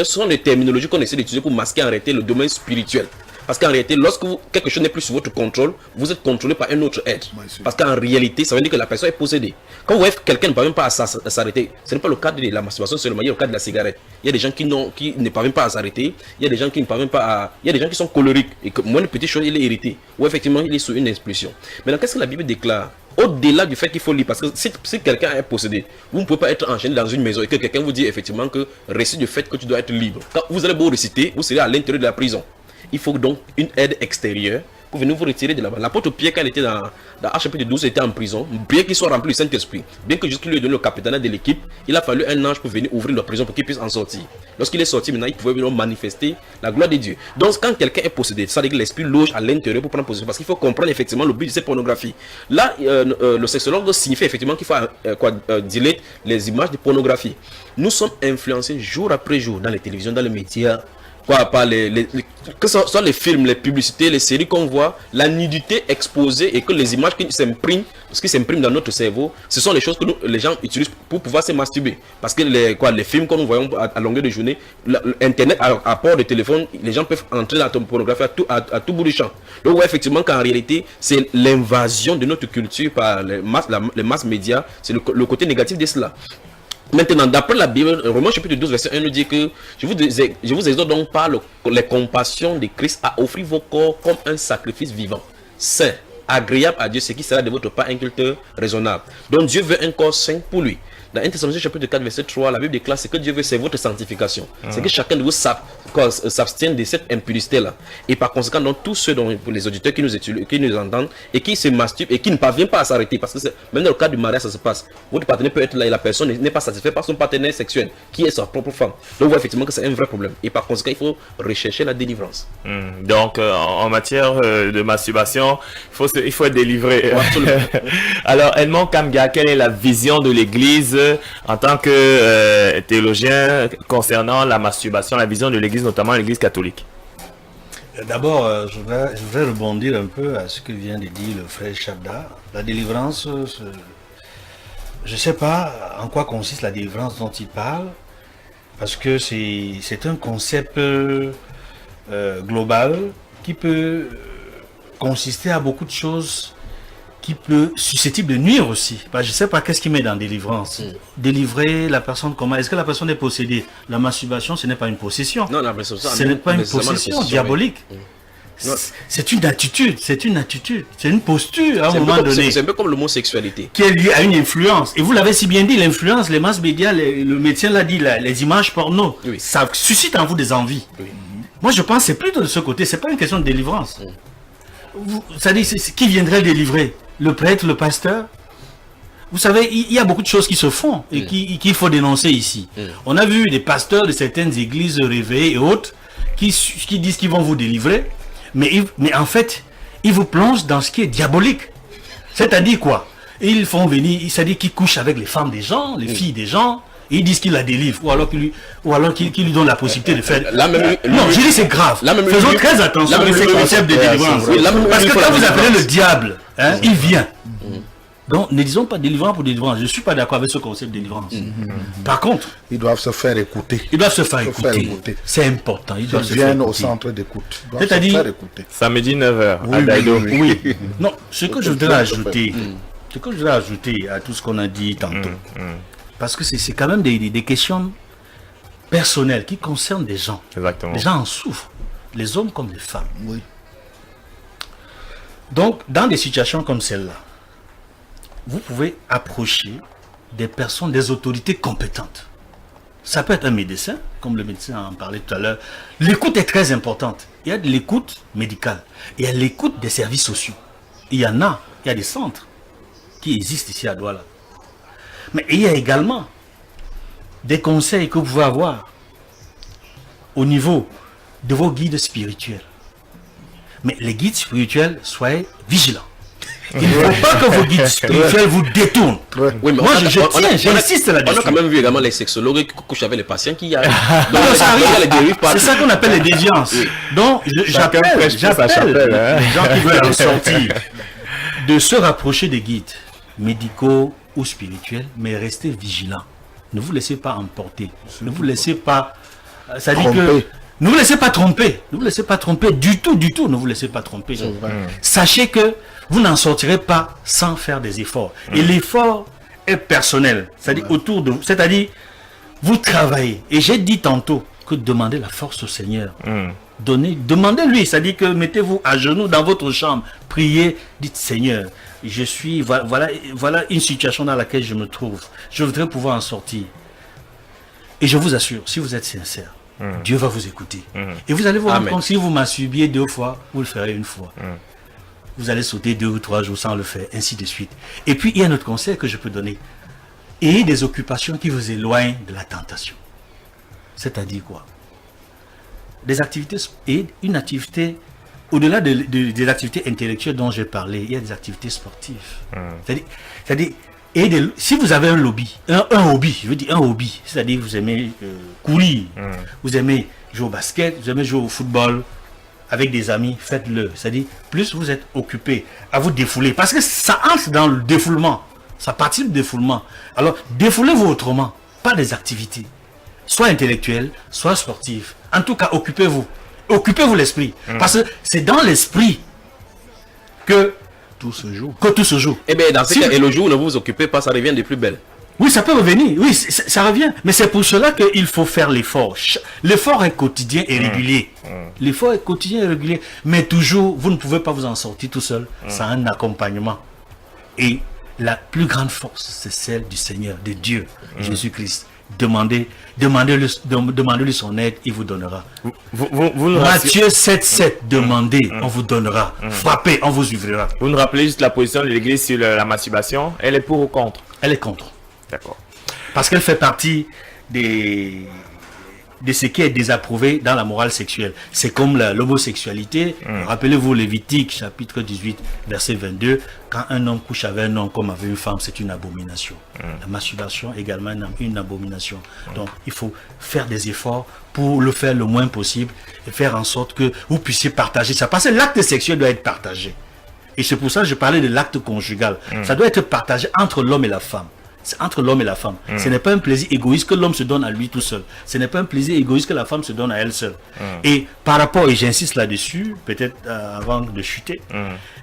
sont les terminologies qu'on essaie d'utiliser pour masquer en réalité le domaine spirituel. Parce qu'en réalité, lorsque quelque chose n'est plus sous votre contrôle, vous êtes contrôlé par un autre être. Parce qu'en réalité, ça veut dire que la personne est possédée. Quand vous voyez que quelqu'un ne parvient pas à s'arrêter, ce n'est pas le cas de la masturbation seulement, il y a le cas de la cigarette. Il y a des gens qui ne parviennent pas à s'arrêter, il y a des gens qui ne parviennent pas à... Il y a des gens qui sont colériques, et que moins de petites choses, il est irrité. Ou effectivement, il est sous une expulsion. Maintenant, qu'est-ce que la Bible déclare? au-delà du fait qu'il faut lire, parce que si quelqu'un est possédé, vous ne pouvez pas être enchaîné dans une maison et que quelqu'un vous dit effectivement que récite du fait que tu dois être libre. Quand vous allez beau réciter, vous serez à l'intérieur de la prison. Il faut donc une aide extérieure pour venir vous retirer de là-bas. L'apôtre Pierre, quand il était dans Actes chapitre 12, il était en prison, bien qu'il soit rempli du Saint-Esprit, bien que jusqu'il lui ait donné le capitaine de l'équipe, il a fallu un ange pour venir ouvrir la prison pour qu'il puisse en sortir. Lorsqu'il est sorti, maintenant, il pouvait venir manifester la gloire de Dieu. Donc, quand quelqu'un est possédé, ça veut dire que l'esprit loge à l'intérieur pour prendre possession, parce qu'il faut comprendre effectivement le but de cette pornographie. Là, le sexologue signifie effectivement qu'il faut dealer les images de pornographie. Nous sommes influencés jour après jour dans les télévisions, dans les médias, que ce soit les films, les publicités, les séries qu'on voit, la nudité exposée et que les images qui s'impriment dans notre cerveau, ce sont les choses que les gens utilisent pour pouvoir se masturber. Parce que les films que nous voyons à longueur de journée, Internet, à port de téléphone, les gens peuvent entrer dans la pornographie à tout bout du champ. Donc ouais, effectivement qu'en réalité, c'est l'invasion de notre culture par les masses médias, c'est le côté négatif de cela. Maintenant, d'après la Bible, Romains chapitre 12, verset 1 nous dit que je vous exhorte donc par les compassions de Christ à offrir vos corps comme un sacrifice vivant, saint, agréable à Dieu, ce qui sera de votre part un culte raisonnable. Donc Dieu veut un corps saint pour lui. Dans 1 Thessaloniciens chapitre 4, verset 3, la Bible déclare ce que Dieu veut, c'est votre sanctification. C'est que chacun de vous s'abstienne de cette impudicité-là. Et par conséquent, donc, tous ceux pour les auditeurs qui nous entendent et qui se masturbent et qui ne parviennent pas à s'arrêter, parce que même dans le cas du mariage, ça se passe. Votre partenaire peut être là et la personne n'est pas satisfaite par son partenaire sexuel, qui est sa propre femme. Donc, on voit effectivement que c'est un vrai problème. Et par conséquent, il faut rechercher la délivrance. Donc, en matière de masturbation, il faut être délivré. Alors, Edmond Kamga, quelle est la vision de l'Église en tant que théologien concernant la masturbation, la vision de l'Église, notamment l'Église catholique? D'abord, je voudrais rebondir un peu à ce que vient de dire le frère Chabda. La délivrance, je ne sais pas en quoi consiste la délivrance dont il parle, parce que c'est un concept global qui peut consister à beaucoup de choses qui peut susceptible de nuire aussi. Je ne sais pas qu'est-ce qu'il met dans délivrance. Délivrer la personne comment? Est-ce que la personne est possédée? La masturbation, ce n'est pas une possession. Non, ce n'est pas une possession diabolique. C'est une attitude, c'est une posture à un moment donné. C'est un peu comme l'homosexualité. Qui est liée à une influence. Et vous l'avez si bien dit, l'influence, les masses médias, le médecin l'a dit, les images porno, ça suscite en vous des envies. Moi, je pense que c'est plutôt de ce côté, c'est pas une question de délivrance. Ça dit, qui viendrait délivrer? Le prêtre, le pasteur? Vous savez, il y a beaucoup de choses qui se font et qu'il faut dénoncer ici. On a vu des pasteurs de certaines églises réveillées et autres qui disent qu'ils vont vous délivrer, mais en fait, ils vous plongent dans ce qui est diabolique. C'est-à-dire quoi? Ils font venir, c'est-à-dire qu'ils couchent avec les femmes des gens, les filles des gens, et ils disent qu'ils la délivrent, ou alors qu'ils lui donnent la possibilité de faire... non, je dis c'est grave. Faisons très attention à ces concepts de délivrance. Parce que quand vous appelez le diable, il vient. Donc, ne disons pas délivrance pour délivrance. Je ne suis pas d'accord avec ce concept de délivrance. Par contre, ils doivent se faire écouter. Ils doivent se faire écouter. C'est important. Ils doivent se faire écouter. Au centre d'écoute. C'est-à-dire, samedi 9h, à Daïdo. Oui. Non, ce que je voudrais ajouter à tout ce qu'on a dit tantôt, parce que c'est quand même des questions personnelles qui concernent des gens. Exactement. Les gens en souffrent, les hommes comme les femmes. Oui. Donc, dans des situations comme celle-là, vous pouvez approcher des personnes, des autorités compétentes. Ça peut être un médecin, comme le médecin en parlait tout à l'heure. L'écoute est très importante. Il y a de l'écoute médicale. Il y a l'écoute des services sociaux. Il y a des centres qui existent ici à Douala. Mais il y a également des conseils que vous pouvez avoir au niveau de vos guides spirituels. Mais les guides spirituels, soyez vigilants. Il ne faut pas que vos guides spirituels vous détournent. Oui, mais moi, j'insiste là-dessus. On a quand même vu également les sexologues qui couchent avec les patients qui y a. C'est ça qu'on appelle les déviances. Donc, j'appelle les gens qui veulent en sortir de se rapprocher des guides médicaux ou spirituels, mais restez vigilants. Ne vous laissez pas emporter. Ne vous laissez pas... Ça dit que... Ne vous laissez pas tromper. Ne vous laissez pas tromper du tout. Ne vous laissez pas tromper. Sachez que vous n'en sortirez pas sans faire des efforts. Et l'effort est personnel. C'est-à-dire autour de vous. C'est-à-dire, vous travaillez. Et j'ai dit tantôt que demandez la force au Seigneur. Demandez-lui, c'est-à-dire que mettez-vous à genoux dans votre chambre, priez, dites Seigneur, voilà une situation dans laquelle je me trouve, je voudrais pouvoir en sortir. Et je vous assure, si vous êtes sincère, Dieu va vous écouter. Et vous allez vous rendre compte, si vous masturbiez 2 fois, vous le ferez 1 fois. Vous allez sauter 2 ou 3 jours sans le faire, ainsi de suite. Et puis, il y a un autre conseil que je peux donner. Ayez des occupations qui vous éloignent de la tentation. C'est-à-dire quoi? Des activités, et une activité, au-delà des activités intellectuelles dont j'ai parlé, il y a des activités sportives. C'est-à-dire si vous avez un hobby, c'est-à-dire vous aimez courir, vous aimez jouer au basket, vous aimez jouer au football avec des amis, faites-le. C'est-à-dire, plus vous êtes occupé à vous défouler, parce que ça entre dans le défoulement, ça participe du défoulement. Alors, défoulez-vous autrement, pas des activités, soit intellectuelles, soit sportives. En tout cas, occupez-vous l'esprit, parce que c'est dans l'esprit que tout se joue. Eh bien, dans ce cas, et le jour où ne vous occupez pas, ça revient de plus belle. Oui, ça peut revenir, oui, ça revient. Mais c'est pour cela qu'il faut faire l'effort. L'effort est quotidien et régulier. L'effort est quotidien et régulier. Mais toujours, vous ne pouvez pas vous en sortir tout seul. Ça a un accompagnement. Et la plus grande force, c'est celle du Seigneur, de Dieu, Jésus-Christ. Demandez-lui son aide, il vous donnera. Matthieu 7,7, demandez, on vous donnera. Frappez, on vous ouvrira. Vous nous rappelez juste la position de l'Église sur la masturbation. Elle est pour ou contre? Elle est contre. D'accord. Parce qu'elle fait partie de ce qui est désapprouvé dans la morale sexuelle. C'est comme l'homosexualité. Rappelez-vous Lévitique, chapitre 18, verset 22. Quand un homme couche avec un homme comme avec une femme, c'est une abomination. La masturbation également une abomination. Donc, il faut faire des efforts pour le faire le moins possible et faire en sorte que vous puissiez partager ça. Parce que l'acte sexuel doit être partagé. Et c'est pour ça que je parlais de l'acte conjugal. Ça doit être partagé entre l'homme et la femme. C'est entre l'homme et la femme. Ce n'est pas un plaisir égoïste que l'homme se donne à lui tout seul. Ce n'est pas un plaisir égoïste que la femme se donne à elle seule. Et par rapport, et j'insiste là-dessus, peut-être avant de chuter,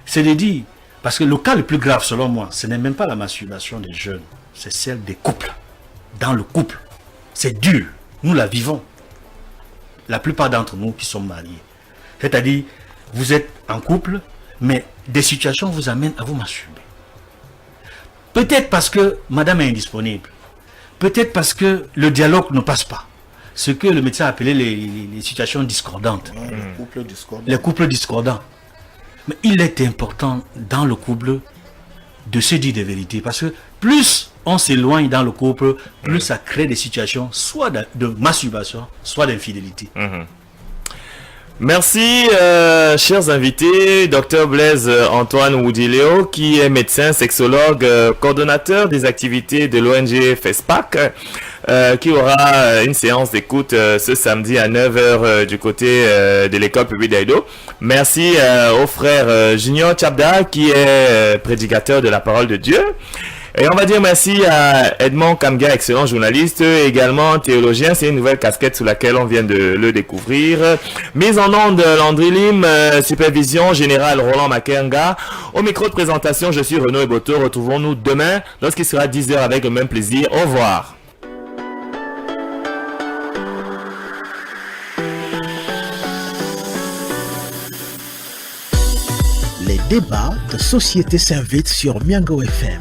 c'est de dire, parce que le cas le plus grave selon moi, ce n'est même pas la masturbation des jeunes, c'est celle des couples. Dans le couple, c'est dur. Nous la vivons. La plupart d'entre nous qui sommes mariés. C'est-à-dire, vous êtes en couple, mais des situations vous amènent à vous masturber. Peut-être parce que madame est indisponible. Peut-être parce que le dialogue ne passe pas. Ce que le médecin appelait les situations discordantes. Les couples discordants. Mais il est important dans le couple de se dire des vérités. Parce que plus on s'éloigne dans le couple, plus ça crée des situations soit de masturbation, soit d'infidélité. Merci, chers invités, Dr Blaise Antoine Woudi-Léo, qui est médecin, sexologue, coordonnateur des activités de l'ONG FESPAC, qui aura une séance d'écoute ce samedi à 9h du côté de l'école publique d'Aïdo. Merci au frère Junior Tchabda, qui est prédicateur de la parole de Dieu. Et on va dire merci à Edmond Kamga, excellent journaliste, également théologien. C'est une nouvelle casquette sous laquelle on vient de le découvrir. Mise en onde Landry Lim, supervision générale Roland Makenga. Au micro de présentation, je suis Renaud Eboto. Retrouvons-nous demain lorsqu'il sera 10h avec le même plaisir. Au revoir. Les débats de société s'invitent sur Miango FM.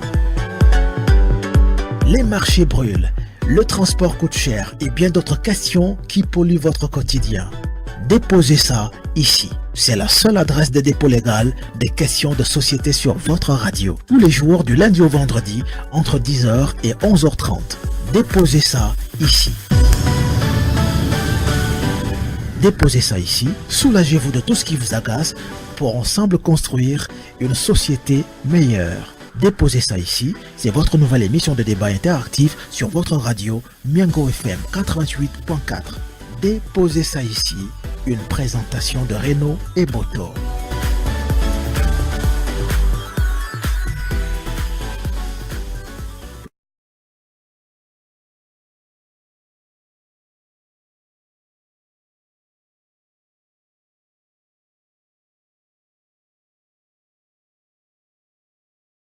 Les marchés brûlent, le transport coûte cher et bien d'autres questions qui polluent votre quotidien. Déposez ça ici. C'est la seule adresse de dépôt légal des questions de société sur votre radio. Tous les jours du lundi au vendredi entre 10h et 11h30. Déposez ça ici. Déposez ça ici. Soulagez-vous de tout ce qui vous agace pour ensemble construire une société meilleure. Déposez ça ici, c'est votre nouvelle émission de débat interactif sur votre radio Miango FM 88.4. Déposez ça ici, une présentation de Renaud Eboto.